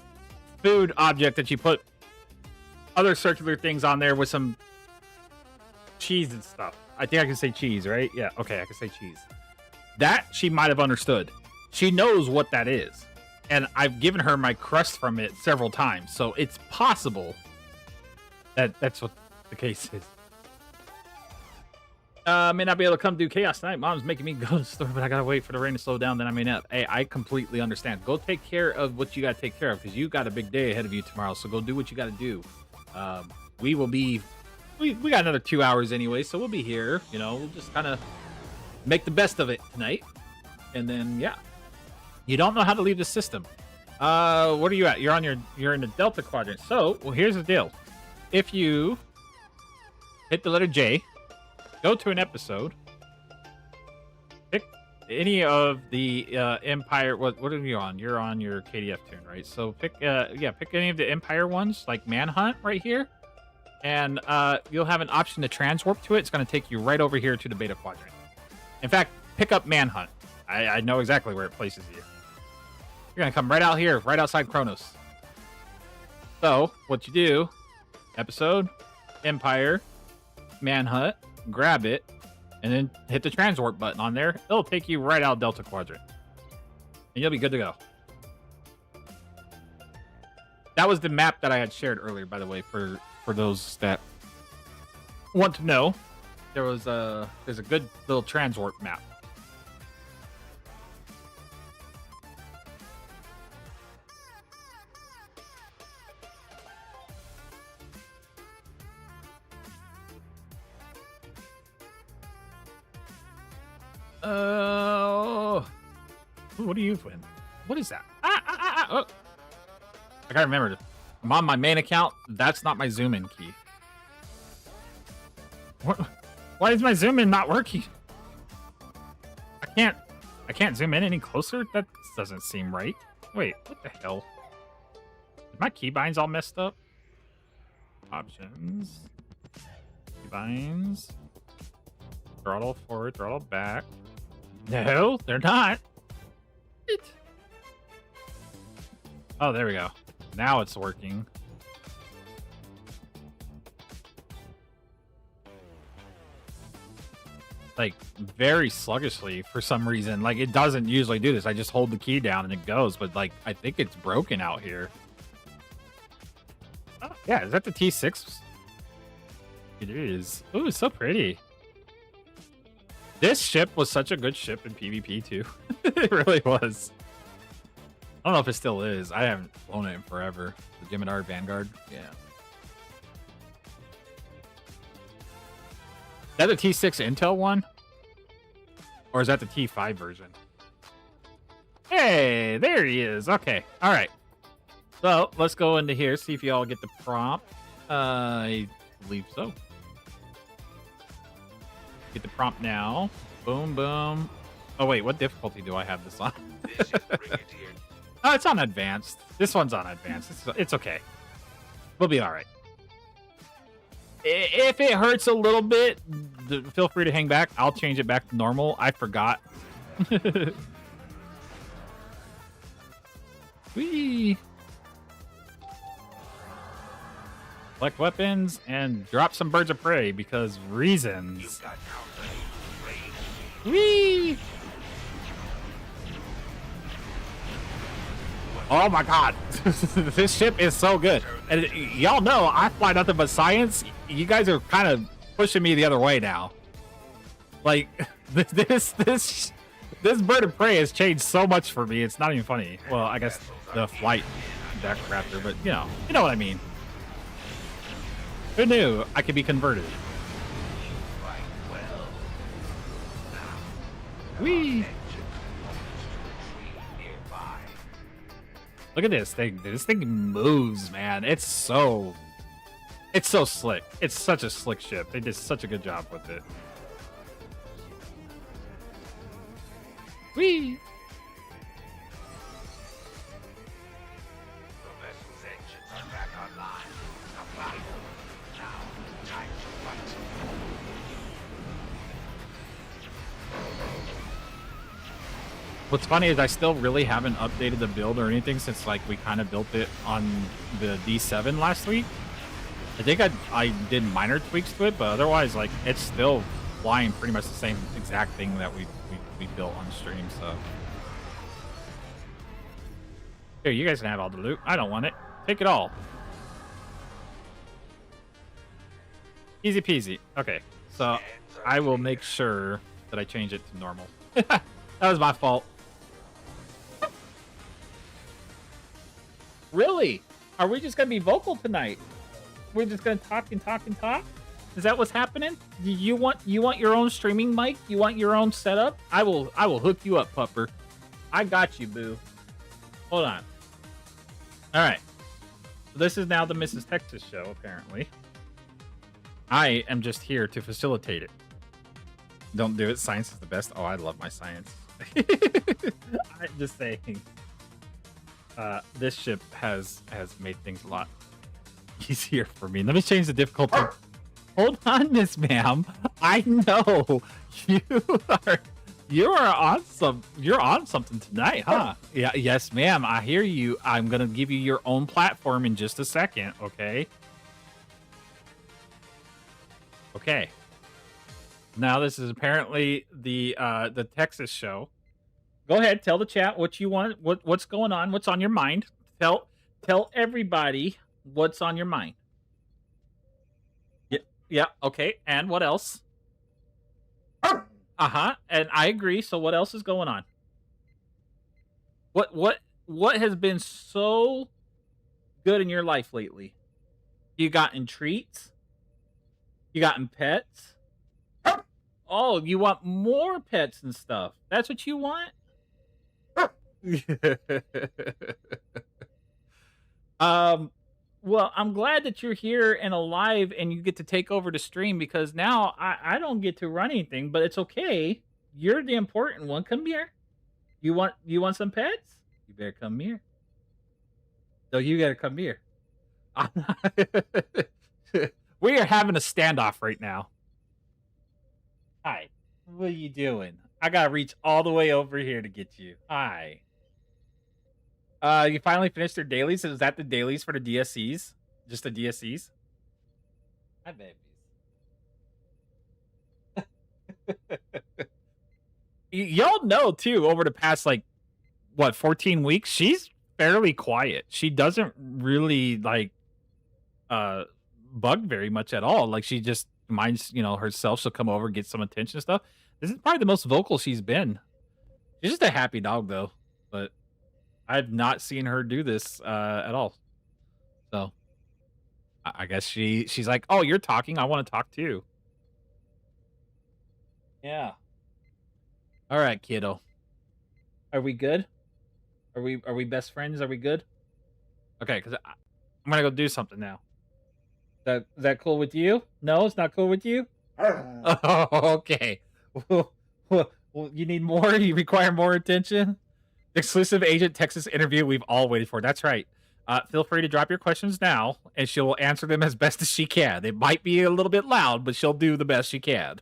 food object that you put other circular things on there with some cheese and stuff. I think I can say cheese, right? Yeah, okay, I can say cheese. That she might have understood. She knows what that is. And I've given her my crust from it several times, so it's possible that that's what the case is. May not be able to come do Chaos tonight. Mom's making me go to the store, but I gotta wait for the rain to slow down, then I may not. Hey, I completely understand. Go take care of what you gotta take care of, because you got a big day ahead of you tomorrow, so go do what you gotta do. We will be... We got another 2 hours anyway, so we'll be here. You know, we'll just kind of make the best of it tonight. And then, yeah. You don't know how to leave the system. What are you at? You're in the Delta Quadrant. So, well, here's the deal. If you hit the letter J, go to an episode, pick any of the Empire. What are you on? You're on your KDF tune, right? So pick any of the Empire ones, like Manhunt right here, and you'll have an option to transwarp to it. It's going to take you right over here to the Beta Quadrant. In fact, pick up Manhunt. I know exactly where it places you. You're going to come right out here, right outside Kronos. So, what you do, episode, Empire, Manhunt, grab it, and then hit the transwarp button on there. It'll take you right out Delta Quadrant. And you'll be good to go. That was the map that I had shared earlier, by the way, for those that want to know. There's a good little transwarp map. What are you doing? What is that? Oh. I gotta remember. I'm on my main account. That's not my zoom in key. What? Why is my zoom in not working? I can't zoom in any closer? That doesn't seem right. Wait, what the hell? Is my keybinds all messed up? Options. Keybinds. Throttle forward, throttle back. No, they're not. Oh, there we go. Now it's working. Like, very sluggishly for some reason. Like, it doesn't usually do this. I just hold the key down and it goes. But, like, I think it's broken out here. Oh, yeah, is that the T6? It is. Ooh, it's so pretty. This ship was such a good ship in PvP, too. It really was. I don't know if it still is. I haven't flown it in forever. The Jem'Hadar Vanguard. Yeah. Is that the T6 Intel one? Or is that the T5 version? Hey, there he is. Okay. All right. So let's go into here, see if you all get the prompt. believe so. Get the prompt now. Boom, boom. Oh, wait, what difficulty do I have this on? Oh, it's on advanced. This one's on advanced. It's okay. We'll be all right. If it hurts a little bit, feel free to hang back. I'll change it back to normal. I forgot. Whee! Collect weapons and drop some birds of prey because reasons. Whee! Oh my god, this ship is so good. And y'all know I fly nothing but science. You guys are kind of pushing me the other way now. Like this bird of prey has changed so much for me. It's not even funny. Well, I guess the flight deck raptor, but you know what I mean. Who knew I could be converted? Whee! Look at this thing. This thing moves, man. It's so slick. It's such a slick ship. They did such a good job with it. Whee! What's funny is I still really haven't updated the build or anything since like we kind of built it on the D7 last week. I think I did minor tweaks to it, but otherwise like it's still flying pretty much the same exact thing that we built on stream. So here, you guys can have all the loot. I don't want it. Take it all. Easy peasy. Okay, so I will make sure that I change it to normal. That was my fault. Really? Are we just gonna be vocal tonight? We're just gonna talk and talk and talk? Is that what's happening? You want your own streaming mic? You want your own setup? I will hook you up, pupper. I got you, boo. Hold on. All right. So this is now the Mrs. Texas show, apparently. I am just here to facilitate it. Don't do it. Science is the best. Oh, I love my science. I'm just saying. This ship has made things a lot easier for me. Let me change the difficulty. Hold on, Miss Ma'am. I know you're on something tonight, huh? Yeah, yes, ma'am. I hear you. I'm gonna give you your own platform in just a second, okay? Okay. Now this is apparently the Texas show. Go ahead, tell the chat what you want, what's going on, what's on your mind. Tell everybody what's on your mind. Yeah, okay. And what else? Uh-huh. And I agree. So what else is going on? What has been so good in your life lately? You gotten treats? You gotten pets? Oh, you want more pets and stuff. That's what you want? Well, I'm glad that you're here and alive and you get to take over the stream because now I don't get to run anything, but it's okay. You're the important one. Come here. You want some pets? You better come here. So you gotta come here. We are having a standoff right now. Hi. What are you doing? I gotta reach all the way over here to get you. Hi. You finally finished their dailies? Is that the dailies for the DSEs? Just the DSEs? Hi, babies. Y'all know, too, over the past, 14 weeks, she's fairly quiet. She doesn't really, bug very much at all. Like, she just minds, herself. She'll come over, get some attention and stuff. This is probably the most vocal she's been. She's just a happy dog, though. But I've not seen her do this at all. So I guess she's like, oh, you're talking. I want to talk too. Yeah. All right, kiddo. Are we good? Are we best friends? Are we good? Okay, because I'm gonna go do something now. Is that cool with you? No, it's not cool with you. Oh, okay. Well, you need more. You require more attention. Exclusive Agent Texas interview we've all waited for. That's right. Feel free to drop your questions now, and she'll answer them as best as she can. It might be a little bit loud, but she'll do the best she can.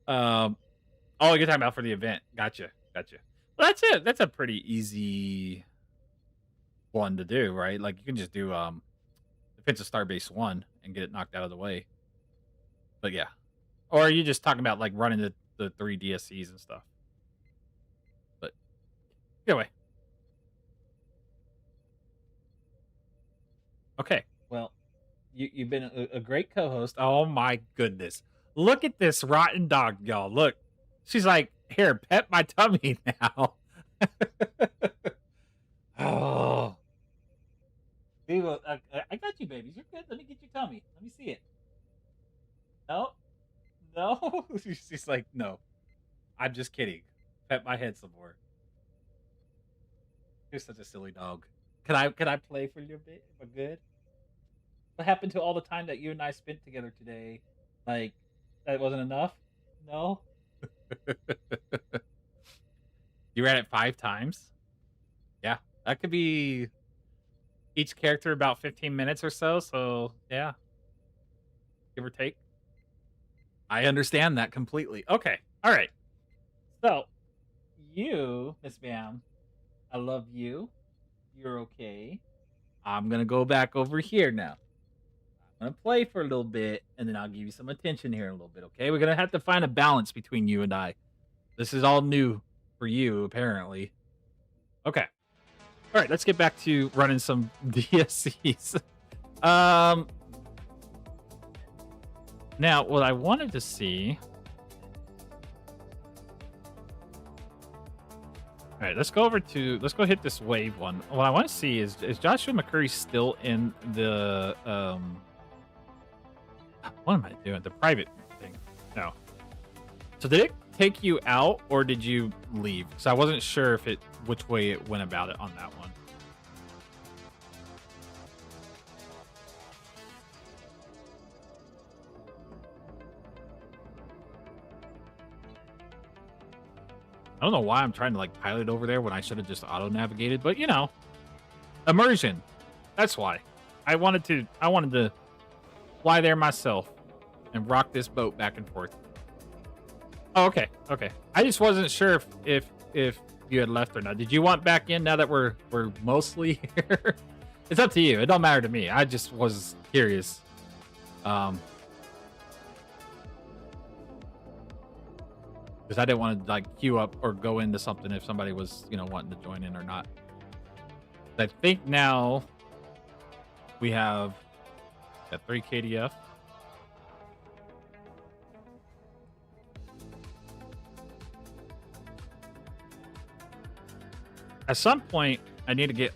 Oh, you're talking about for the event. Gotcha. Well, that's it. That's a pretty easy one to do, right? Like you can just do Defense of Starbase 1 and get it knocked out of the way. But yeah. Or are you just talking about like running the 3 DSEs and stuff? But anyway. Okay. Well, you've been a great co-host. Oh my goodness. Look at this rotten dog, y'all. Look. She's like, here, pet my tummy now. Oh. Dude, I got you, babies. You're good. Let me get your tummy. Let me see it. No. She's like, no. I'm just kidding. Pet my head some more. You're such a silly dog. Can I play for a little bit? Am I good? What happened to all the time that you and I spent together today? Like, that wasn't enough? No? You ran it 5 times? Yeah. That could be each character about 15 minutes or so. So, yeah. Give or take. I understand that completely. Okay. All right. So, you, Miss Bam, I love you. You're okay. I'm going to go back over here now. I'm going to play for a little bit, and then I'll give you some attention here in a little bit, okay? We're going to have to find a balance between you and I. This is all new for you, apparently. Okay. All right, let's get back to running some DSEs. Now, what I wanted to see... All right, let's go hit this wave one. What I want to see is Joshua McCurry still in the what am I doing? The private thing. No. So did it take you out or did you leave? Because I wasn't sure which way it went about it on that one. I don't know why I'm trying to like pilot over there when I should have just auto navigated, but you know, immersion. That's why I wanted to fly there myself and rock this boat back and forth. Oh, okay. I just wasn't sure if you had left or not. Did you want back in now that we're mostly here? It's up to you. It don't matter to me. I just was curious. Because I didn't want to like queue up or go into something if somebody was, wanting to join in or not. I think now we have got 3 KDF. At some point, I need to get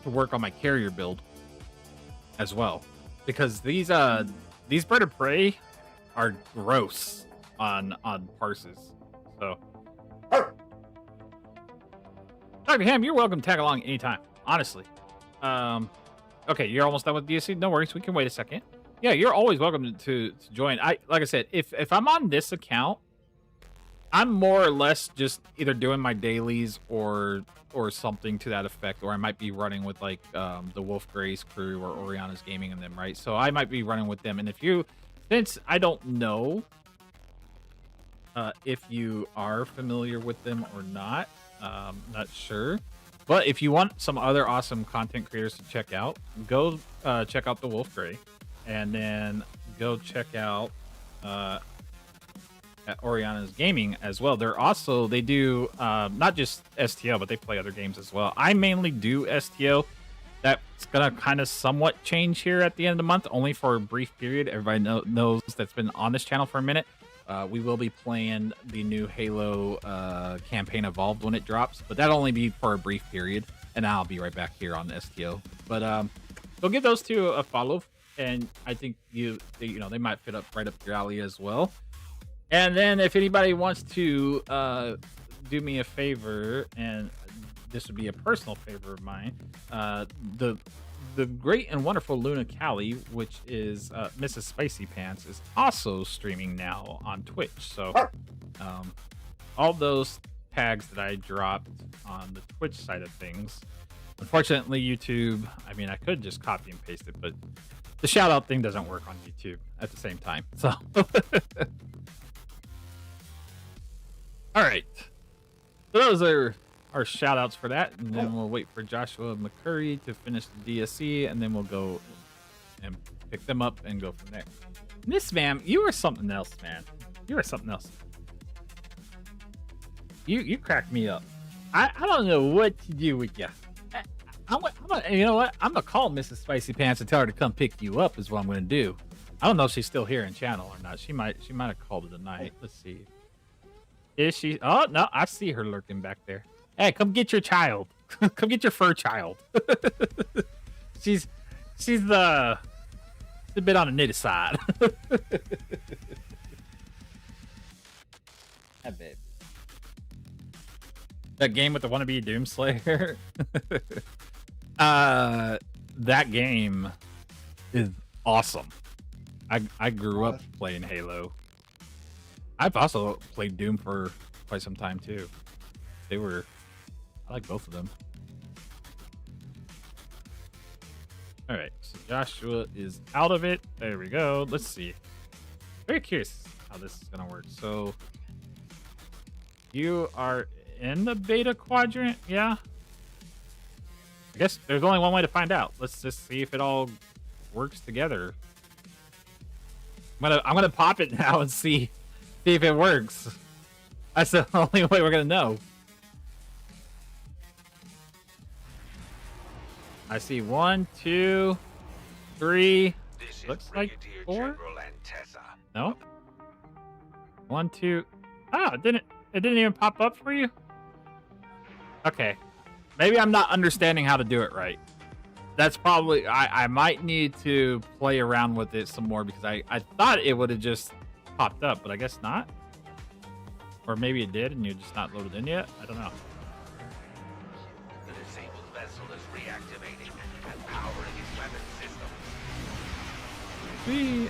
to work on my carrier build as well, because these bird of prey are gross on parses. So, Dr. Ham, you're welcome to tag along anytime. Honestly, okay, you're almost done with DSC. No worries, we can wait a second. Yeah, you're always welcome to join. Like I said, if I'm on this account, I'm more or less just either doing my dailies or something to that effect, or I might be running with like the Wolf Gray's crew or Oriana's Gaming and them, right? So I might be running with them. And since I don't know if you are familiar with them or not, not sure. But if you want some other awesome content creators to check out, go check out the Wolf Gray, and then go check out at Oriana's Gaming as well. They do not just STO, but they play other games as well. I mainly do STO. That's gonna kind of somewhat change here at the end of the month, only for a brief period. Everybody knows that's been on this channel for a minute. We will be playing the new Halo campaign Evolved when it drops, but that'll only be for a brief period, and I'll be right back here on STO. But go give those two a follow, and I think they might fit up right up your alley as well. And then if anybody wants to do me a favor, and this would be a personal favor of mine, the great and wonderful Luna Callie, which is Mrs. Spicy Pants, is also streaming now on Twitch. So all those tags that I dropped on the Twitch side of things, unfortunately, YouTube, I mean, I could just copy and paste it, but the shout out thing doesn't work on YouTube at the same time. So, all right. So those are our shout outs for that. And then we'll wait for Joshua McCurry to finish the DSE, and then we'll go and pick them up and go from there. Miss Ma'am, you are something else, man. You are something else. You crack me up. I don't know what to do with you. You know what? I'm gonna call Mrs. Spicy Pants and tell her to come pick you up. Is what I'm gonna do. I don't know if she's still here in channel or not. She might have called it a night. Let's see. Is she? Oh no, I see her lurking back there. Hey, come get your child. Come get your fur child. she's a bit on the nitty side. Hi, babe. That game with the wannabe Doomslayer. That game is awesome. I grew up playing Halo. I've also played Doom for quite some time too. I like both of them. All right, so Joshua is out of it. There we go. Let's see. Very curious how this is gonna work. So you are in the beta quadrant, yeah? I guess there's only one way to find out. Let's just see if it all works together. I'm gonna pop it now and see if it works. That's the only way we're gonna know. I see 1, 2, 3. Looks like 4. No. 1, 2. Oh, it didn't even pop up for you. Okay. Maybe I'm not understanding how to do it right. That's probably... I might need to play around with it some more because I thought it would have just popped up, but I guess not. Or maybe it did and you're just not loaded in yet. I don't know. The disabled vessel is reactivating and powering its weapon system.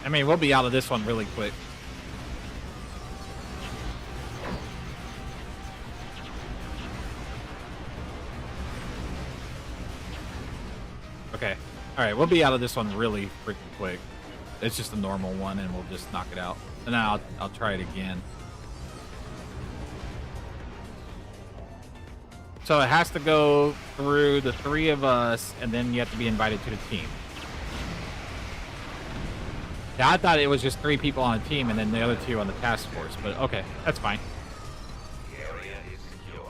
I mean, we'll be out of this one really quick. Okay. All right, we'll be out of this one really freaking quick. It's just a normal one, and we'll just knock it out. And then I'll try it again. So it has to go through the 3 of us, and then you have to be invited to the team. Yeah, I thought it was just 3 people on a team, and then the other 2 on the task force. But okay, that's fine. The area is secure.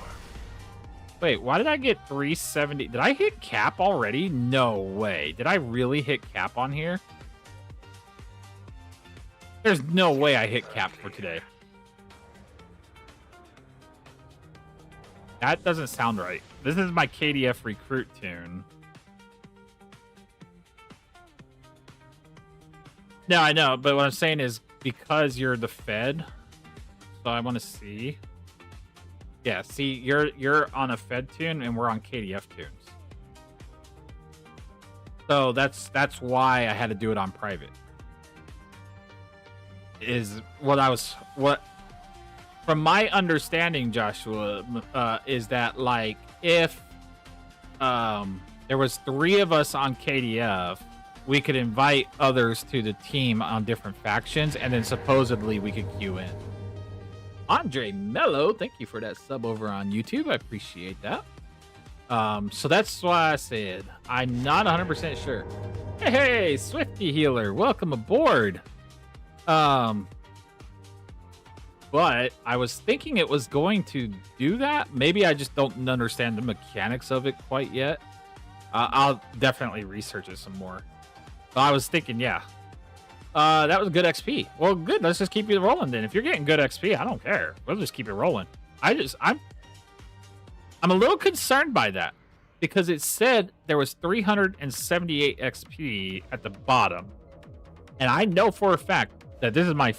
Wait, why did I get 370? Did I hit cap already? No way. Did I really hit cap on here? There's no way I hit cap for today. That doesn't sound right. This is my KDF recruit tune. No, I know, but what I'm saying is because you're the Fed, so I want to see. Yeah, see, you're on a Fed tune and we're on KDF tunes. So that's why I had to do it on private. Is what from my understanding, Joshua, is that like if there was 3 of us on KDF, we could invite others to the team on different factions, and then supposedly we could queue in. Andre Mello, thank you for that sub over on YouTube. I appreciate that. So that's why I said I'm not 100% sure. Hey, Swifty Healer, welcome aboard. But I was thinking it was going to do that. Maybe I just don't understand the mechanics of it quite yet. I'll definitely research it some more. But I was thinking, yeah. That was good XP. Well, good. Let's just keep it rolling then. If you're getting good XP, I don't care. We'll just keep it rolling. I'm a little concerned by that because it said there was 378 XP at the bottom. And I know for a fact that this is my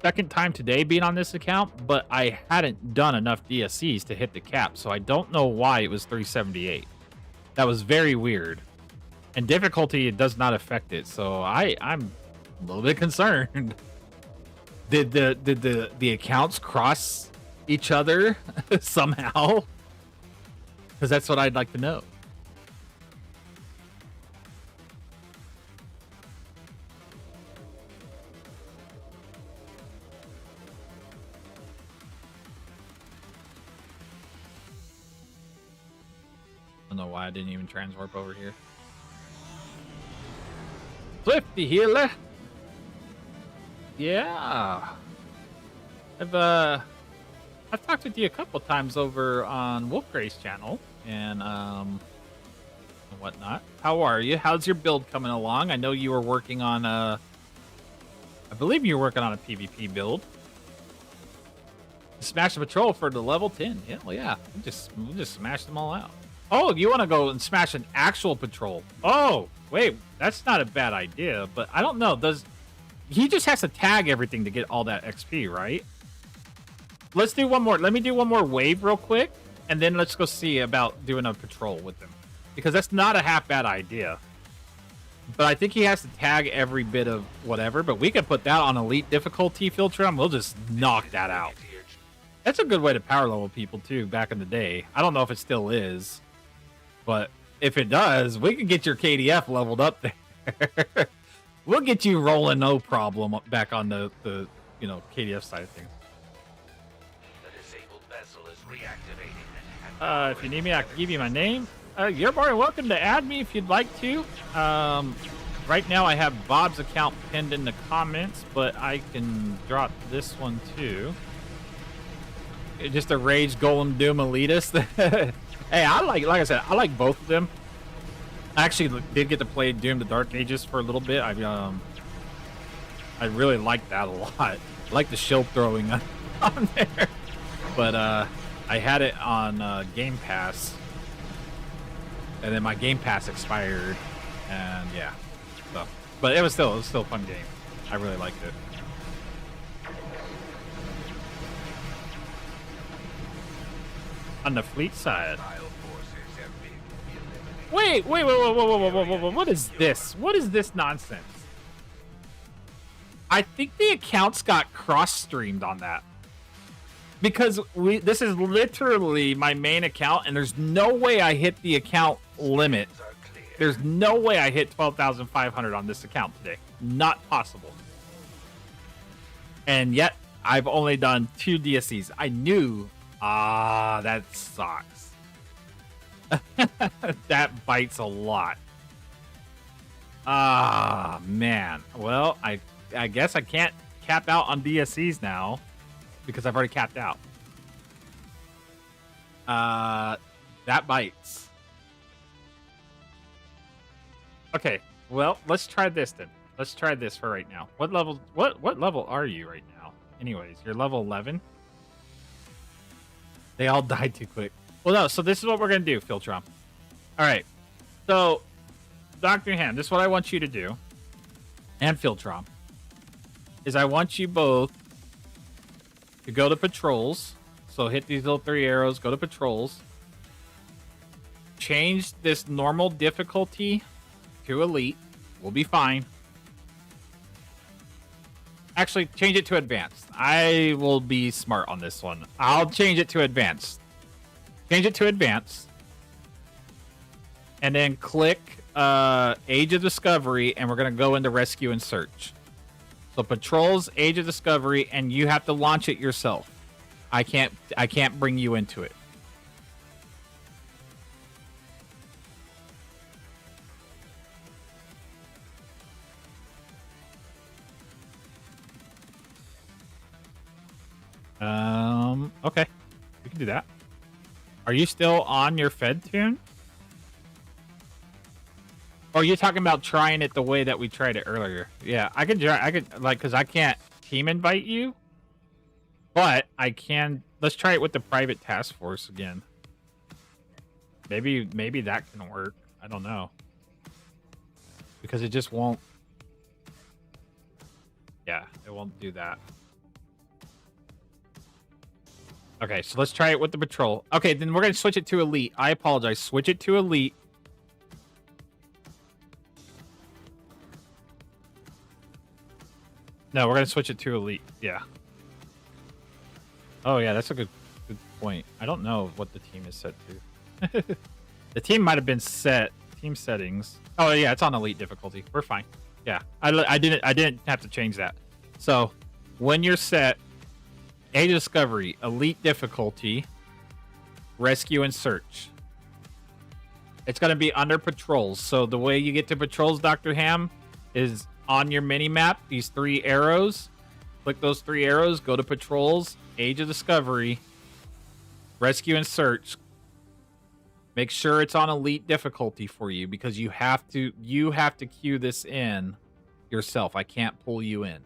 second time today being on this account, but I hadn't done enough DSEs to hit the cap, so I don't know why it was 378. That was very weird. And difficulty, it does not affect it. So I'm a little bit concerned. Did the accounts cross each other somehow? Because that's what I'd like to know. I don't know why I didn't even transwarp over here. Swifty healer. Yeah. I've talked with you a couple times over on Wolfgray's channel and whatnot. How are you? How's your build coming along? I know you were working on I believe you were working on a PvP build. Smash the patrol for the level 10. Hell yeah. We'll just smash them all out. Oh, you want to go and smash an actual patrol? Oh, wait, that's not a bad idea, but I don't know. He just has to tag everything to get all that XP, right? Let's do one more. Let me do one more wave real quick, and then let's go see about doing a patrol with them, because that's not a half bad idea. But I think he has to tag every bit of whatever, but we could put that on elite difficulty filter, and we'll just knock that out. That's a good way to power level people, too, back in the day. I don't know if it still is. But if it does, we can get your KDF leveled up there. We'll get you rolling no problem back on the KDF side of things. The disabled vessel is reactivating. If you need me, I can give you my name. You're more than welcome to add me if you'd like to. Right now, I have Bob's account pinned in the comments, but I can drop this one too. Just a Rage Golem Doom Elitist. Hey, like I said, I like both of them. I actually did get to play Doom the Dark Ages for a little bit. I really liked that a lot. I like the shield throwing on there. But I had it on Game Pass. And then my Game Pass expired. And yeah. So, but it was still a fun game. I really liked it. On the fleet side. Wait, what is this? What is this nonsense? I think the accounts got cross-streamed on that. Because this is literally my main account, and there's no way I hit the account limit. There's no way I hit 12,500 on this account today. Not possible. And yet, I've only done 2 DSEs. I knew... that sucks. That bites a lot. Man. Well, I guess I can't cap out on DSEs now because I've already capped out. That bites. Okay. Well, let's try this then. Let's try this for right now. What level are you right now? Anyways, you're level 11. They all died too quick. Well, no, so this is what we're going to do, Filtron. All right. So, Dr. Ham, this is what I want you to do, and Filtron, is I want you both to go to patrols. So hit these little 3 arrows, go to patrols. Change this normal difficulty to elite. We'll be fine. Actually, change it to advanced. I will be smart on this one. I'll change it to advanced. Change it to advanced. And then click Age of Discovery, and we're going to go into Rescue and Search. So Patrols, Age of Discovery, and you have to launch it yourself. I can't bring you into it. Okay. We can do that. Are you still on your Fed tune? Or are you talking about trying it the way that we tried it earlier? Yeah, I could like, because I can't team invite you, but I can. Let's try it with the private task force again. Maybe that can work. I don't know, because it just won't. Yeah, it won't do that. Okay, so let's try it with the patrol. Okay, then we're going to switch it to elite. I apologize. Switch it to elite. No, we're gonna switch it to elite. Yeah. Oh yeah, that's a good point. I don't know what the team is set to. The team might have been set. Team settings. Oh yeah, it's on elite difficulty. We're fine. Yeah, I didn't have to change that. So when you're set, Age of Discovery, elite difficulty, rescue and search. It's gonna be under patrols. So the way you get to patrols, Dr. Ham, is on your mini map. These 3 arrows. Click those 3 arrows. Go to patrols. Age of Discovery, rescue and search. Make sure it's on elite difficulty for you because you have to queue this in yourself. I can't pull you in.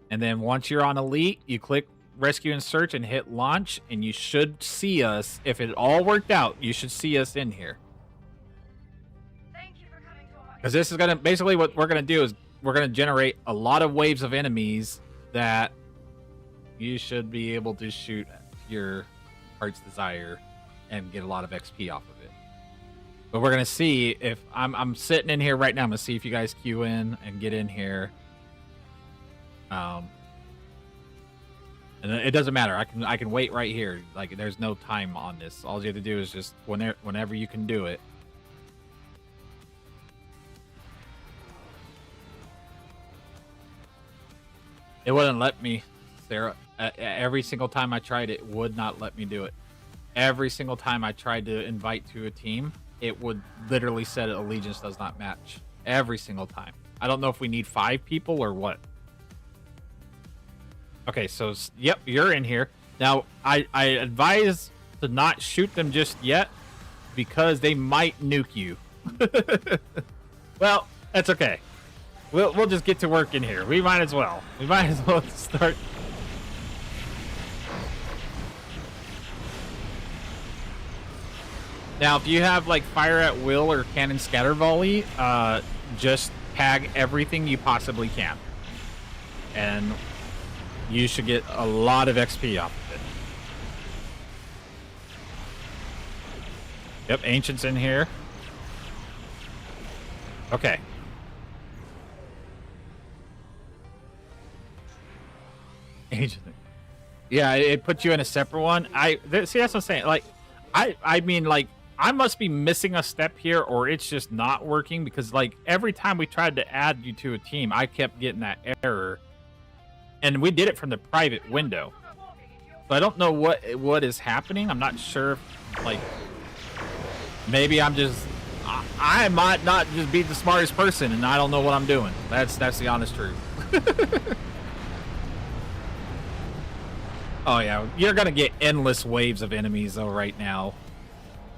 And then once you're on elite, you click rescue and search and hit launch, and you should see us. If it all worked out, you should see us in here. Because this is gonna basically what we're gonna do is we're gonna generate a lot of waves of enemies that you should be able to shoot your heart's desire and get a lot of XP off of it. But we're gonna see if I'm sitting in here right now. I'm gonna see if you guys queue in and get in here. And it doesn't matter. I can wait right here. Like there's no time on this. All you have to do is just whenever you can do it. It wouldn't let me, Sarah. Every single time I tried, it would not let me do it. Every single time I tried to invite to a team, it would literally say allegiance does not match. Every single time. I don't know if we need 5 people or what. Okay, so, yep, you're in here. Now, I advise to not shoot them just yet because they might nuke you. Well, that's okay. We'll just get to work in here. We might as well. We might as well start. Now, if you have like fire at will or cannon scatter volley, just tag everything you possibly can, and you should get a lot of XP off of it. Yep, Ancient's in here. Okay. Ancient. Yeah, it puts you in a separate one. See, that's what I'm saying. Like, I mean, like, I must be missing a step here, or it's just not working because, like, every time we tried to add you to a team, I kept getting that error, and we did it from the private window. So I don't know what is happening. I'm not sure. If, like, maybe I'm just. I might not just be the smartest person, and I don't know what I'm doing. That's the honest truth. Oh yeah, you're gonna get endless waves of enemies though right now.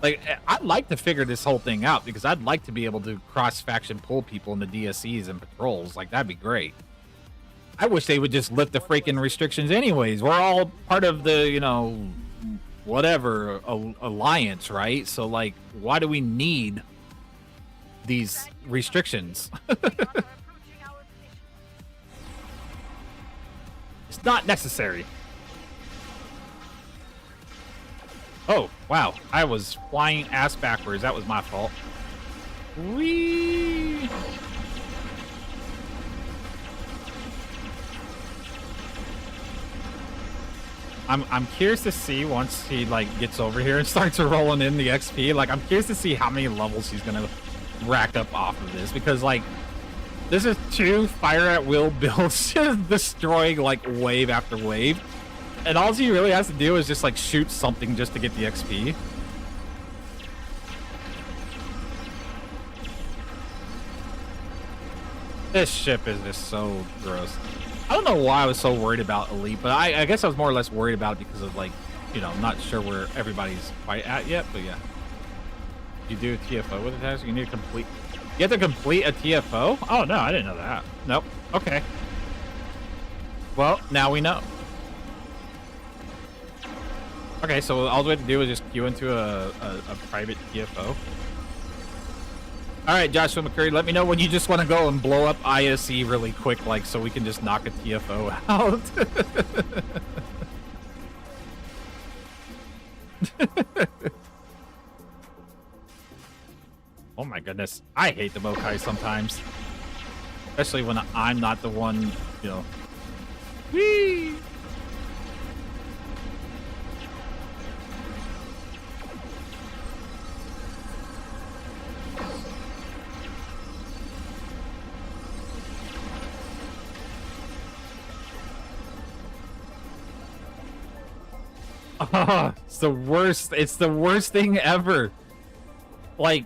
Like, I'd like to figure this whole thing out because I'd like to be able to cross-faction pull people in the DSEs and patrols. Like, that'd be great. I wish they would just lift the freaking restrictions anyways. We're all part of the, you know, whatever, alliance, right? So, like, why do we need these restrictions? It's not necessary. Oh, wow. I was flying ass backwards. That was my fault. Whee! I'm curious to see once he, like, gets over here and starts rolling in the XP. Like, I'm curious to see how many levels he's gonna rack up off of this. Because, like, this is 2 fire at will builds just destroying, like, wave after wave. And all he really has to do is just, like, shoot something just to get the XP. This ship is just so gross. I don't know why I was so worried about Elite, but I guess I was more or less worried about it because of, like, you know, I'm not sure where everybody's quite at yet, but yeah. You do a TFO with a task, you need to complete... You have to complete a TFO? Oh, no, I didn't know that. Nope. Okay. Well, now we know. Okay, so all we have to do is just queue into a private TFO. Alright, Joshua McCurry, let me know when you just want to go and blow up ISE really quick, like, so we can just knock a TFO out. Oh my goodness. I hate the Mokai sometimes. Especially when I'm not the one You know. Whee! Oh, it's the worst. It's the worst thing ever. Like,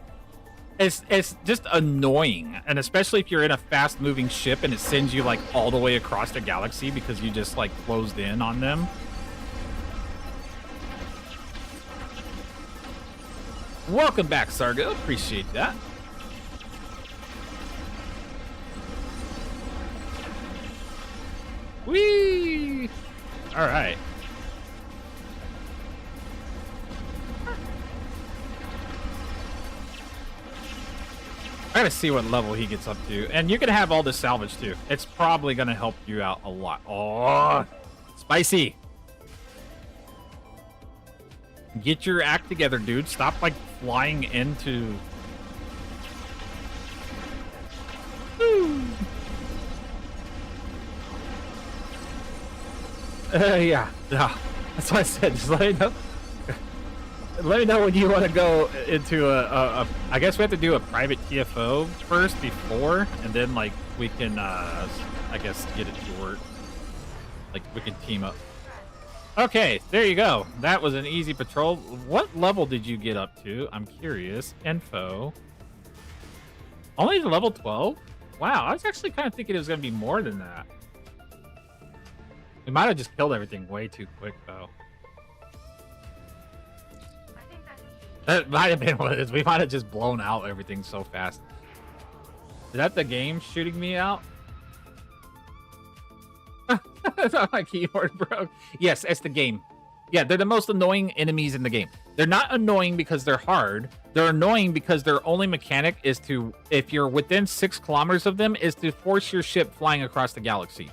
it's just annoying, and especially if you're in a fast-moving ship and it sends you like all the way across the galaxy because you just like closed in on them. Welcome back, Sargo. Appreciate that. Whee! All right. I gotta see what level he gets up to. And you can have all the salvage too. It's probably gonna help you out a lot. Oh, spicy. Get your act together, dude. Stop like flying into... Yeah. That's what I said. Just let me know. Let me know when you want to go into I guess we have to do a private TFO first before, and then like we can I guess get it to work. Like we can team up. Okay, there you go. That was an easy patrol. What level did you get up to? I'm curious. Info. Only to level 12? Wow, I was actually kind of thinking it was going to be more than that. We might have just killed everything way too quick, though. That might have been what it is. We might have just blown out everything so fast. Is that the game shooting me out? That's how my keyboard broke. Yes, it's the game. Yeah, they're the most annoying enemies in the game. They're not annoying because they're hard. They're annoying because their only mechanic is to, if you're within 6 kilometers of them, is to force your ship flying across the galaxy.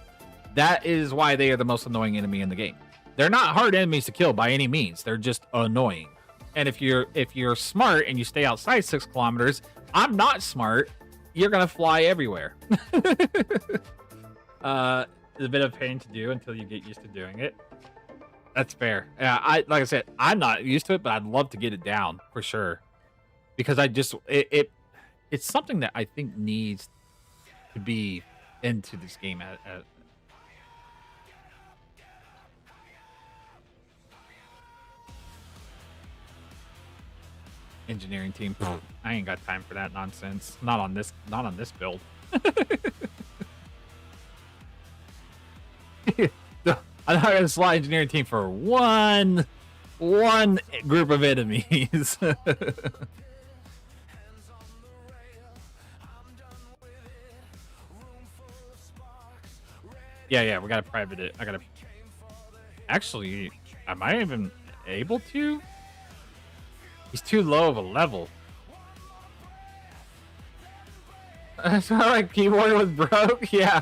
That is why they are the most annoying enemy in the game. They're not hard enemies to kill by any means. They're just annoying. And if you're smart and you stay outside 6 kilometers, I'm not smart, you're gonna fly everywhere. It's a bit of pain to do until you get used to doing it. That's fair. Yeah, like I said, I'm not used to it, but I'd love to get it down for sure. Because I just it's something that I think needs to be into this game at engineering team. I ain't got time for that nonsense. Not on this build. I'm not gonna slot engineering team for one group of enemies. Yeah, we gotta private it. I gotta. Actually, am I even able to? He's too low of a level. It's not like keyboard was broke. Yeah.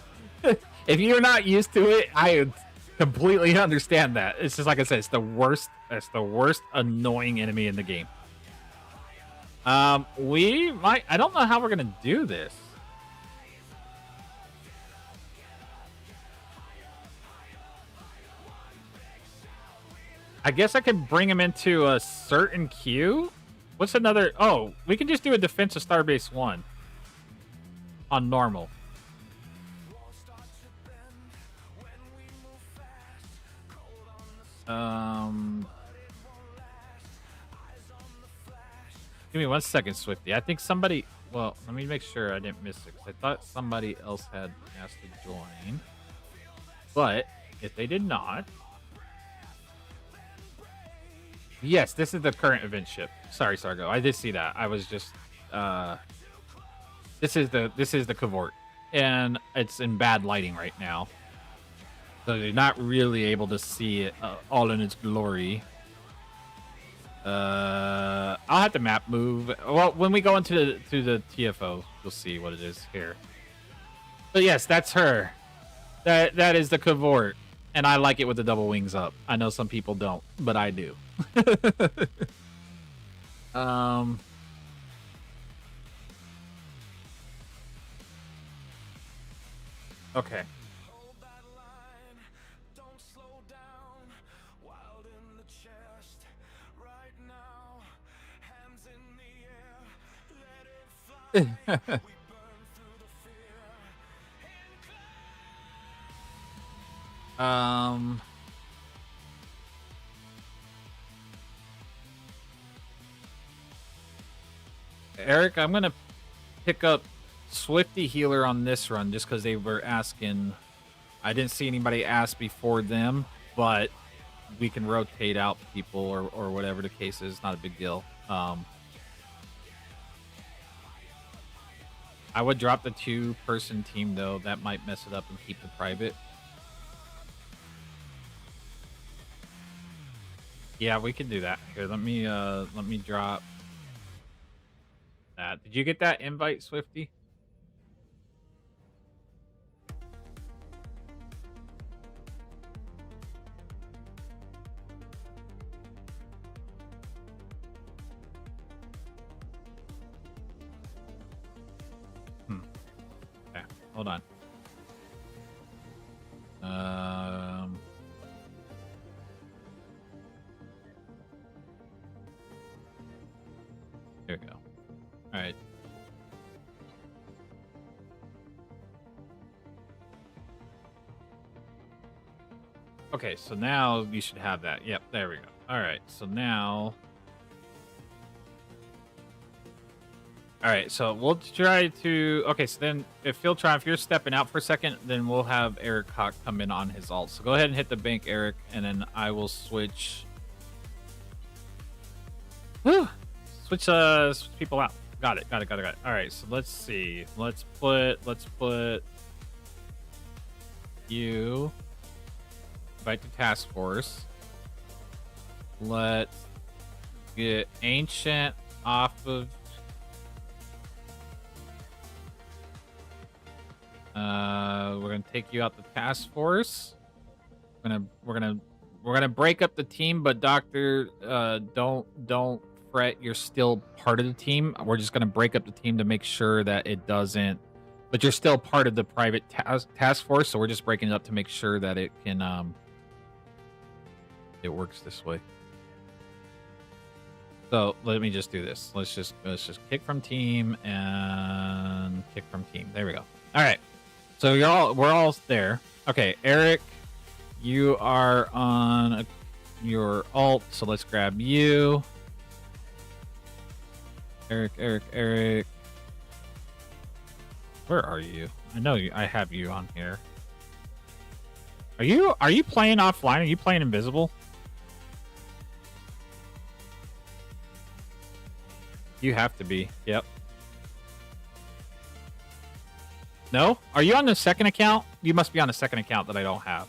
If you're not used to it, I completely understand that. It's just like I said, it's the worst. It's the worst annoying enemy in the game. We might. I don't know how we're gonna do this. I guess I could bring him into a certain queue. What's another? Oh, we can just do a defense of Starbase 1 on normal. Give me 1 second, Swifty. I think somebody... Well, let me make sure I didn't miss it, because I thought somebody else had asked to join. But, if they did not... Yes, this is the current event ship. Sorry, Sargo. I did see that. I was just... This is the Cavort. And it's in bad lighting right now. So you're not really able to see it all in its glory. I'll have the map move. Well, when we go into the TFO, you'll see what it is here. But yes, that's her. That is the Cavort. And I like it with the double wings up. I know some people don't, but I do. Okay. um. Eric, I'm gonna pick up Swifty Healer on this run just because they were asking. I didn't see anybody ask before them, but we can rotate out people or whatever the case is. Not a big deal. I would drop the 2-person team though. That might mess it up and keep the private. Yeah, we can do that. Here, let me drop that. Did you get that invite, Swifty? Okay, hold on. There we go. All right. Okay, so now you should have that. Yep, there we go. All right, so now... All right, so we'll try to... Okay, so then if Philtron, if you're stepping out for a second, then we'll have Eric Hawk come in on his ult. So go ahead and hit the bank, Eric, and then I will switch... Whew! Switch people out. Got it. All right, so let's see. Let's put you... Invite the task force. Let's get Ancient off of... we're gonna take you out the task force. We're gonna break up the team, but Doctor, don't fret. You're still part of the team. We're just gonna break up the team to make sure that it doesn't. But you're still part of the private task force, so we're just breaking it up to make sure that it can it works this way. So let me just do this. Let's just kick from team and kick from team. There we go. All right. So we're all there. Okay, Eric, you are on your ult, so let's grab you. Eric. Where are you? I know I have you on here. Are you playing offline? Are you playing invisible? You have to be. Yep. No? Are you on the second account? You must be on the second account that I don't have.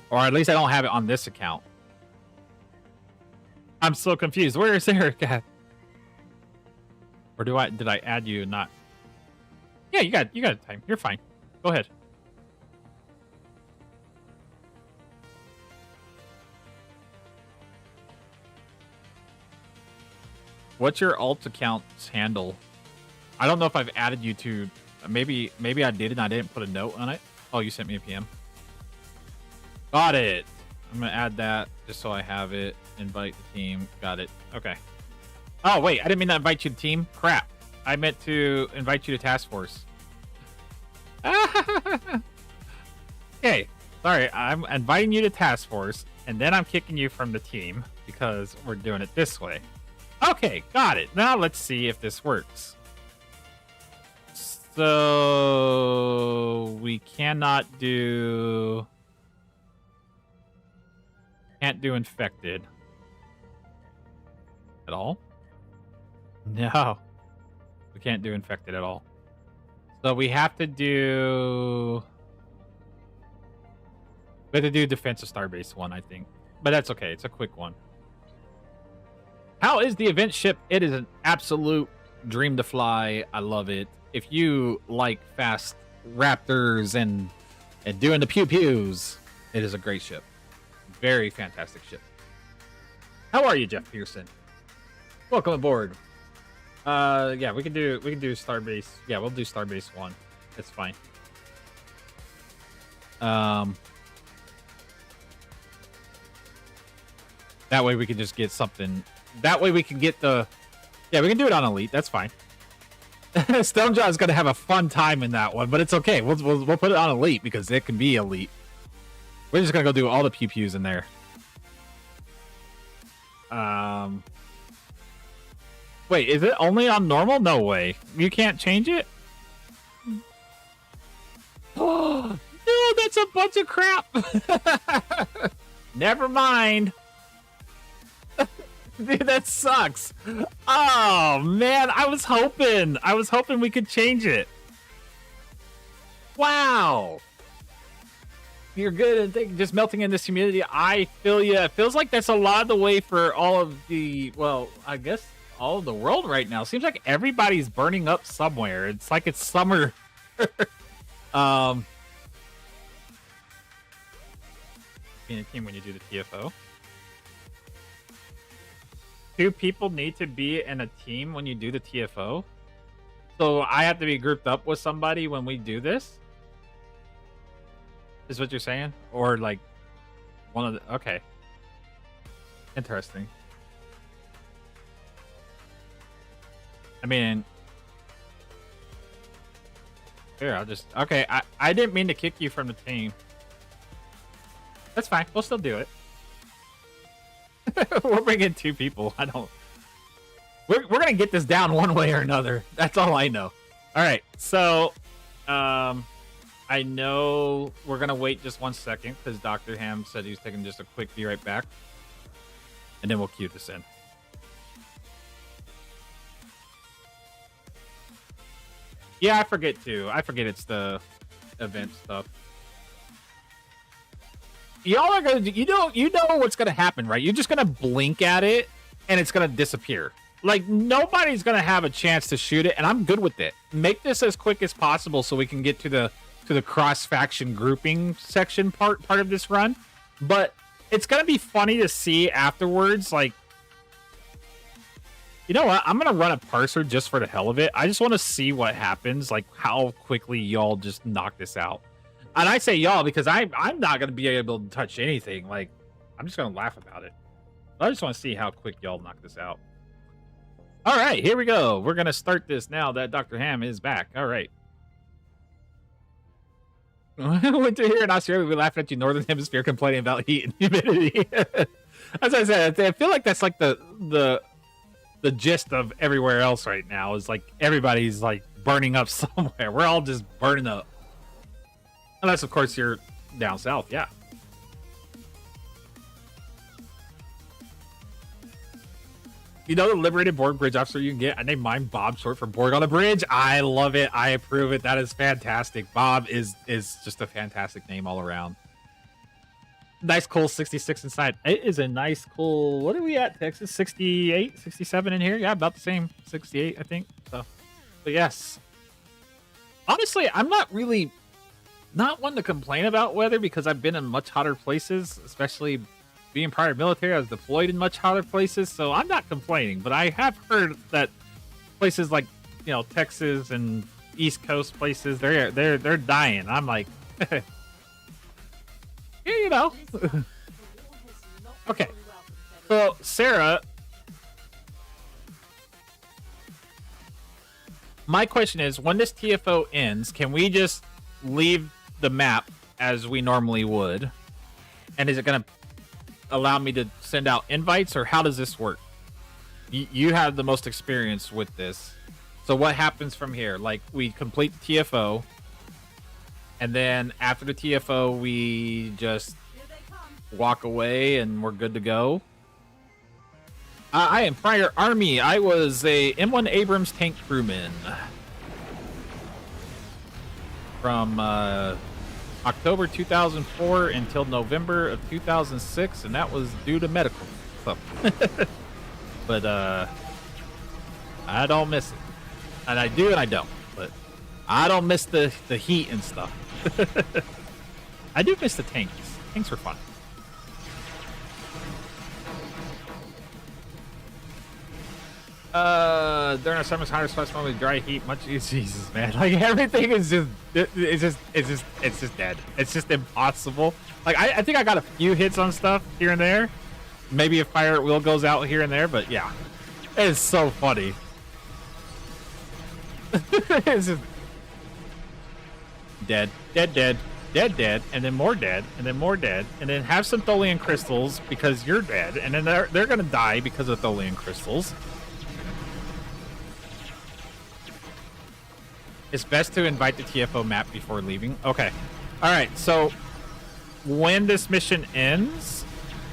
Or at least I don't have it on this account. I'm so confused. Where is Eric at? Or did I add you? Not. Yeah, you got time. You're fine. Go ahead. What's your alt account's handle? I don't know if I've added you to. Maybe I did and I didn't put a note on it. Oh, you sent me a PM. Got it. I'm gonna add that just so I have it. Invite the team. Got it. Okay. Oh wait, I didn't mean to invite you to team. Crap. I meant to invite you to task force. Okay. Sorry, I'm inviting you to task force, and then I'm kicking you from the team because we're doing it this way. Okay, got it. Now let's see if this works. So we can't do infected at all. No, we can't do infected at all. So we have to do defensive starbase one, I think, but that's okay. It's a quick one. How is the event ship? It is an absolute dream to fly. I love it. If you like fast raptors and doing the pew pews, it is a great ship. Very fantastic ship. How are you, Jeff Pearson? Welcome aboard. Yeah, we can do Starbase. Yeah, we'll do Starbase 1. It's fine. That way we can just get something. That way we can get the Yeah, we can do it on Elite. That's fine. Stonejaw's gonna have a fun time in that one, but it's okay. We'll put it on Elite because it can be Elite. We're just gonna go do all the pew pews in there. Wait, is it only on normal? No way. You can't change it? Oh, no, that's a bunch of crap. Never mind. Dude, that sucks. Oh, man, I was hoping we could change it. Wow. You're good at just melting in this humidity. I feel you. It feels like that's a lot of the way for all of the, well, I guess all of the world right now. Seems like everybody's burning up somewhere. It's like it's summer. In a team when you do the TFO. 2 people need to be in a team when you do the TFO. So I have to be grouped up with somebody when we do this? Is what you're saying? Or like one of the... Okay. Interesting. I mean... Here, I'll just... Okay, I didn't mean to kick you from the team. That's fine. We'll still do it. We're bringing 2 people. I don't... We're going to get this down one way or another. That's all I know. All right. So, I know we're going to wait just 1 second because Dr. Ham said he was taking just a quick be right back. And then we'll cue this in. Yeah, I forget too. I forget it's the event stuff. Y'all are gonna, you know what's gonna happen, right? You're just gonna blink at it, and it's gonna disappear. Like nobody's gonna have a chance to shoot it, and I'm good with it. Make this as quick as possible so we can get to the cross faction grouping section part of this run. But it's gonna be funny to see afterwards. Like, you know what? I'm gonna run a parser just for the hell of it. I just want to see what happens, like how quickly y'all just knock this out. And I say y'all because I'm not going to be able to touch anything. Like, I'm just going to laugh about it. I just want to see how quick y'all knock this out. All right, here we go. We're going to start this now that Dr. Ham is back. All right. Winter here in Australia, we laughing at you, Northern Hemisphere, complaining about heat and humidity. As I said, I feel like that's like the gist of everywhere else right now is like everybody's like burning up somewhere. We're all just burning up. Unless, of course, you're down south, yeah. You know the liberated Borg bridge officer you can get? I named mine Bob, short for Borg on a bridge. I love it. I approve it. That is fantastic. Bob is just a fantastic name all around. Nice, cool 66 inside. It is a nice, cool... What are we at, Texas? 68, 67 in here? Yeah, about the same. 68, I think. So, but yes. Honestly, I'm not really... Not one to complain about weather because I've been in much hotter places, especially being prior military. I was deployed in much hotter places, so I'm not complaining. But I have heard that places like, you know, Texas and East Coast places, they're dying. I'm like, yeah, you know. Okay. So Sarah, my question is, when this TFO ends, can we just leave the map as we normally would, and is it going to allow me to send out invites, or how does this work? You have the most experience with this, so what happens from here? Like, we complete the TFO, and then after the TFO we just walk away and we're good to go. I am prior Army. I was a M1 Abrams tank crewman from October 2004 until November of 2006, and that was due to medical stuff. But I don't miss it, and I do and I don't. But I don't miss the heat and stuff. I do miss the tanks. Tanks were fun. During our summer's hotter spots, normally dry heat, much Jesus, man. Like everything is just, it's just dead. It's just impossible. Like I think I got a few hits on stuff here and there. Maybe a fire at will goes out here and there, but yeah, It's so funny. It's just dead, dead, dead, dead, dead, and then more dead, and then more dead, and then have some Tholian crystals because you're dead, and then they're gonna die because of Tholian crystals. It's best to invite the TFO map before leaving. Okay. All right. So when this mission ends,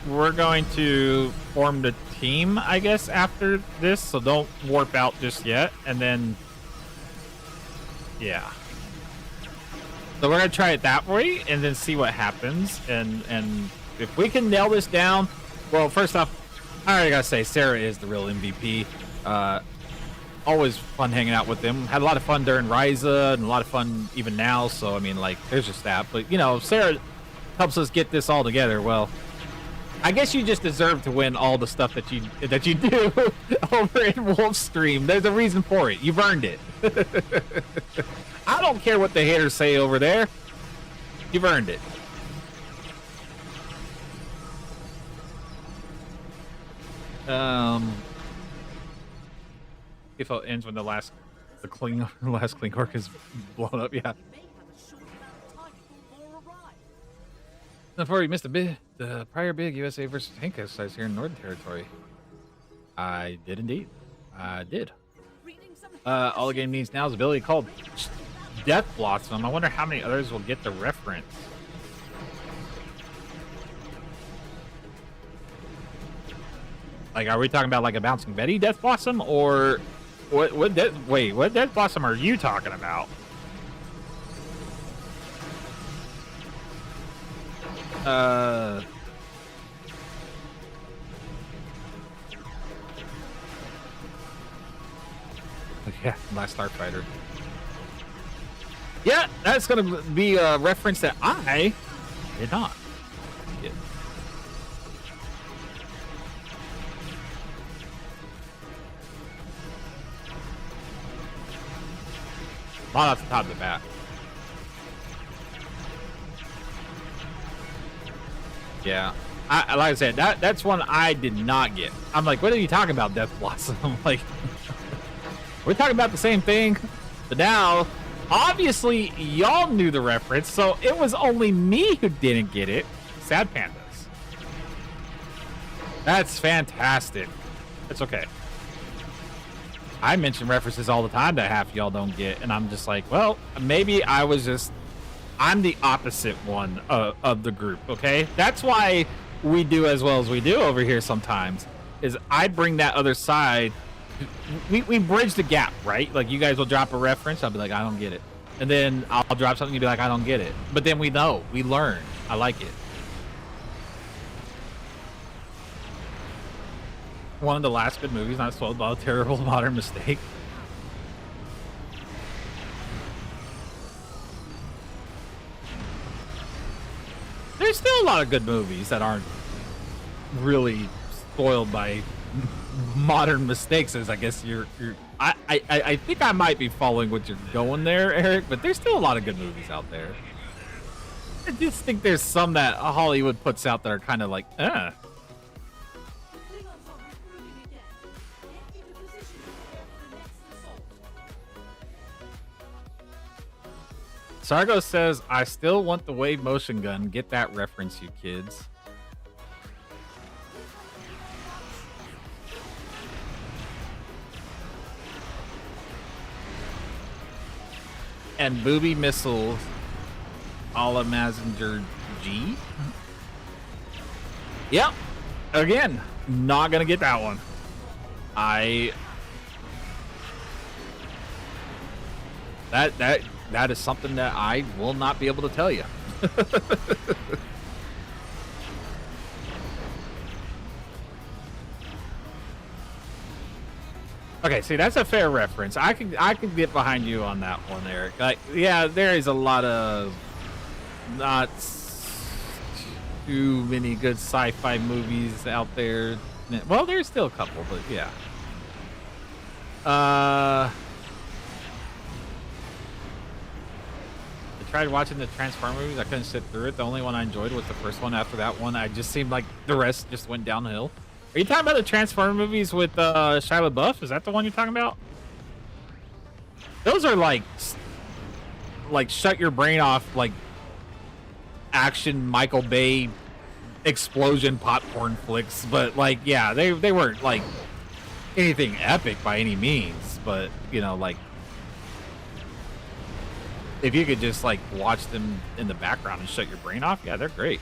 we're going to form the team, I guess, after this. So don't warp out just yet. And then, yeah. So we're going to try it that way and then see what happens. And if we can nail this down, well, first off, I already got to say, Sarah is the real MVP. Always fun hanging out with them. Had a lot of fun during Ryza and a lot of fun even now. So, I mean, like, there's just that. But, you know, Sarah helps us get this all together. Well, I guess you just deserve to win all the stuff that you do over in Wolf's stream. There's a reason for it. You've earned it. I don't care what the haters say over there. You've earned it. If it ends when the last clean orc is blown up, yeah. Before you missed the prior big USA versus Tank exercise here in Northern Territory. I did indeed. I did. All the game needs now is ability called Death Blossom. I wonder how many others will get the reference. Like, are we talking about like a Bouncing Betty Death Blossom, or what Death Blossom are you talking about? Yeah, Last Starfighter. Yeah, that's gonna be a reference that I did not get. Not off the top of the bat. Yeah, like I said, that's one I did not get. I'm like, what are you talking about, Death Blossom? Like, we're talking about the same thing, but now, obviously, y'all knew the reference, so it was only me who didn't get it. Sad Pandas. That's fantastic. It's okay. I mention references all the time that half y'all don't get, and I'm just like, well, maybe I'm the opposite one of the group, okay? That's why we do as well as we do over here sometimes, is I bring that other side. We bridge the gap, right? Like, you guys will drop a reference, I'll be like, I don't get it. And then I'll drop something, you'll be like, I don't get it. But then we know, we learn. I like it. One of the last good movies, not spoiled by a terrible modern mistake. There's still a lot of good movies that aren't really spoiled by modern mistakes, as I guess I think I might be following what you're going there, Eric, but there's still a lot of good movies out there. I just think there's some that Hollywood puts out that are kind of like, Sargo says, I still want the wave motion gun. Get that reference, you kids. And booby missiles a la Mazinger G. Yep. Again, not gonna get that one. That is something that I will not be able to tell you. Okay, see, that's a fair reference. I can get behind you on that one, Eric. Like, yeah, there is a lot of not too many good sci-fi movies out there. Well, there's still a couple, but yeah. I tried watching the Transformers movies. I couldn't sit through it. The only one I enjoyed was the first one. After that one, I just seemed like the rest just went downhill. Are you talking about the Transformer movies with Shia LaBeouf? Is that the one you're talking about? Those are like shut your brain off, like action Michael Bay explosion popcorn flicks. But like, yeah, they weren't like anything epic by any means. But you know, like if you could just like watch them in the background and shut your brain off, yeah, they're great.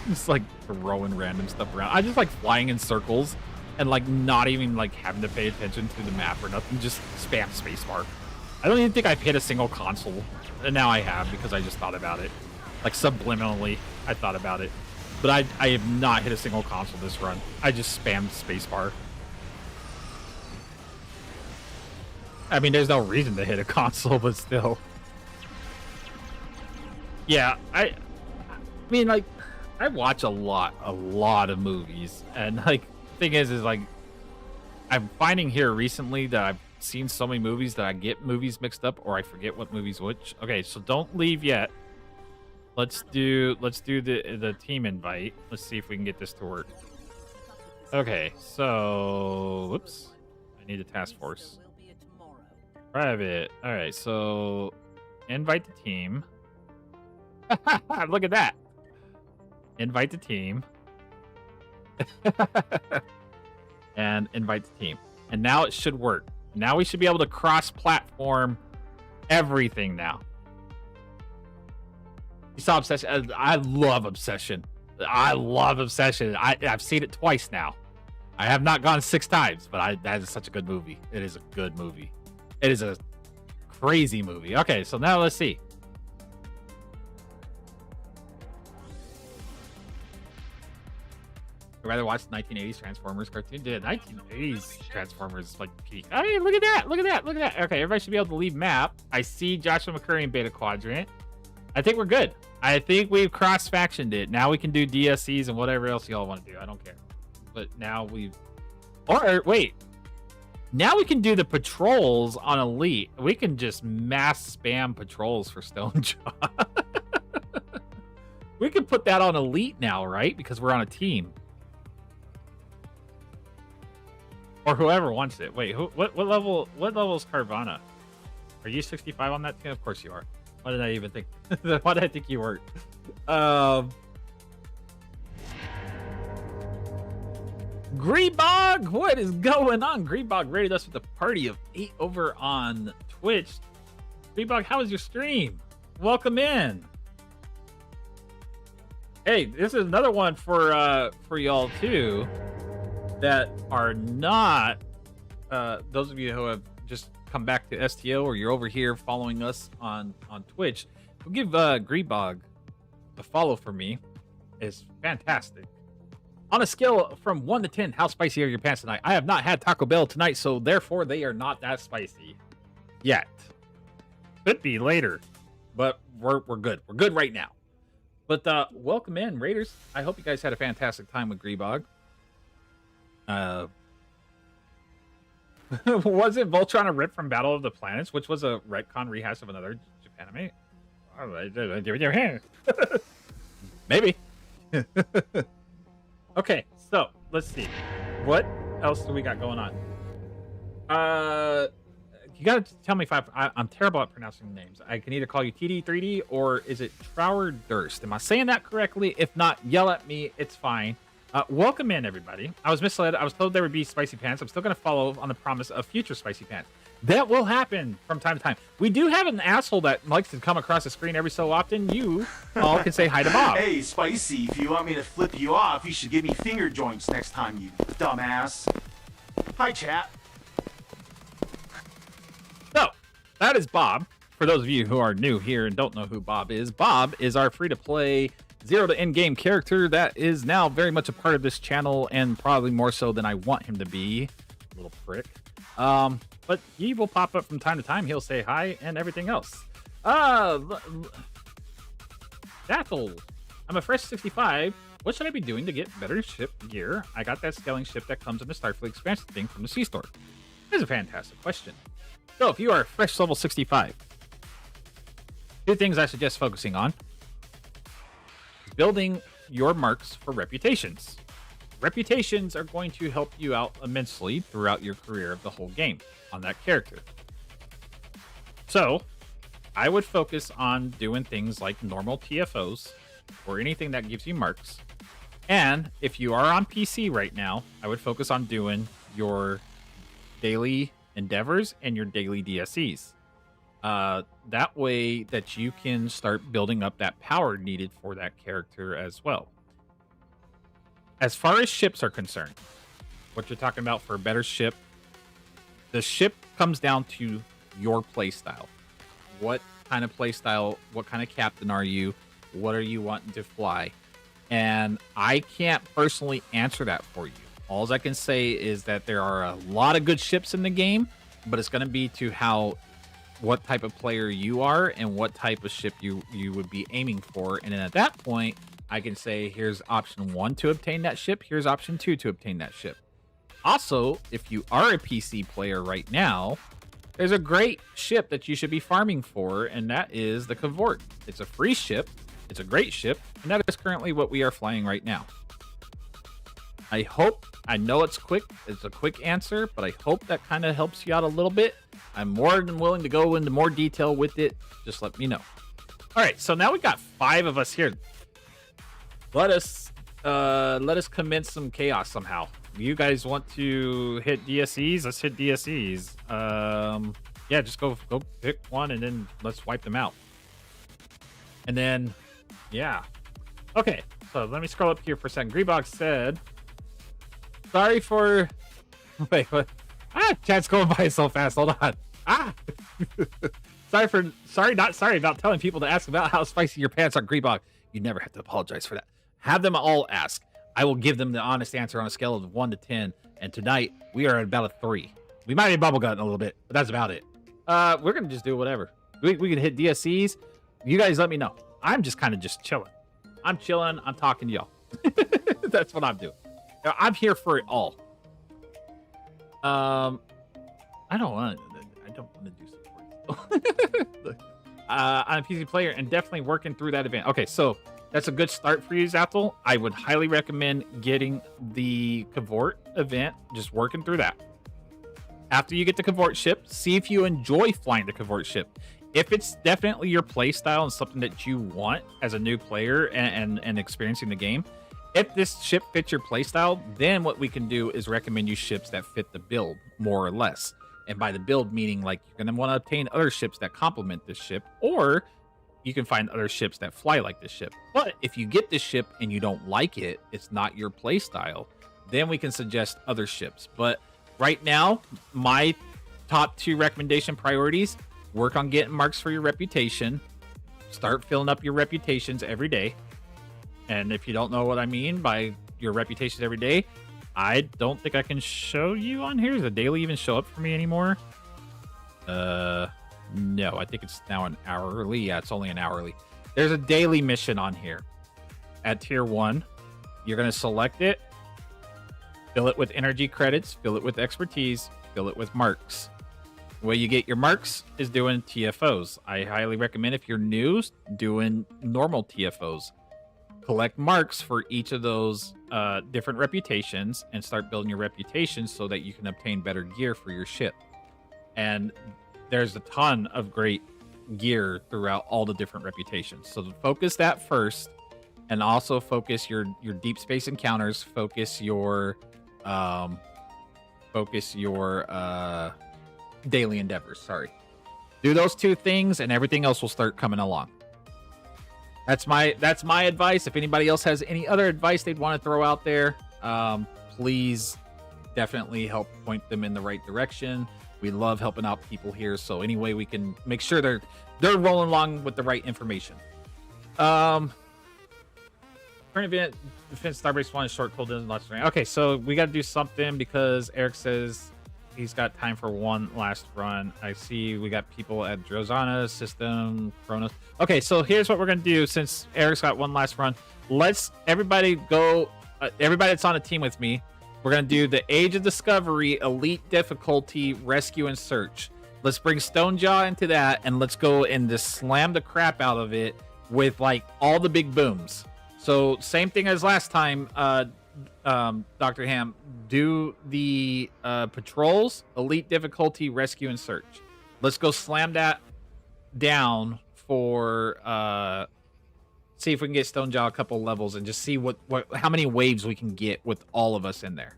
Just like throwing random stuff around. I just like flying in circles and like not even like having to pay attention to the map or nothing. Just spam spacebar. I don't even think I've hit a single console, and now I have because I just thought about it. Like subliminally, I thought about it, but I have not hit a single console this run. I just spammed spacebar. I mean, there's no reason to hit a console, but still. Yeah, I mean, like, I watch a lot of movies, and like, thing is like, I'm finding here recently that I've seen so many movies that I get movies mixed up, or I forget what movies which. Okay, so don't leave yet. Let's do the team invite. Let's see if we can get this to work. Okay, so whoops, I need a task force. Private. All right, so invite the team. Look at that. Invite the team. And invite the team. And now it should work. Now we should be able to cross-platform everything now. You saw Obsession? I love Obsession. I love Obsession. I've seen it twice now. I have not gone 6 times, but that is such a good movie. It is a good movie. It is a crazy movie. Okay, so now let's see. I'd rather watch the 1980s Transformers cartoon. Dude, 1980s Transformers like peak. Hey, look at that! Look at that! Look at that! Okay, everybody should be able to leave map. I see Joshua McCurry in Beta Quadrant. I think we're good. I think we've cross-factioned it. Now we can do DSEs and whatever else y'all want to do. I don't care. But now we've... Or, wait. Now we can do the patrols on Elite. We can just mass spam patrols for Stone Jaw. We can put that on Elite now, right? Because we're on a team. Or whoever wants it. Wait, what level is Carvana? Are you 65 on that team? Of course you are. Why did I even think? Why did I think you weren't? Greebog, what is going on? Greebog rated us with a party of 8 over on Twitch. Greebog, how was your stream? Welcome in. Hey, this is another one for y'all too that are not those of you who have just come back to STO or you're over here following us on Twitch. We'll give Greebog a follow for me. It's fantastic. On a scale from 1 to 10, how spicy are your pants tonight? I have not had Taco Bell tonight, so therefore they are not that spicy yet. Could be later, but we're good. We're good right now. But welcome in, Raiders. I hope you guys had a fantastic time with Greebog. Was it Voltron a rip from Battle of the Planets, which was a retcon rehash of another Japanime? Maybe. Okay, so let's see. What else do we got going on? You gotta tell me if I'm terrible at pronouncing names. I can either call you TD, 3D, or is it Trower Durst? Am I saying that correctly? If not, yell at me. It's fine. Welcome in, everybody. I was misled. I was told there would be spicy pants. I'm still going to follow on the promise of future spicy pants. That will happen from time to time. We do have an asshole that likes to come across the screen every so often. You all can say hi to Bob. Hey, Spicy, if you want me to flip you off, you should give me finger joints next time, you dumbass. Hi, chat. So, that is Bob. For those of you who are new here and don't know who Bob is our free-to-play 0 to Endgame character that is now very much a part of this channel and probably more so than I want him to be. Little prick. But he will pop up from time to time. He'll say hi and everything else. Dathel, I'm a fresh 65. What should I be doing to get better ship gear? I got that scaling ship that comes in the Starfleet expansion thing from the C-Store. That's a fantastic question. So if you are fresh level 65, 2 things I suggest focusing on. Building your marks for reputations. Reputations are going to help you out immensely throughout your career of the whole game on that character. So, I would focus on doing things like normal TFOs or anything that gives you marks. And if you are on PC right now, I would focus on doing your daily endeavors and your daily DSEs. That way that you can start building up that power needed for that character as well. As far as ships are concerned, what you're talking about for a better ship, the ship comes down to your playstyle. What kind of playstyle, what kind of captain are you? What are you wanting to fly? And I can't personally answer that for you. All I can say is that there are a lot of good ships in the game, but it's going to be to what type of player you are and what type of ship you would be aiming for. And then at that point, I can say, here's option 1 to obtain that ship. Here's option 2 to obtain that ship. Also, if you are a PC player right now, there's a great ship that you should be farming for, and that is the Cavort. It's a free ship. It's a great ship, and that is currently what we are flying right now. I know it's quick. It's a quick answer, but I hope that kind of helps you out a little bit. I'm more than willing to go into more detail with it. Just let me know. All right, so now we got 5 of us here. Let us commence some chaos somehow. You guys want to hit DSEs? Let's hit DSEs. Yeah, just go pick one and then let's wipe them out. And then, yeah. Okay, so let me scroll up here for a second. Greebox said, sorry for... Wait, what? Chat's going by so fast. Hold on. Sorry about telling people to ask about how spicy your pants are, Greebox. You never have to apologize for that. Have them all ask. I will give them the honest answer on a scale of 1 to 10. And tonight, we are at about a 3. We might be bubble gutting a little bit, but that's about it. We're going to just do whatever. We can hit DSCs. You guys let me know. I'm just kind of just chilling. I'm chilling. I'm talking to y'all. That's what I'm doing. I'm here for it all. I don't want to do support. I'm a PC player and definitely working through that event. Okay, so that's a good start for you, Zathel. I would highly recommend getting the Cavort event, just working through that. After you get the Cavort ship, see if you enjoy flying the Cavort ship. If it's definitely your play style and something that you want as a new player and experiencing the game, if this ship fits your play style, then what we can do is recommend you ships that fit the build, more or less. And by the build, meaning like you're going to want to obtain other ships that complement this ship, or you can find other ships that fly like this ship. But if you get this ship and you don't like it, it's not your play style, then we can suggest other ships. But right now, my top 2 recommendation priorities: work on getting marks for your reputation, start filling up your reputations every day. And if you don't know what I mean by your reputations every day, I don't think I can show you on here. Does the daily even show up for me anymore? No, I think it's now an hourly. Yeah, it's only an hourly. There's a daily mission on here at tier 1. You're going to select it, fill it with energy credits, fill it with expertise, fill it with marks. The way you get your marks is doing TFOs. I highly recommend, if you're new, doing normal TFOs. Collect marks for each of those different reputations and start building your reputation so that you can obtain better gear for your ship. And there's a ton of great gear throughout all the different reputations. So focus that first, and also focus your deep space encounters. Focus your daily endeavors. Sorry, do those 2 things, and everything else will start coming along. That's my advice. If anybody else has any other advice they'd want to throw out there, please definitely help point them in the right direction. We love helping out people here, so any way we can make sure they're rolling along with the right information. Current event, defense Starbase 1 is short cooldown, lots of rain. Okay, so we got to do something because Eric says he's got time for one last run. I see we got people at Drozana, System, Kronos. Okay, so here's what we're going to do since Eric's got one last run. Let's everybody go, everybody that's on a team with me, We're going to do the Age of Discovery, Elite Difficulty, Rescue and Search. Let's bring Stonejaw into that, and let's go and just slam the crap out of it with, like, all the big booms. So, same thing as last time, Dr. Ham. Do the patrols, Elite Difficulty, Rescue and Search. Let's go slam that down for... see if we can get Stonejaw a couple levels and just see how many waves we can get with all of us in there.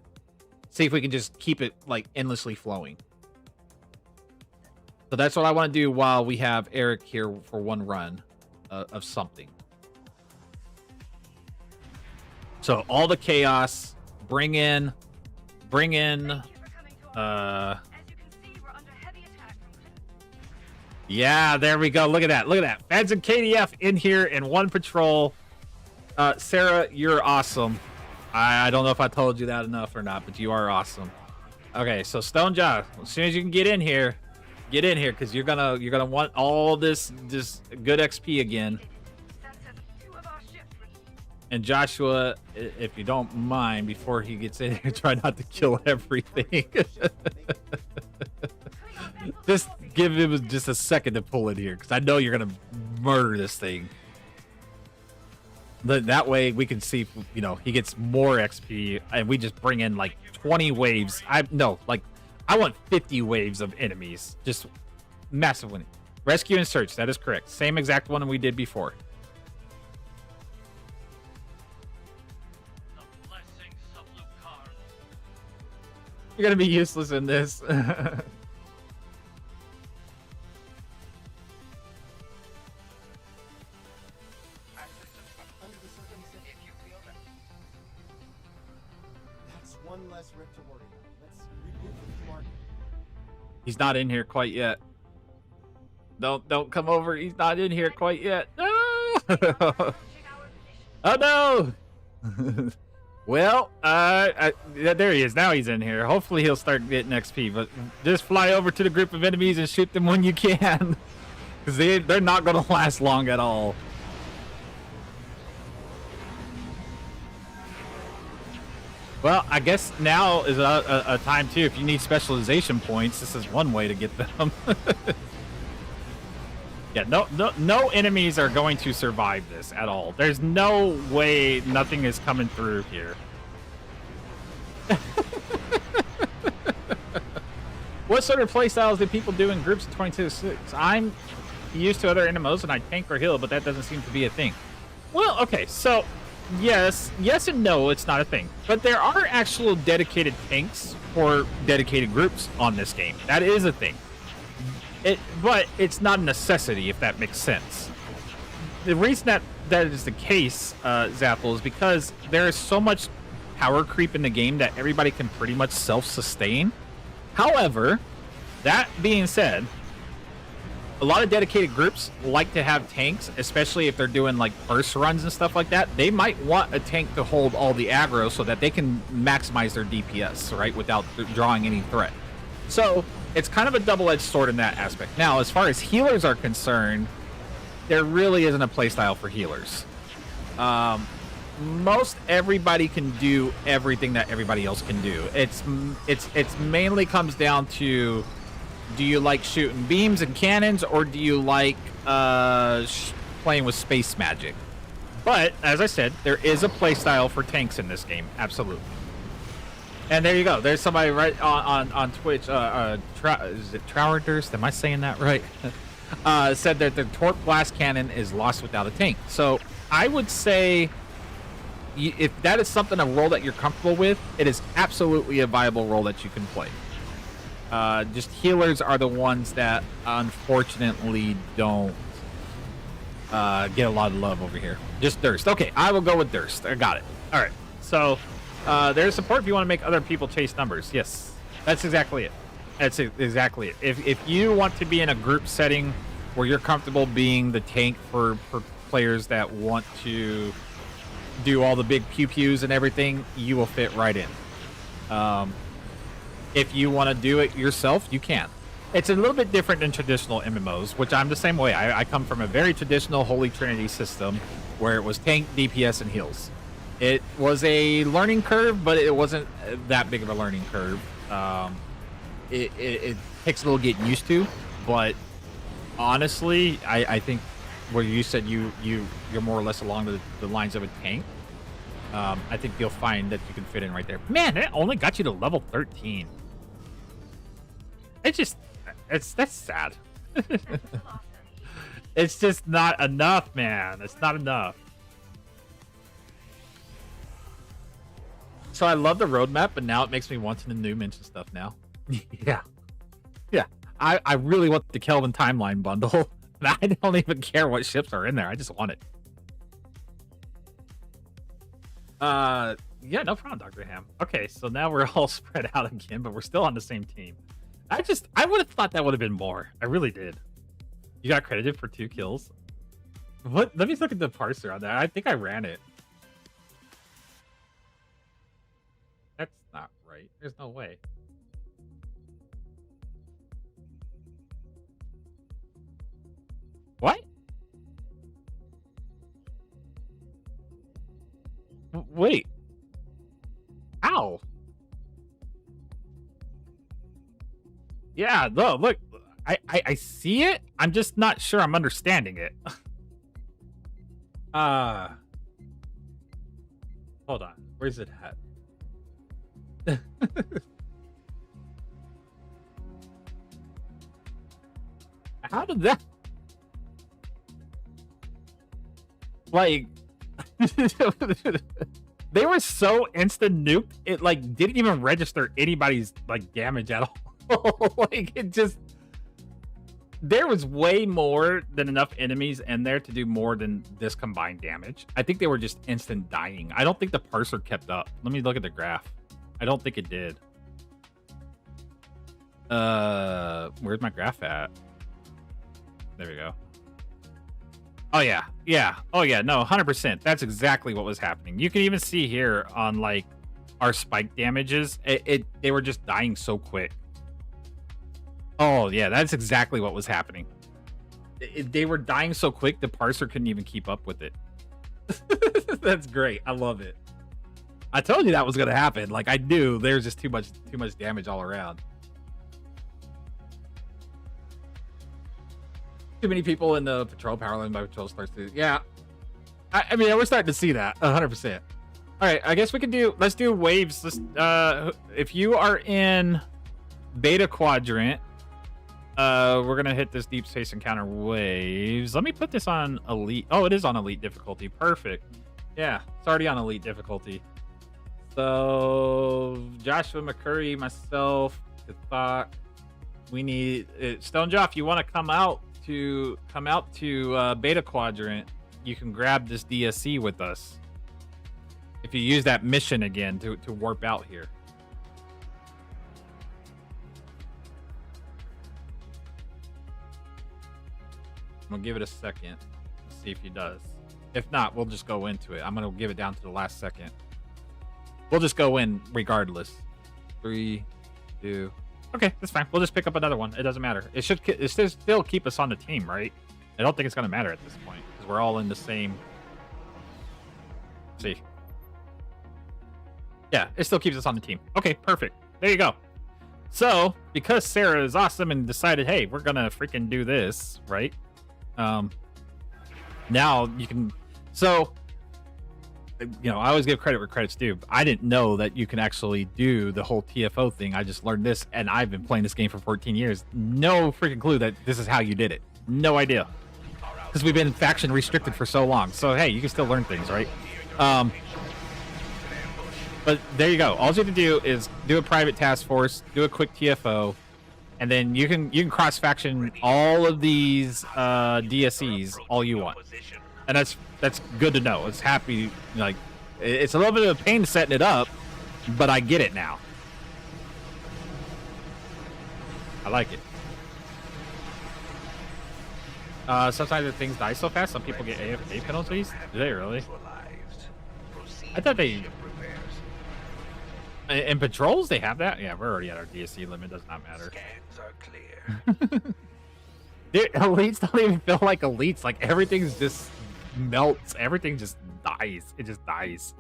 See if we can just keep it, like, endlessly flowing. So that's what I want to do while we have Eric here for one run of something. So all the chaos, bring in, yeah, there we go. Look at that. Feds and KDF in here in one patrol. Sarah, you're awesome. I don't know if I told you that enough or not, but you are awesome. Okay, so Stonejaw, as soon as you can get in here, because you're gonna want all this good XP again. And Joshua, if you don't mind, before he gets in here, try not to kill everything. Just give him just a second to pull it here, because I know you're gonna murder this thing. That way we can see if, he gets more XP, and we just bring in like 20 waves. I want 50 waves of enemies, just massive winning. Rescue and search, that is correct. Same exact one we did before. You're gonna be useless in this. He's not in here quite yet. Don't come over. He's not in here quite yet. No. Oh no. Well, there he is. Now he's in here. Hopefully he'll start getting XP. But just fly over to the group of enemies and shoot them when you can, because they're not going to last long at all. Well, I guess now is a time too. If you need specialization points, this is one way to get them. Yeah, no enemies are going to survive this at all. There's no way nothing is coming through here. What sort of playstyles do people do in groups of 22-6? I'm used to other MMOs and I tank or heal, but that doesn't seem to be a thing. Well, okay, so yes and no, it's not a thing. But there are actual dedicated tanks for dedicated groups on this game. That is a thing. But it's not a necessity, if that makes sense. The reason that is the case, Zappel, is because there is so much power creep in the game that everybody can pretty much self-sustain. However, that being said, a lot of dedicated groups like to have tanks, especially if they're doing like burst runs and stuff like that. They might want a tank to hold all the aggro so that they can maximize their DPS, right, without drawing any threat. So it's kind of a double-edged sword in that aspect. Now, as far as healers are concerned, there really isn't a playstyle for healers. Most everybody can do everything that everybody else can do. It's mainly comes down to, do you like shooting beams and cannons, or do you like playing with space magic? But as I said, there is a playstyle for tanks in this game, absolutely. And there you go. There's somebody right on Twitch. Is it Trowerdurst? Am I saying that right? Said that the torque blast cannon is lost without a tank. So I would say, if that is a role that you're comfortable with, it is absolutely a viable role that you can play. Just healers are the ones that unfortunately don't get a lot of love over here. Just Durst. Okay, I will go with Durst. I got it. All right. So there's support if you want to make other people chase numbers. Yes, that's exactly it. That's exactly it. If you want to be in a group setting where you're comfortable being the tank for players that want to do all the big pew-pews and everything, you will fit right in. If you want to do it yourself, you can. It's a little bit different than traditional MMOs, which I'm the same way. I come from a very traditional Holy Trinity system where it was tank, DPS, and heals. It was a learning curve, but it wasn't that big of a learning curve. It takes a little getting used to, but honestly, I think where you said you're more or less along the lines of a tank. I think you'll find that you can fit in right there. Man, that only got you to level 13. That's sad. It's just not enough, man. It's not enough. So I love the roadmap, but now it makes me want to new mention stuff now. Yeah. Yeah. I really want the Kelvin timeline bundle. I don't even care what ships are in there. I just want it. Yeah, no problem, Dr. Ham. Okay, so now we're all spread out again, but we're still on the same team. I would have thought that would have been more. I really did. You got credited for 2 kills. What? Let me look at the parser on that. I think I ran it. That's not right. There's no way. What? Wait. Ow. Yeah, no, look. I see it. I'm just not sure I'm understanding it. Hold on. Where's it at? How did that? Like, they were so instant nuked, it like didn't even register anybody's like damage at all. Like it just, there was way more than enough enemies in there to do more than this combined damage. I think they were just instant dying. I don't think the parser kept up. Let me look at the graph. I don't think it did. Where's my graph at? There we go. Oh yeah, yeah. Oh yeah, no, 100%. That's exactly what was happening. You can even see here on like our spike damages, they were just dying so quick. Oh yeah, that's exactly what was happening. They were dying so quick, the parser couldn't even keep up with it. That's great. I love it. I told you that was gonna happen. Like I knew there's just too much damage all around. Too many people in the patrol power line by patrol starts to, yeah. I mean, we're starting to see that 100%. All right, I guess we can let's do waves. If you are in beta quadrant, we're gonna hit this deep space encounter waves. Let me put this on elite. Oh, it is on elite difficulty. Perfect. Yeah, it's already on elite difficulty. So Joshua McCurry, myself, Kathak, we need Stone Jaw. If you want to come out to beta quadrant, you can grab this DSE with us. If you use that mission again to warp out here. I'm gonna give it a second. See if he does. If not, we'll just go into it. I'm gonna give it down to the last second. We'll just go in regardless. 3, 2. Okay, that's fine. We'll just pick up another one. It doesn't matter. It should still keep us on the team, right? I don't think it's gonna matter at this point because we're all in the same. Let's see. Yeah, it still keeps us on the team. Okay, perfect. There you go. So, because Sarah is awesome and decided, hey, we're gonna freaking do this, right? Now you can. So, you know, I always give credit where credit's due. I didn't know that you can actually do the whole TFO thing. I just learned this, and I've been playing this game for 14 years. No freaking clue that this is how you did it. No idea. Because we've been faction restricted for so long. So, hey, you can still learn things, right? But there you go. All you have to do is do a private task force, do a quick TFO, and then you can cross faction all of these DSEs all you want. And that's good to know. It's happy, like, it's a little bit of a pain setting it up, but I get it now. I like it. Sometimes the things die so fast, some people get AFK penalties. Do they really? I thought they... In patrols, they have that? Yeah, we're already at our DSE limit. Does not matter. Scans are clear. Dude, elites don't even feel like elites. Like, everything's just melts. Everything just dies. It just dies.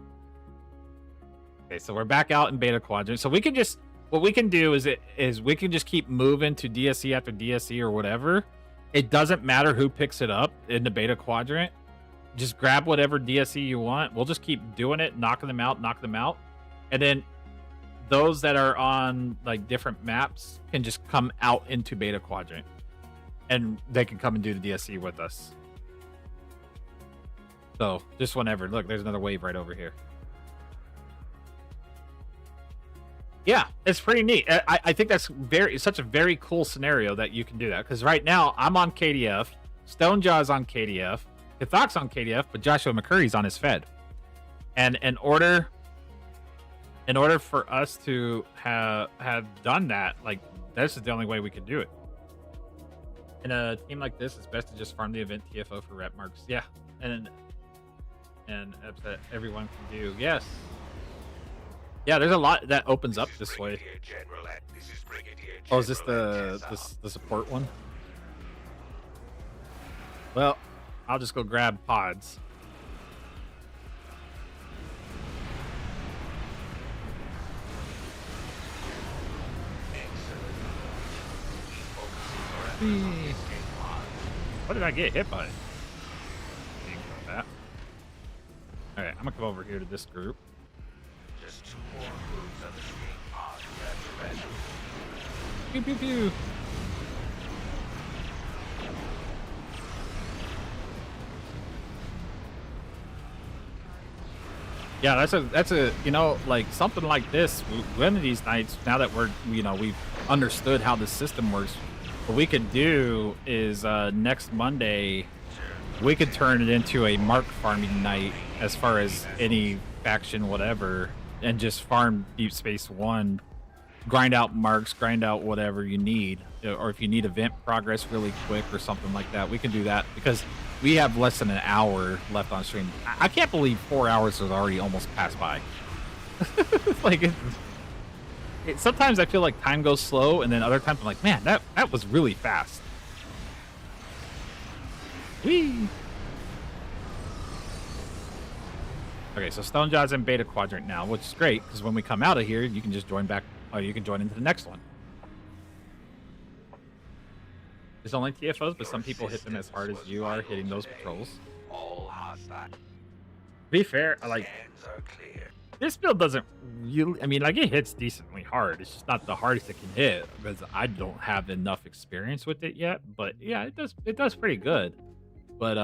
Okay, so we're back out in beta quadrant. So we can just, what we can do is we can just keep moving to DSE after DSE or whatever. It doesn't matter who picks it up in the beta quadrant. Just grab whatever DSE you want. We'll just keep doing it, knock them out. And then those that are on like different maps can just come out into beta quadrant. And they can come and do the DSE with us. So just whenever. Look, there's another wave right over here. Yeah, it's pretty neat. I think that's such a very cool scenario that you can do that. Because right now, I'm on KDF, Stonejaw's on KDF, Kathok's on KDF, but Joshua McCurry's on his Fed. And in order for us to have done that, like, this is the only way we could do it. In a team like this, it's best to just farm the event TFO for rep marks. Yeah, and that everyone can do. Yes. Yeah, there's a lot that opens up this way. Oh, is this the support one? Well, I'll just go grab pods. What did I get hit by? That. All right, I'm gonna come over here to this group. Just 2 more groups of the stream pod left. Pew pew pew. Yeah, that's a you know, like something like this. One of these nights, now that we've understood how the system works, what we could do is next Monday we could turn it into a mark farming night as far as any faction, whatever, and just farm Deep Space 1, grind out marks, grind out whatever you need, or if you need event progress really quick or something like that, we can do that because we have less than an hour left on stream. I can't believe 4 hours has already almost passed by. Like, sometimes I feel like time goes slow, and then other times I'm like, man, that was really fast. Whee! Okay, so Stonejaw's in beta quadrant now, which is great, because when we come out of here, you can just join back, or you can join into the next one. There's only TFOs, but some people hit them as hard as you are hitting those patrols. All hostile. To be fair, like, this build doesn't really, I mean, like, it hits decently hard. It's just not the hardest it can hit, because I don't have enough experience with it yet, but yeah, it does pretty good. But,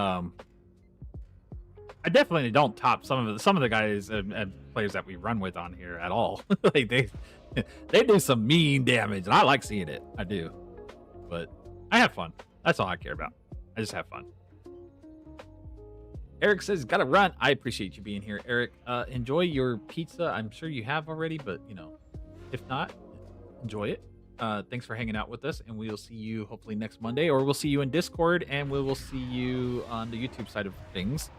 I definitely don't top some of the guys and players that we run with on here at all. Like they do some mean damage, and I like seeing it. I do, but I have fun. That's all I care about. I just have fun. Eric says, "Gotta run." I appreciate you being here, Eric. Enjoy your pizza. I'm sure you have already, but you know, if not, enjoy it. Thanks for hanging out with us, and we will see you hopefully next Monday, or we'll see you in Discord, and we will see you on the YouTube side of things.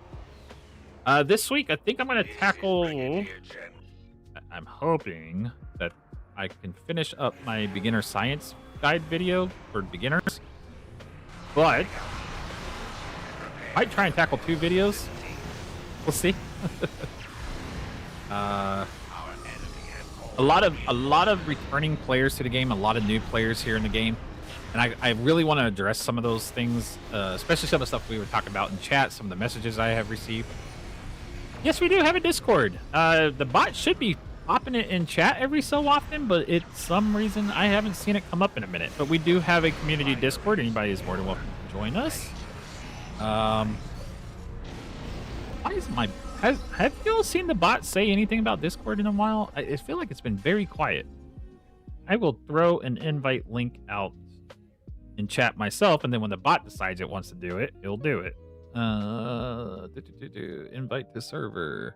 This week, I think I'm going to tackle... I'm hoping that I can finish up my beginner science guide video for beginners. But I might try and tackle 2 videos. We'll see. A lot of returning players to the game, a lot of new players here in the game. And I really want to address some of those things, especially some of the stuff we were talking about in chat, some of the messages I have received. Yes, we do have a Discord. The bot should be popping it in chat every so often, but it's some reason I haven't seen it come up in a minute. But we do have a community Discord. Anybody is more than welcome to join us. Why is my... Have you all seen the bot say anything about Discord in a while? I feel like it's been very quiet. I will throw an invite link out in chat myself, and then when the bot decides it wants to do it, it'll do it. Invite to server.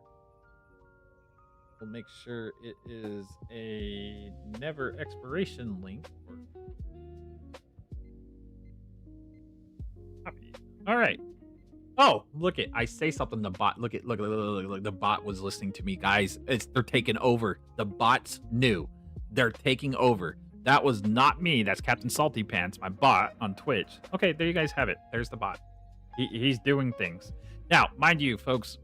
We'll make sure it is a never expiration link. Copy. All right. Oh, look it! I say something. The bot. Look! The bot was listening to me, guys. They're taking over. The bots knew. They're taking over. That was not me. That's Captain Salty Pants, my bot on Twitch. Okay, there you guys have it. There's the bot. He's doing things. Now, mind you, folks,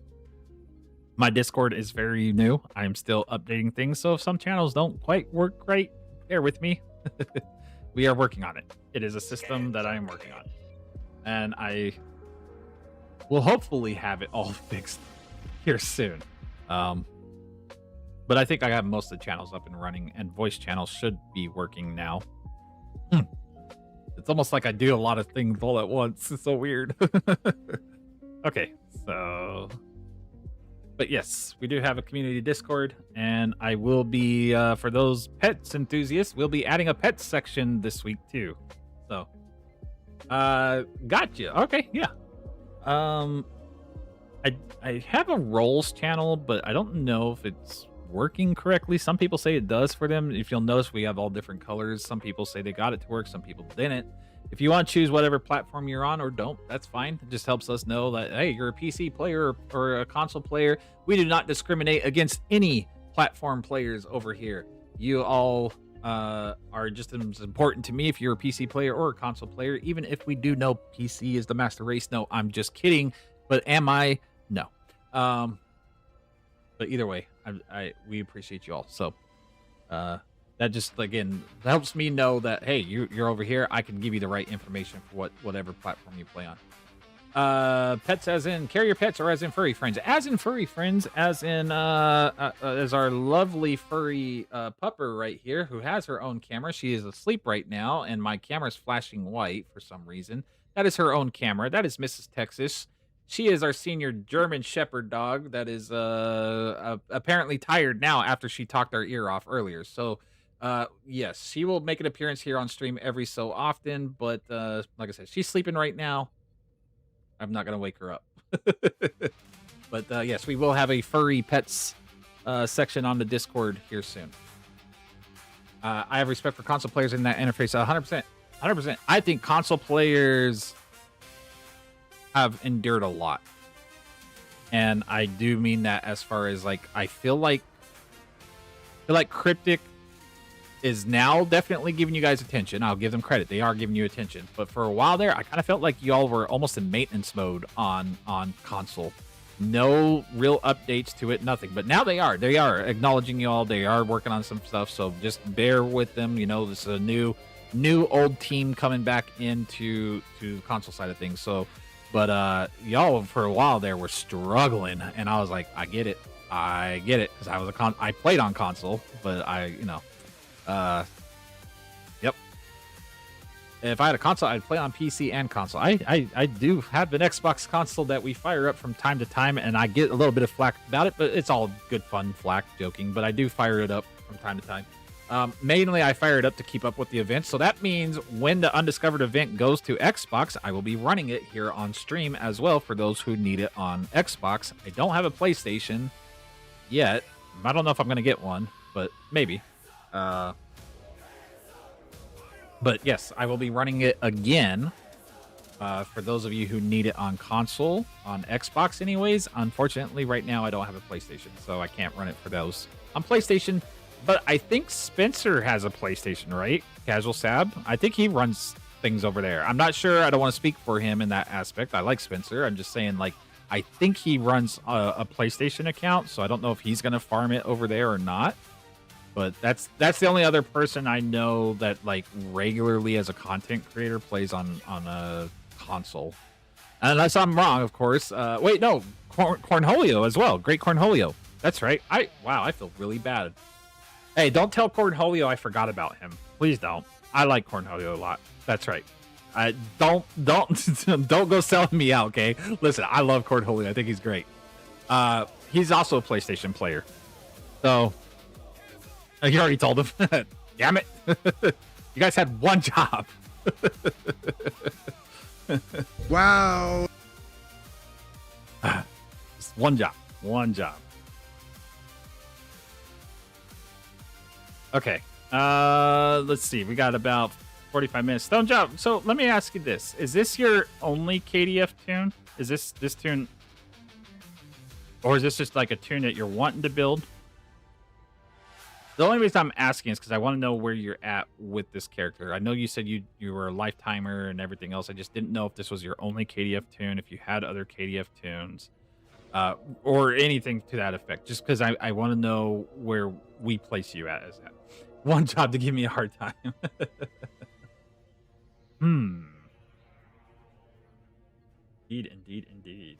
My Discord is very new. I'm still updating things, so if some channels don't quite work right, bear with me. We are working on it. It is a system that I am working on, and I will hopefully have it all fixed here soon. But I think I have most of the channels up and running, and voice channels should be working now. It's almost like I do a lot of things all at once. It's so weird. Okay, so... But yes, we do have a community Discord, and I will be, for those pets enthusiasts, we'll be adding a pets section this week too. So, gotcha. Okay, yeah. I have a roles channel, but I don't know if it's working correctly. Some people say it does for them. If you'll notice, we have all different colors. Some people say they got it to work. Some people didn't. If you want to choose whatever platform you're on or don't, that's fine. It just helps us know that, hey, you're a PC player or a console player. We do not discriminate against any platform players over here. You all are just as important to me if you're a PC player or a console player, even if we do know PC is the master race. No, I'm just kidding. But am I? No. But either way, we appreciate you all. So that just, again, helps me know that, hey, you're over here. I can give you the right information for whatever platform you play on. Pets as in carrier pets or as in furry friends? As in furry friends, as in as our lovely furry pupper right here who has her own camera. She is asleep right now, and my camera's flashing white for some reason. That is her own camera. That is Mrs. Texas. She is our senior German Shepherd dog that is apparently tired now after she talked our ear off earlier. So, yes, she will make an appearance here on stream every so often. But like I said, she's sleeping right now. I'm not going to wake her up. But yes, we will have a furry pets section on the Discord here soon. I have respect for console players in that interface. 100%. 100%. I think console players have endured a lot. And I do mean that as far as, like, I feel like Cryptic is now definitely giving you guys attention. I'll give them credit. They are giving you attention. But for a while there, I kind of felt like y'all were almost in maintenance mode on console. No real updates to it, nothing. But now they are. They are acknowledging y'all. They are working on some stuff. So just bear with them. You know, this is a new old team coming back into the console side of things. So, but y'all for a while there were struggling, and I was like, I get it, because I played on console, but yep. If I had a console, I'd play on PC and console. I do have an Xbox console that we fire up from time to time, and I get a little bit of flack about it, but it's all good fun, flack, joking. But I do fire it up from time to time. Mainly, I fire it up to keep up with the events. So that means when the Undiscovered event goes to Xbox, I will be running it here on stream as well for those who need it on Xbox. I don't have a PlayStation yet. I don't know if I'm going to get one, but maybe. But yes, I will be running it again for those of you who need it on console, on Xbox anyways. Unfortunately, right now I don't have a PlayStation, so I can't run it for those on PlayStation. But I think Spencer has a PlayStation, right? Casual Sab. I think he runs things over there. I'm not sure. I don't want to speak for him in that aspect. I like Spencer. I'm just saying, like, I think he runs a PlayStation account, so I don't know if he's going to farm it over there or not. But that's the only other person I know that, like, regularly as a content creator plays on a console. Unless I'm wrong, of course. Wait, no. Cornholio as well. Great Cornholio. That's right. Wow, I feel really bad. Hey, don't tell Cornholio I forgot about him. Please don't. I like Cornholio a lot. That's right. Don't go selling me out, okay? Listen, I love Cornholio. I think he's great. He's also a PlayStation player. So, you already told him. Damn it. You guys had one job. Wow. Just one job. One job. Okay. Let's see. We got about 45 minutes. Stone Job. So let me ask you this. Is this your only KDF tune? Is this tune? Or is this just like a tune that you're wanting to build? The only reason I'm asking is because I want to know where you're at with this character. I know you said you were a lifetimer and everything else. I just didn't know if this was your only KDF tune, if you had other KDF tunes. or anything to that effect. Just because I want to know where we place you at as that one job to give me a hard time. Indeed.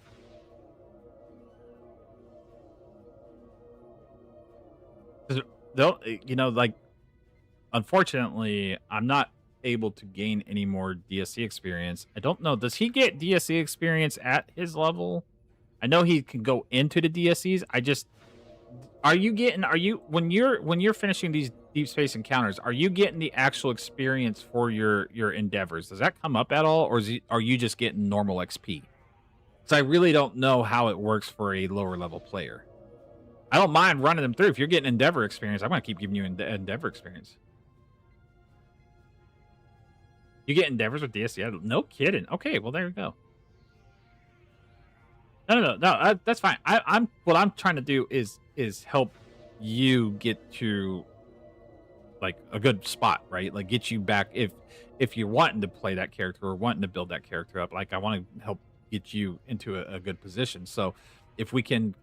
Though, like, unfortunately, I'm not able to gain any more DSE experience. I don't know. Does he get DSE experience at his level? I know he can go into the DSEs. Are you when you're finishing these deep space encounters, are you getting the actual experience for your endeavors? Does that come up at all, or are you just getting normal XP? Because I really don't know how it works for a lower level player. I don't mind running them through. If you're getting endeavor experience, I'm going to keep giving you endeavor experience. You get endeavors with DSE? No kidding. Okay, well, there you go. No, that's fine. What I'm trying to do is help you get to like a good spot, right? Like get you back if you're wanting to play that character or wanting to build that character up. Like I want to help get you into a good position. So if we can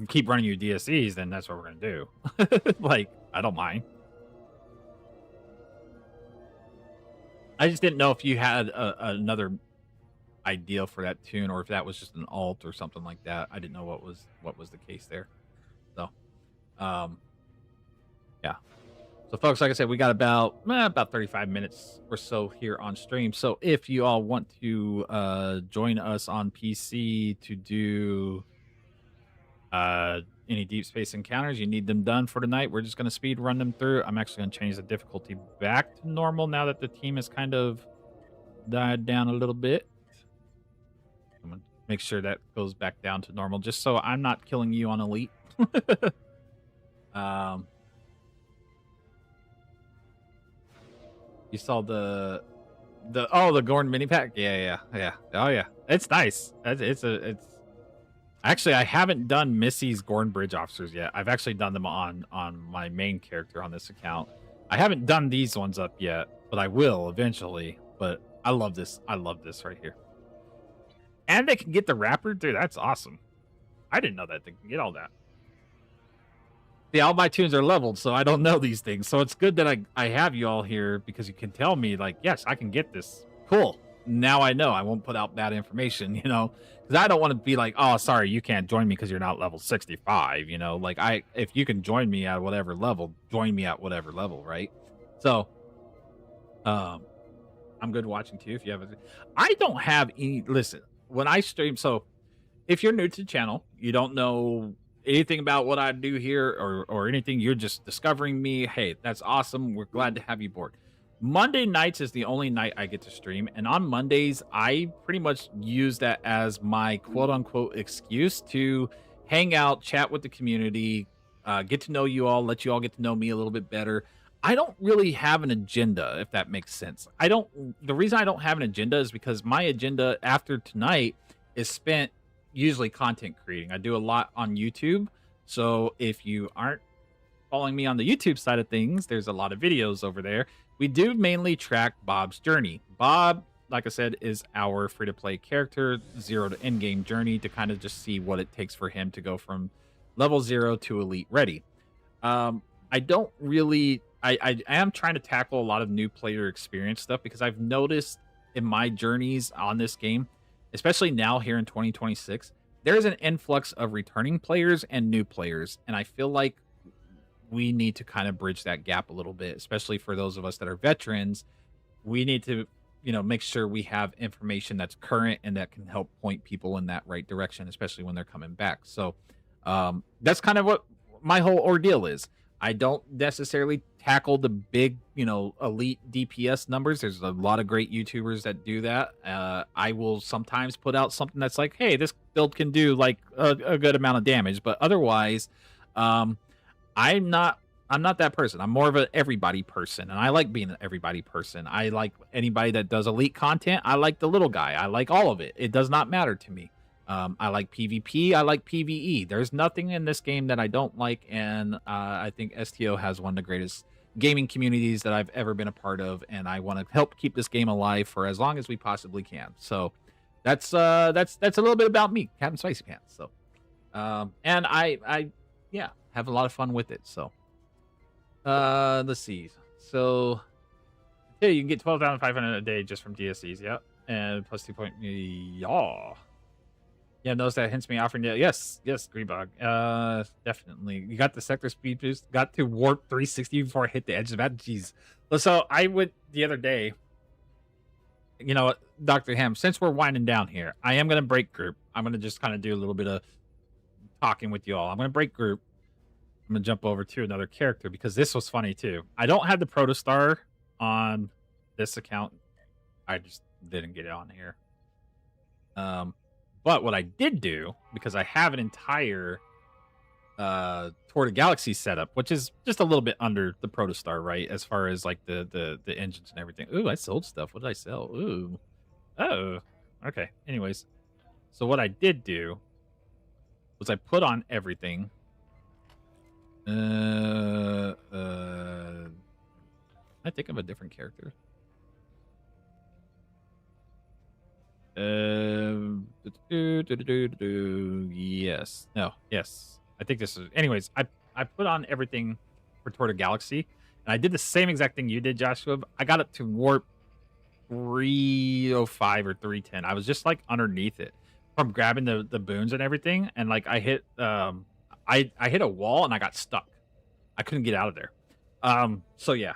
keep running your DSEs, then that's what we're gonna do. Like I don't mind. I just didn't know if you had another ideal for that tune, or if that was just an alt or something like that. I didn't know what was the case there. So, yeah. So, folks, like I said, we got about 35 minutes or so here on stream. So, if you all want to join us on PC to do any deep space encounters, you need them done for tonight. We're just going to speed run them through. I'm actually going to change the difficulty back to normal now that the team has kind of died down a little bit. I'm going to make sure that goes back down to normal just so I'm not killing you on elite. You saw the Gordon mini pack? Yeah. Oh yeah. It's nice. It's actually, I haven't done Missy's Gorn Bridge officers yet. I've actually done them on my main character on this account. I haven't done these ones up yet, but I will eventually. But I love this. I love this right here. And they can get the wrapper? Dude, that's awesome. I didn't know that they can get all that. See, all my tunes are leveled, so I don't know these things. So it's good that I have you all here because you can tell me, like, yes, I can get this. Cool. Now I know. I won't put out bad information, because I don't want to be like, oh, sorry, you can't join me because you're not level 65, like if you can join me at whatever level, join me at whatever level, right? So, I'm good watching too. If you have, I don't have any, listen, when I stream, so if you're new to the channel, you don't know anything about what I do here or anything, you're just discovering me. Hey, that's awesome. We're glad to have you aboard. Monday nights is the only night I get to stream, and on Mondays I pretty much use that as my quote-unquote excuse to hang out, chat with the community, get to know you all, let you all get to know me a little bit better. I don't really have an agenda, if that makes sense. The reason I don't have an agenda is because my agenda after tonight is spent usually content creating. I do a lot on YouTube, so if you aren't following me on the YouTube side of things, there's a lot of videos over there. We do mainly track Bob's journey. Bob, like I said, is our free-to-play character, 0 to endgame journey, to kind of just see what it takes for him to go from level 0 to elite ready. I am trying to tackle a lot of new player experience stuff because I've noticed in my journeys on this game, especially now here in 2026, there is an influx of returning players and new players, and I feel like we need to kind of bridge that gap a little bit, especially for those of us that are veterans. We need to, make sure we have information that's current and that can help point people in that right direction, especially when they're coming back. So that's kind of what my whole ordeal is. I don't necessarily tackle the big, elite DPS numbers. There's a lot of great YouTubers that do that. I will sometimes put out something that's like, hey, this build can do like a good amount of damage, but otherwise, I'm not that person. I'm more of an everybody person, and I like being an everybody person. I like anybody that does elite content. I like the little guy. I like all of it. It does not matter to me. I like PvP. I like PvE. There's nothing in this game that I don't like, and I think STO has one of the greatest gaming communities that I've ever been a part of, and I want to help keep this game alive for as long as we possibly can. So that's a little bit about me, Captain Spicy Pants. So And yeah, have a lot of fun with it. So, let's see. So, yeah, you can get 12,500 a day just from DSEs. Yep, and plus 2 point. Yeah. Yeah, notice that hints me offering it. Yes, Greebog. Definitely. You got the sector speed boost. Got to warp 360 before I hit the edge of that. Jeez. So I went the other day. You know what, Dr. Ham, since we're winding down here, I am going to break group. I'm going to just kind of do a little bit of talking with you all. I'm going to break group. I'm going to jump over to another character because this was funny too. I don't have the Protostar on this account. I just didn't get it on here. But what I did do, because I have an entire Tour de Galaxy setup, which is just a little bit under the Protostar, right? As far as like the engines and everything. Ooh, I sold stuff. What did I sell? Ooh. Oh. Okay. Anyways. So what I did do was I put on everything. I think of a different character. Yes. No. Yes. I think this is. Anyways, I put on everything for Tour de Galaxy, and I did the same exact thing you did, Joshua. I got up to warp 305 or 310. I was just like underneath it from grabbing the boons and everything, and like I hit I hit a wall and I got stuck. I couldn't get out of there. So yeah.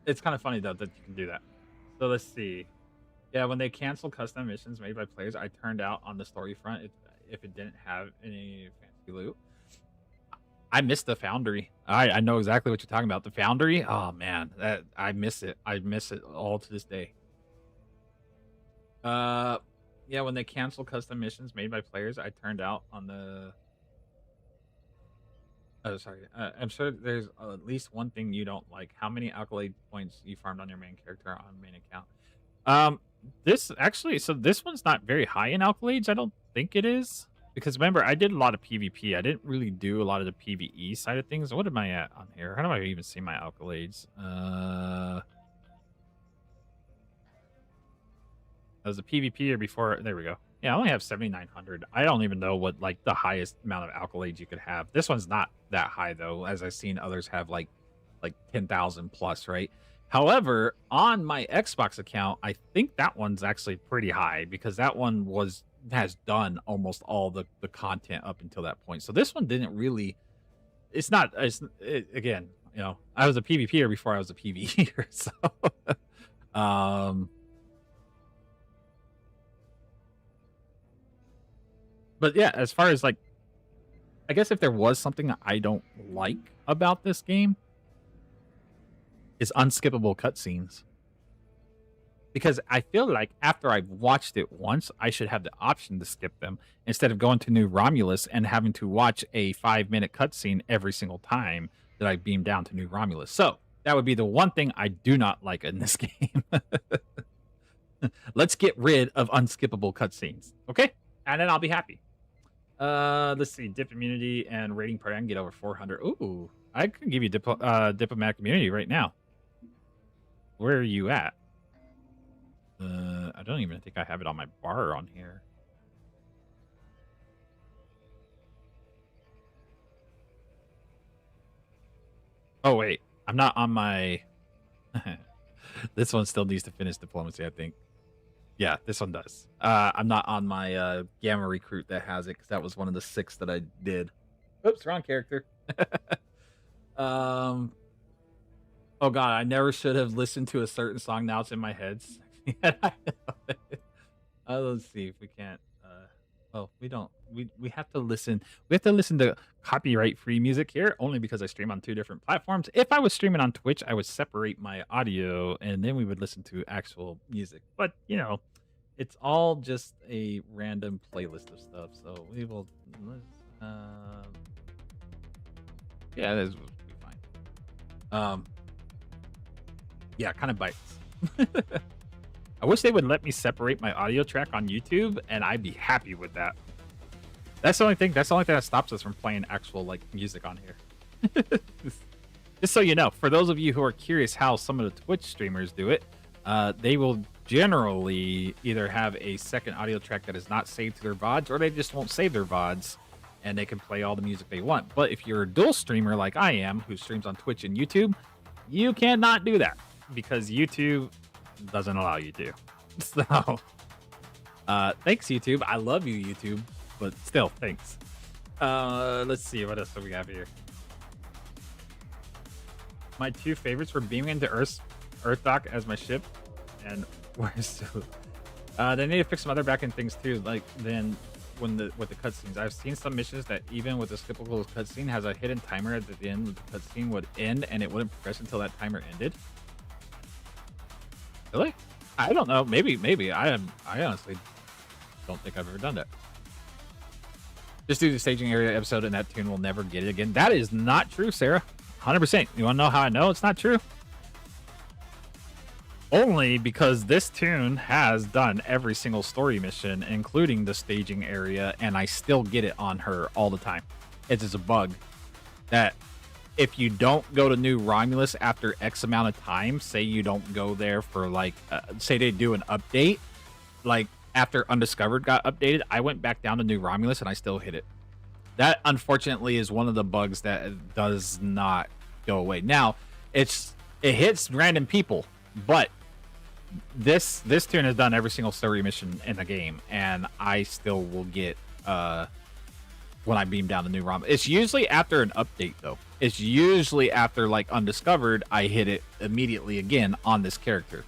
It's kind of funny though that you can do that. So let's see. Yeah, when they cancel custom missions made by players, I turned out on the story front if it didn't have any fancy loot. I missed the Foundry. I know exactly what you're talking about. The Foundry. Oh man, I miss it. I miss it all to this day. Yeah, when they cancel custom missions made by players, I turned out on the. Oh, sorry. I'm sure there's at least one thing you don't like. How many accolade points you farmed on your main character on main account? This actually, so this one's not very high in accolades. I don't think it is. Because remember, I did a lot of PvP. I didn't really do a lot of the PvE side of things. What am I at on here? How do I even see my accolades? As a PvP or before, there we go. Yeah, I only have 7,900. I don't even know what like the highest amount of accolades you could have. This one's not that high though, as I've seen others have like 10,000 plus, right? However, on my Xbox account, I think that one's actually pretty high because that one has done almost all the content up until that point. So this one didn't really. Again, you know, I was a PvPer before I was a PvEer, so. But yeah, as far as like, I guess if there was something I don't like about this game, is unskippable cutscenes. Because I feel like after I've watched it once, I should have the option to skip them instead of going to New Romulus and having to watch a 5-minute cutscene every single time that I beam down to New Romulus. So that would be the one thing I do not like in this game. Let's get rid of unskippable cutscenes, okay? And then I'll be happy. Let's see, dip immunity and rating party. I can get over 400. Ooh, I can give you diplomatic immunity right now. Where are you at? I don't even think I have it on my bar on here. Oh wait, I'm not on my. This one still needs to finish diplomacy, I think. Yeah, this one does. I'm not on my Gamma Recruit that has it because that was one of the 6 that I did. Oops, wrong character. Oh god, I never should have listened to a certain song. Now it's in my head. Let's see if we can't. Oh, we don't. We have to listen. We have to listen to copyright-free music here, only because I stream on 2 different platforms. If I was streaming on Twitch, I would separate my audio, and then we would listen to actual music. But you know, it's all just a random playlist of stuff. So we will. Yeah, this will be fine. Yeah, kind of bites. I wish they would let me separate my audio track on YouTube, and I'd be happy with that. That's the only thing. That's the only thing that stops us from playing actual like music on here. Just so you know, for those of you who are curious how some of the Twitch streamers do it, they will generally either have a second audio track that is not saved to their VODs, or they just won't save their VODs and they can play all the music they want. But if you're a dual streamer like I am, who streams on Twitch and YouTube, you cannot do that because YouTube doesn't allow you to. So, thanks, YouTube. I love you, YouTube, but still, thanks. Let's see, what else do we have here? My two favorites were beaming into Earth Dock as my ship, and where's they need to fix some other backend things too, like then with the cutscenes. I've seen some missions that even with a skippable cutscene has a hidden timer at the end. The cutscene would end and it wouldn't progress until that timer ended. Really? I don't know. Maybe. I honestly don't think I've ever done that. Just do the staging area episode and that tune will never get it again. That is not true, Sarah. 100%. You want to know how I know it's not true? Only because this tune has done every single story mission, including the staging area, and I still get it on her all the time. It is a bug that if you don't go to New Romulus after X amount of time, say you don't go there for like, say they do an update, like after Undiscovered got updated, I went back down to New Romulus and I still hit it. That unfortunately is one of the bugs that does not go away. Now, it hits random people, but this tune has done every single story mission in the game, and I still will get when I beam down to New Rom. It's usually after an update though. It's usually after like Undiscovered, I hit it immediately again on this character.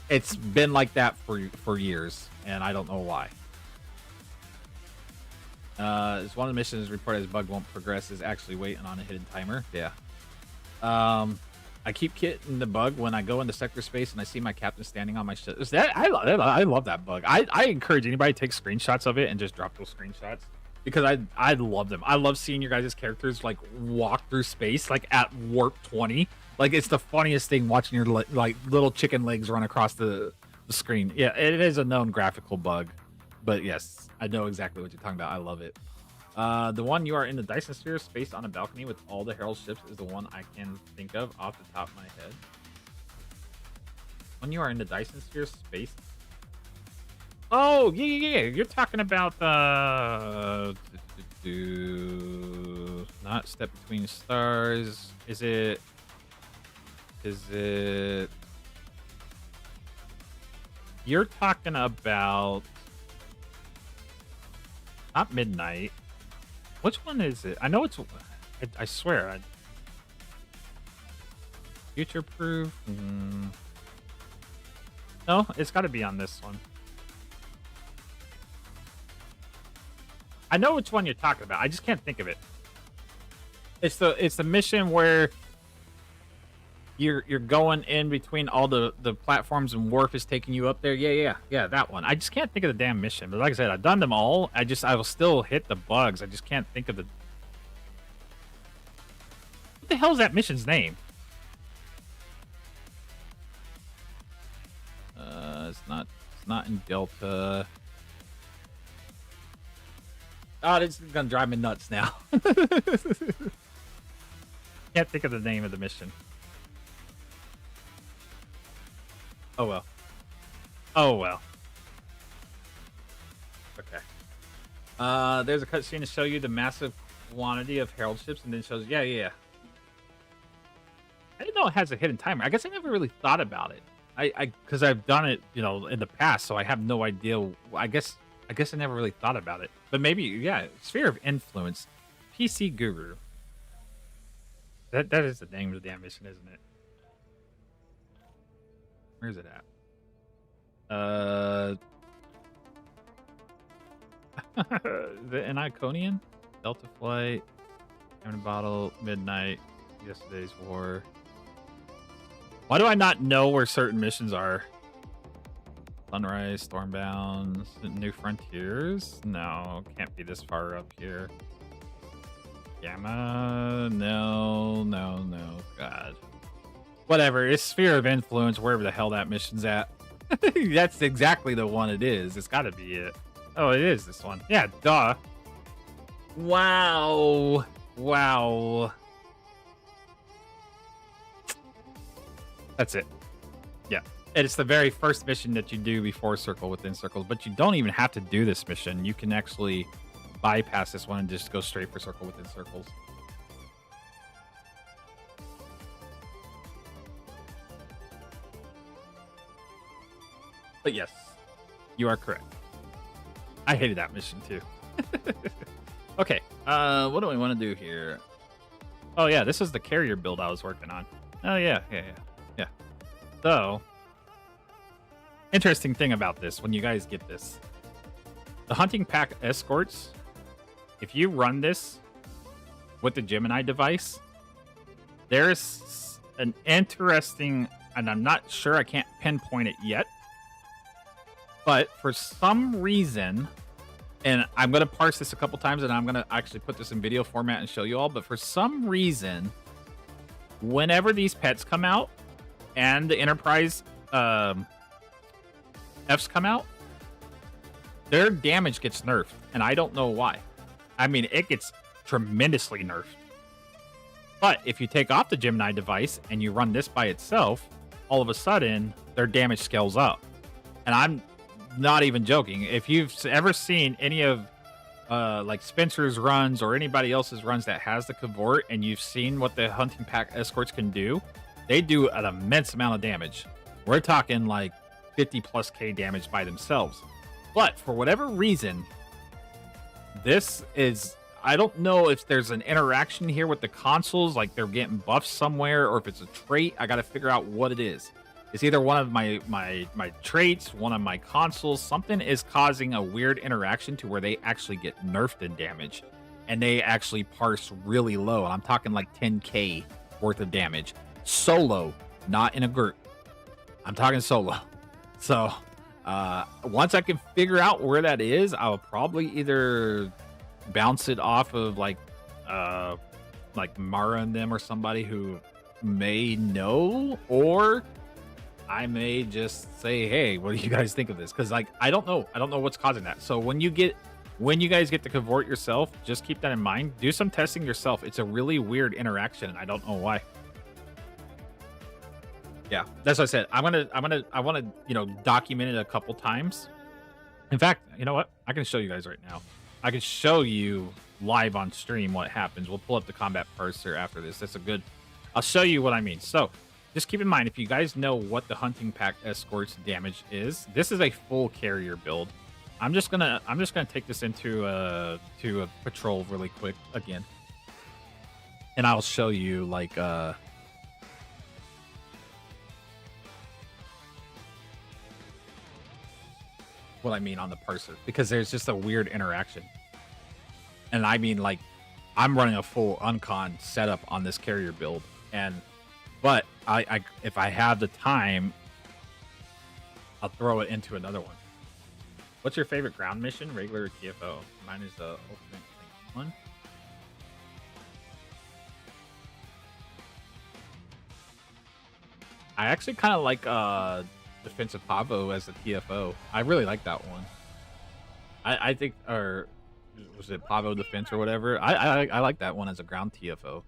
It's been like that for years, and I don't know why. It's one of the missions reported as bug won't progress is actually waiting on a hidden timer. Yeah. I keep getting the bug when I go into sector space and I see my captain standing on my ship. I love that bug. I encourage anybody to take screenshots of it and just drop those screenshots because I love them. I love seeing your guys' characters like walk through space like at warp 20. Like it's the funniest thing watching your like little chicken legs run across the screen. Yeah, it is a known graphical bug, but yes, I know exactly what you're talking about. I love it. The one you are in the Dyson sphere space on a balcony with all the Herald ships is the one I can think of off the top of my head. When you are in the Dyson sphere space. Oh, yeah. You're talking about not Step Between Stars. Is it you're talking about not Midnight. Which one is it? I know it's. I swear. Future Proof. No, it's got to be on this one. I know which one you're talking about. I just can't think of it. It's the mission where you're going in between all the platforms and Worf is taking you up there. Yeah, that one. I just can't think of the damn mission. But like I said, I've done them all. I will still hit the bugs. I just can't think of the. What the hell is that mission's name? It's not in Delta. Oh, this is gonna drive me nuts now. Can't think of the name of the mission. Oh well. Okay. There's a cutscene to show you the massive quantity of Herald ships, and then shows. Yeah. I didn't know it has a hidden timer. I guess I never really thought about it. Because I've done it, in the past, so I have no idea. I guess I never really thought about it. But maybe, yeah, Sphere of Influence, PC Guru. That is the name of the damn mission, isn't it? Where's it at? The Iconian, Delta Flight, Diamond Bottle, Midnight, Yesterday's War. Why do I not know where certain missions are? Sunrise, Stormbound, New Frontiers? No, can't be this far up here. Gamma? No, God. Whatever, it's Sphere of Influence, wherever the hell that mission's at. That's exactly the one it is. It's gotta be it. Oh, it is this one. Yeah, duh. Wow. That's it. Yeah, it's the very first mission that you do before Circle Within Circles, but you don't even have to do this mission. You can actually bypass this one and just go straight for Circle Within Circles. But yes, you are correct. I hated that mission too. Okay, what do we want to do here? Oh yeah, this is the carrier build I was working on. Oh yeah. So, interesting thing about this, when you guys get this, the hunting pack escorts, if you run this with the Gemini device, there's an interesting, and I'm not sure, I can't pinpoint it yet, but for some reason, and I'm going to parse this a couple times, and I'm going to actually put this in video format and show you all, but for some reason, whenever these pets come out and the Enterprise Fs come out, their damage gets nerfed, and I don't know why. I mean, it gets tremendously nerfed. But if you take off the Gemini device and you run this by itself, all of a sudden, their damage scales up. And I'm not even joking. If you've ever seen any of like Spencer's runs or anybody else's runs that has the Cavort, and you've seen what the hunting pack escorts can do, they do an immense amount of damage. We're talking like 50 plus K damage by themselves. But for whatever reason, this is, I don't know if there's an interaction here with the consoles, like they're getting buffs somewhere, or if it's a trait. I got to figure out what it is. It's either one of my traits, one of my consoles. Something is causing a weird interaction to where they actually get nerfed in damage, and they actually parse really low. And I'm talking like 10K worth of damage. Solo, not in a group. I'm talking solo. So once I can figure out where that is, I'll probably either bounce it off of like Mara and them or somebody who may know, or I may just say, hey, what do you guys think of this? Because like I don't know what's causing that. So when you guys get to Cavort yourself, just keep that in mind. Do some testing yourself. It's a really weird interaction. I don't know why. Yeah, that's what I said. I want to document it a couple times. In fact, you know what? I can show you guys right now. I can show you live on stream what happens. We'll pull up the combat parser after this. That's a good. I'll show you what I mean. So, just keep in mind, if you guys know what the hunting pack escorts damage is, this is a full carrier build. I'm just gonna take this into a patrol really quick again, and I'll show you like what I mean on the parser, because there's just a weird interaction. And I mean, like, I'm running a full uncon setup on this carrier build, but I if I have the time, I'll throw it into another one. What's your favorite ground mission, regular or TFO? Mine is the ultimate one. I actually kind of like Defensive Pavo as a TFO. I really like that one. I think, or was it Pavo Defense or whatever? I like that one as a ground TFO.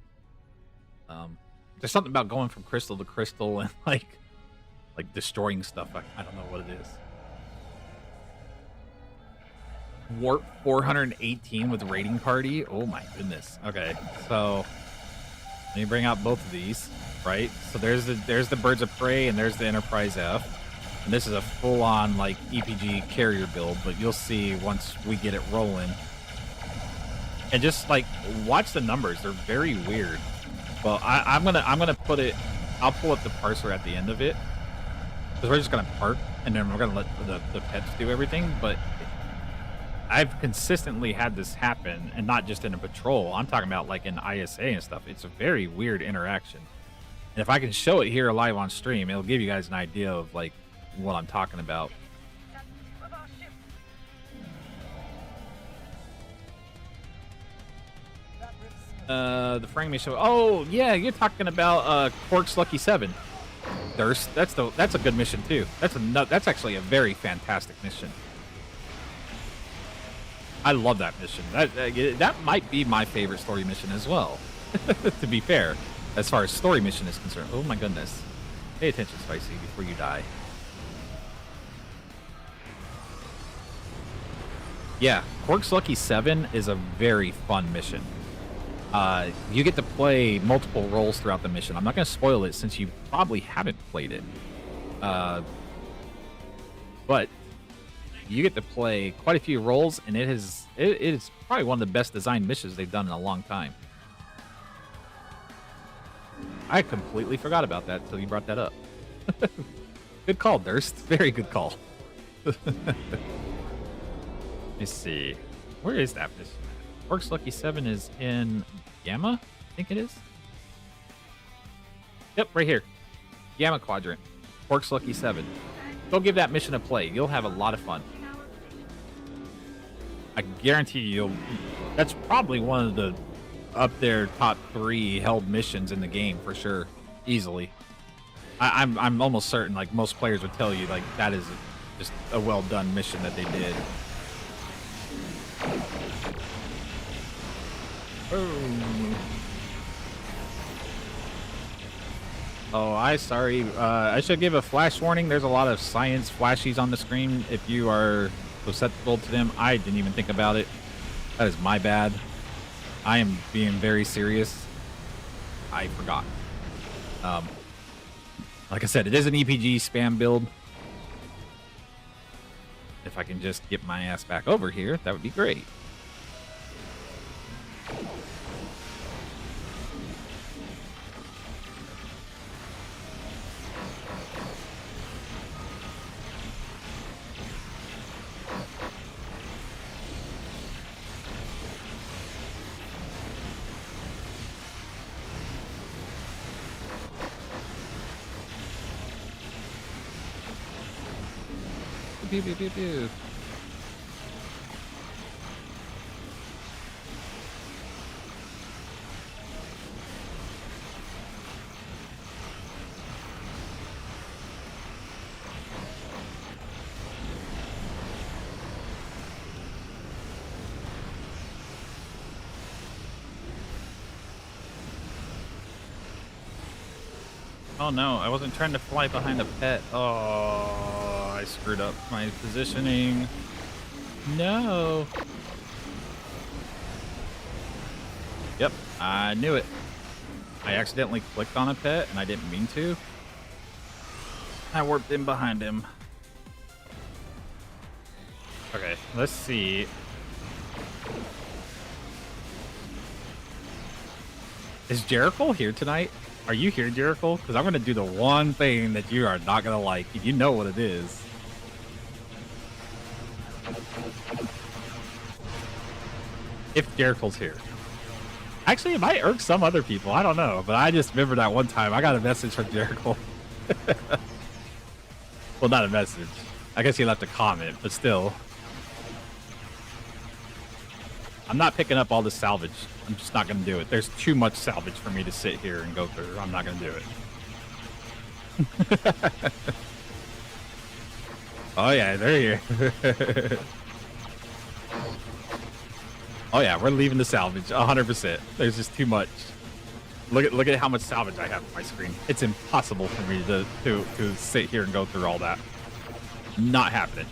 There's something about going from crystal to crystal and like destroying stuff. I don't know what it is. Warp 418 with raiding party. Oh my goodness. Okay, so let me bring out both of these. Right. So there's the Birds of Prey and there's the Enterprise F. And this is a full-on like EPG carrier build, but you'll see once we get it rolling. And just like watch the numbers; they're very weird. Well, I'm gonna put it. I'll pull up the parser at the end of it, because we're just gonna park and then we're gonna let the pets do everything. But I've consistently had this happen, and not just in a patrol. I'm talking about like in ISA and stuff. It's a very weird interaction. And if I can show it here live on stream, it'll give you guys an idea of like what I'm talking about. The frame show. Oh yeah, you're talking about Quark's Lucky 7. Thirst. That's a good mission too. That's actually a very fantastic mission. I love that mission. That might be my favorite story mission as well. To be fair, as far as story mission is concerned. Oh my goodness. Pay attention, Spicy, before you die. Yeah, Quark's Lucky 7 is a very fun mission. You get to play multiple roles throughout the mission. I'm not going to spoil it since you probably haven't played it. But you get to play quite a few roles, and it is probably one of the best designed missions they've done in a long time. I completely forgot about that until you brought that up. Good call, Durst. Very good call. Let me see. Where is that mission? Quark's Lucky 7 is in Gamma? I think it is. Yep, right here. Gamma Quadrant. Quark's Lucky 7. Go give that mission a play. You'll have a lot of fun. I guarantee you'll... That's probably one of the up there top 3 held missions in the game for sure. Easily. I'm almost certain, like, most players would tell you, like, that is just a well done mission that they did. Oh, sorry. I should give a flash warning. There's a lot of science flashies on the screen. If you are susceptible to them, I didn't even think about it. That is my bad. I am being very serious. I forgot. Like I said, it is an EPG spam build. If I can just get my ass back over here, that would be great. Pew, pew, pew, pew. Oh no, I wasn't trying to fly behind a pet. Oh, I screwed up my positioning. No. Yep, I knew it. I accidentally clicked on a pet and I didn't mean to. I warped in behind him. Okay, let's see. Is Jericho here tonight? Are you here, Jericho? Because I'm going to do the one thing that you are not going to like. You know what it is. If Jericho's here. Actually, it might irk some other people. I don't know. But I just remember that one time I got a message from Jericho. Well, not a message. I guess he left a comment, but still. I'm not picking up all the salvage. I'm just not going to do it. There's too much salvage for me to sit here and go through. I'm not going to do it. Oh, yeah, there you are. Oh, yeah, we're leaving the salvage 100%. There's just too much. Look at how much salvage I have on my screen. It's impossible for me to sit here and go through all that. Not happening.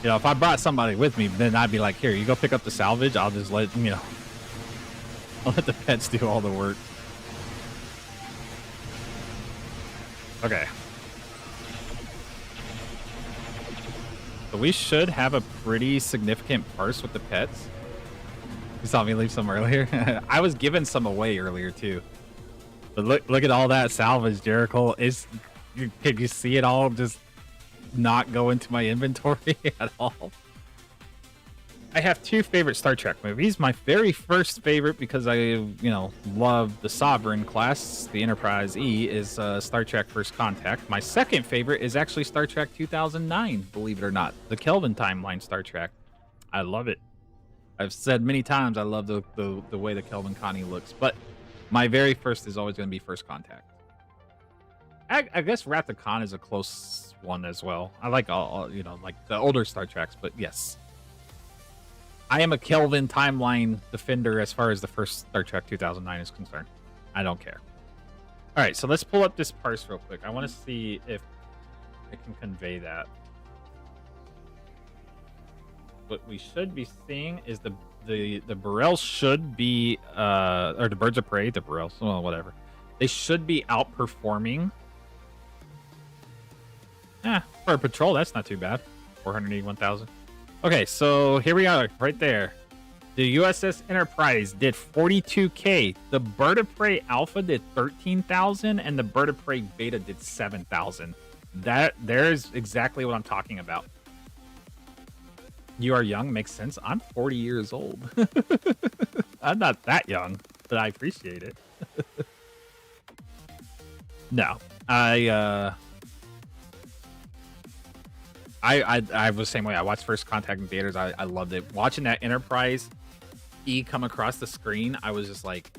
You know, if I brought somebody with me, then I'd be like, here, you go pick up the salvage. I'll just let, you know, I'll let the pets do all the work. Okay. So we should have a pretty significant parse with the pets. You saw me leave some earlier. I was giving some away earlier too. But look at all that salvage, Jericho. Can you see it all just not go into my inventory at all? I have 2 favorite Star Trek movies. My very first favorite, because I, love the Sovereign class, the Enterprise E, is Star Trek First Contact. My second favorite is actually Star Trek 2009, believe it or not. The Kelvin timeline Star Trek. I love it. I've said many times I love the way the Kelvin Connie looks, but my very first is always going to be First Contact. I guess Wrath of Khan is a close one as well. I like all you know, like the older Star Treks, but yes. I am a Kelvin timeline defender as far as the first Star Trek 2009 is concerned. I don't care. All right, so let's pull up this parse real quick. I want to see if I can convey that. What we should be seeing is the Burrells should be or the Birds of Prey, the Burrells, well, whatever. They should be outperforming. For a patrol, that's not too bad. 481,000. Okay, so here we are, right there. The USS Enterprise did 42K. The Bird of Prey Alpha did 13,000, and the Bird of Prey Beta did 7,000. There's exactly what I'm talking about. You are young, makes sense. I'm 40 years old. I'm not that young, but I appreciate it. No, I was the same way. I watched First Contact in theaters. I loved it. Watching that Enterprise E come across the screen, I was just like,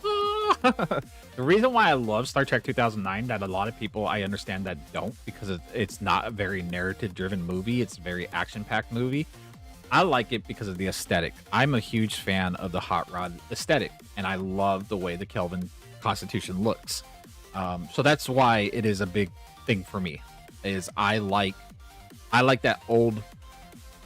ah. The reason why I love Star Trek 2009 that a lot of people I understand that don't, because it's not a very narrative-driven movie. It's a very action-packed movie. I like it because of the aesthetic. I'm a huge fan of the hot rod aesthetic, and I love the way the Kelvin Constitution looks. So that's why it is a big thing for me. Is I like that old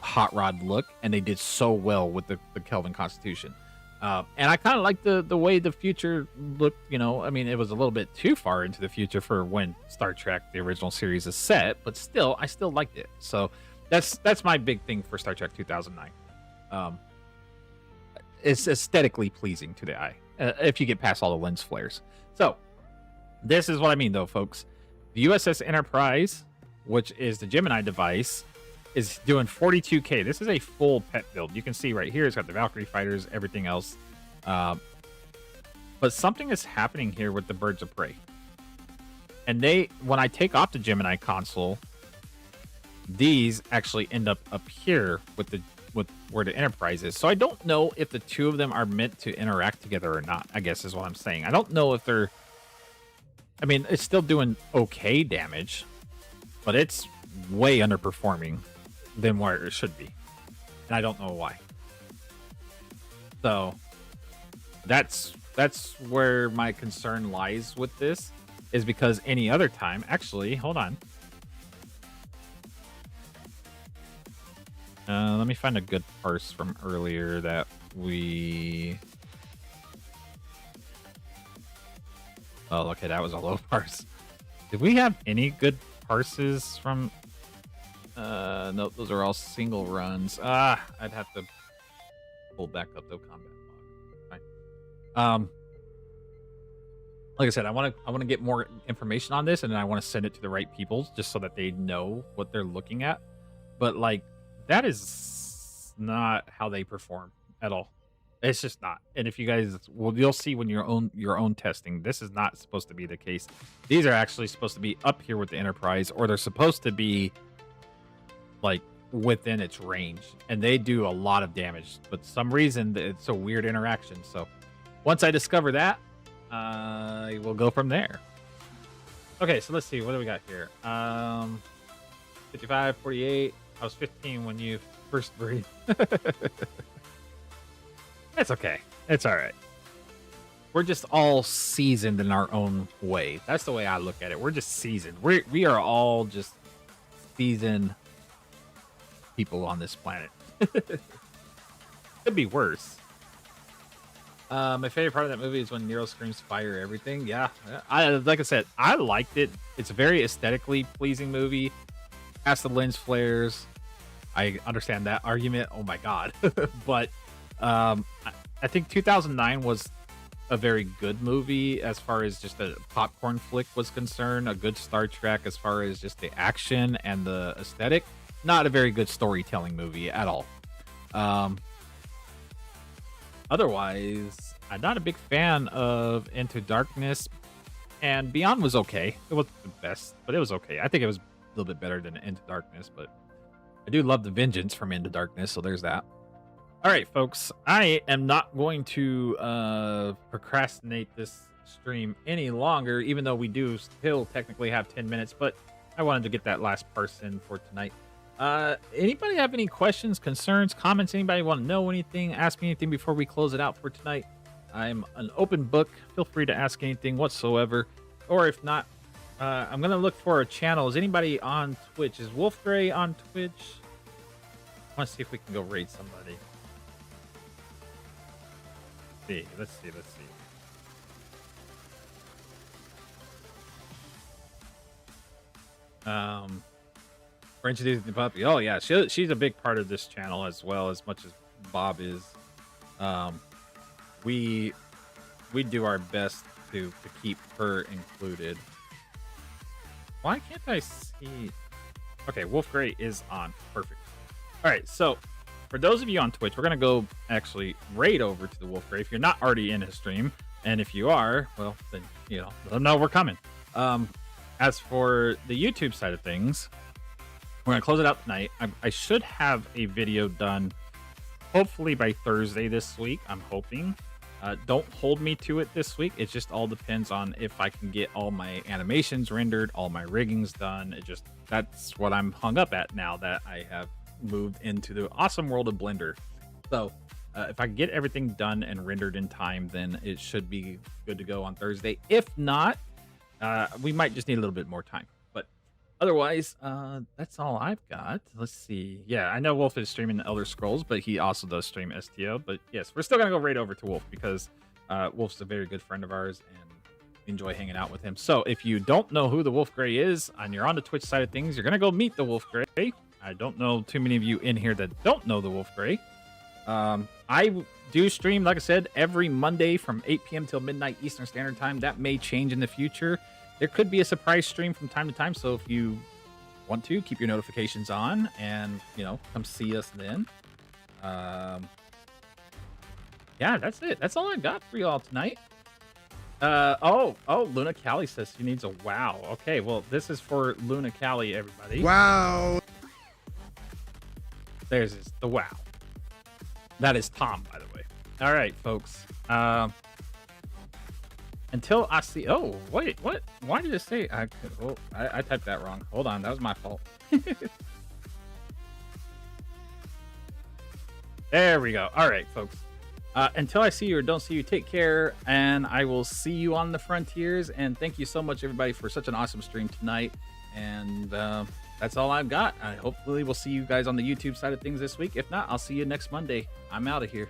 hot rod look, and they did so well with the Kelvin Constitution. And I kind of like the way the future looked. You know, I mean, it was a little bit too far into the future for when Star Trek, the original series, is set, but still, I still liked it. So that's my big thing for Star Trek 2009. It's aesthetically pleasing to the eye, if you get past all the lens flares. So this is what I mean, though, folks. The USS Enterprise, which is the Gemini device, is doing 42K. This is a full pet build. You can see right here, it's got the Valkyrie fighters, everything else. But something is happening here with the Birds of Prey. And when I take off the Gemini console, these actually end up here with where the Enterprise is. So I don't know if the two of them are meant to interact together or not, I guess is what I'm saying. I don't know if they're... I mean, it's still doing okay damage, but it's way underperforming than where it should be, and I don't know why. So that's where my concern lies with this, is because any other time, actually, hold on, let me find a good parse from earlier that we... Oh, okay, that was a low parse. Did we have any good parses from... No, those are all single runs. I'd have to pull back up the combat log. Fine. Like I said, I want to get more information on this, and then I want to send it to the right people just so that they know what they're looking at. But like, that is not how they perform at all. It's just not. And if you guys, well, you'll see when your own testing, this is not supposed to be the case. These are actually supposed to be up here with the Enterprise, or they're supposed to be like within its range, and they do a lot of damage, but some reason it's a weird interaction. So once I discover that, I will go from there. Okay, so let's see, what do we got here? 55, 48. I was 15 when you first breathed. It's okay, it's all right. We're just all seasoned in our own way. That's the way I look at it. We're just seasoned. We are all just seasoned people on this planet. Could be worse. My favorite part of that movie is when Nero screams fire everything. Yeah, like I said, I liked it. It's a very aesthetically pleasing movie. Past the lens flares, I understand that argument. Oh my god. But I think 2009 was a very good movie as far as just a popcorn flick was concerned. A good Star Trek as far as just the action and the aesthetic. Not a very good storytelling movie at all. Otherwise, I'm not a big fan of Into Darkness, and Beyond was okay. It wasn't the best, but it was okay. I think it was a little bit better than Into Darkness, but I do love the Vengeance from Into Darkness, so there's that. All right, folks, I am not going to procrastinate this stream any longer, even though we do still technically have 10 minutes, but I wanted to get that last parse in for tonight. Anybody have any questions, concerns, comments? Anybody want to know anything? Ask me anything before we close it out for tonight. I'm an open book. Feel free to ask anything whatsoever. Or if not, I'm gonna look for a channel. Is anybody on Twitch? Is Wolf Gray on Twitch? I want to see if we can go raid somebody. Let's see. For introducing the puppy. Oh yeah, she's a big part of this channel as well, as much as Bob is. We do our best to keep her included. Why can't I see? Okay, Wolf Gray is on. Perfect. All right, so for those of you on Twitch, we're gonna go actually raid over to the Wolf Gray. If you're not already in his stream, and if you are, well, then let them know we're coming. As for the YouTube side of things, we're gonna close it out tonight. I should have a video done, hopefully by Thursday this week. I'm hoping. Don't hold me to it this week. It just all depends on if I can get all my animations rendered, all my riggings done. That's what I'm hung up at now that I have moved into the awesome world of Blender. So if I can get everything done and rendered in time, then it should be good to go on Thursday. If not, we might just need a little bit more time. But otherwise, that's all I've got. Let's see. Yeah, I know Wolf is streaming the Elder Scrolls, but he also does stream STO. But yes, we're still gonna go right over to Wolf because Wolf's a very good friend of ours and we enjoy hanging out with him. So if you don't know who the Wolf Gray is and you're on the Twitch side of things, you're gonna go meet the Wolf Gray. I don't know too many of you in here that don't know the Wolf Gray. I do stream, like I said, every Monday from 8 p.m. till midnight Eastern Standard Time. That may change in the future. There could be a surprise stream from time to time, so if you want to, keep your notifications on and, come see us then. Yeah, that's it. That's all I got for y'all tonight. Luna Callie says she needs a wow. Okay, well, this is for Luna Callie, everybody. Wow. There's the wow. That is Tom, by the way. All right, folks. Until I see. Oh, wait, what? Why did it say? I typed that wrong. Hold on, that was my fault. There we go. All right, folks. Until I see you or don't see you, take care, and I will see you on the frontiers. And thank you so much, everybody, for such an awesome stream tonight. And that's all I've got. Hopefully, we'll see you guys on the YouTube side of things this week. If not, I'll see you next Monday. I'm out of here.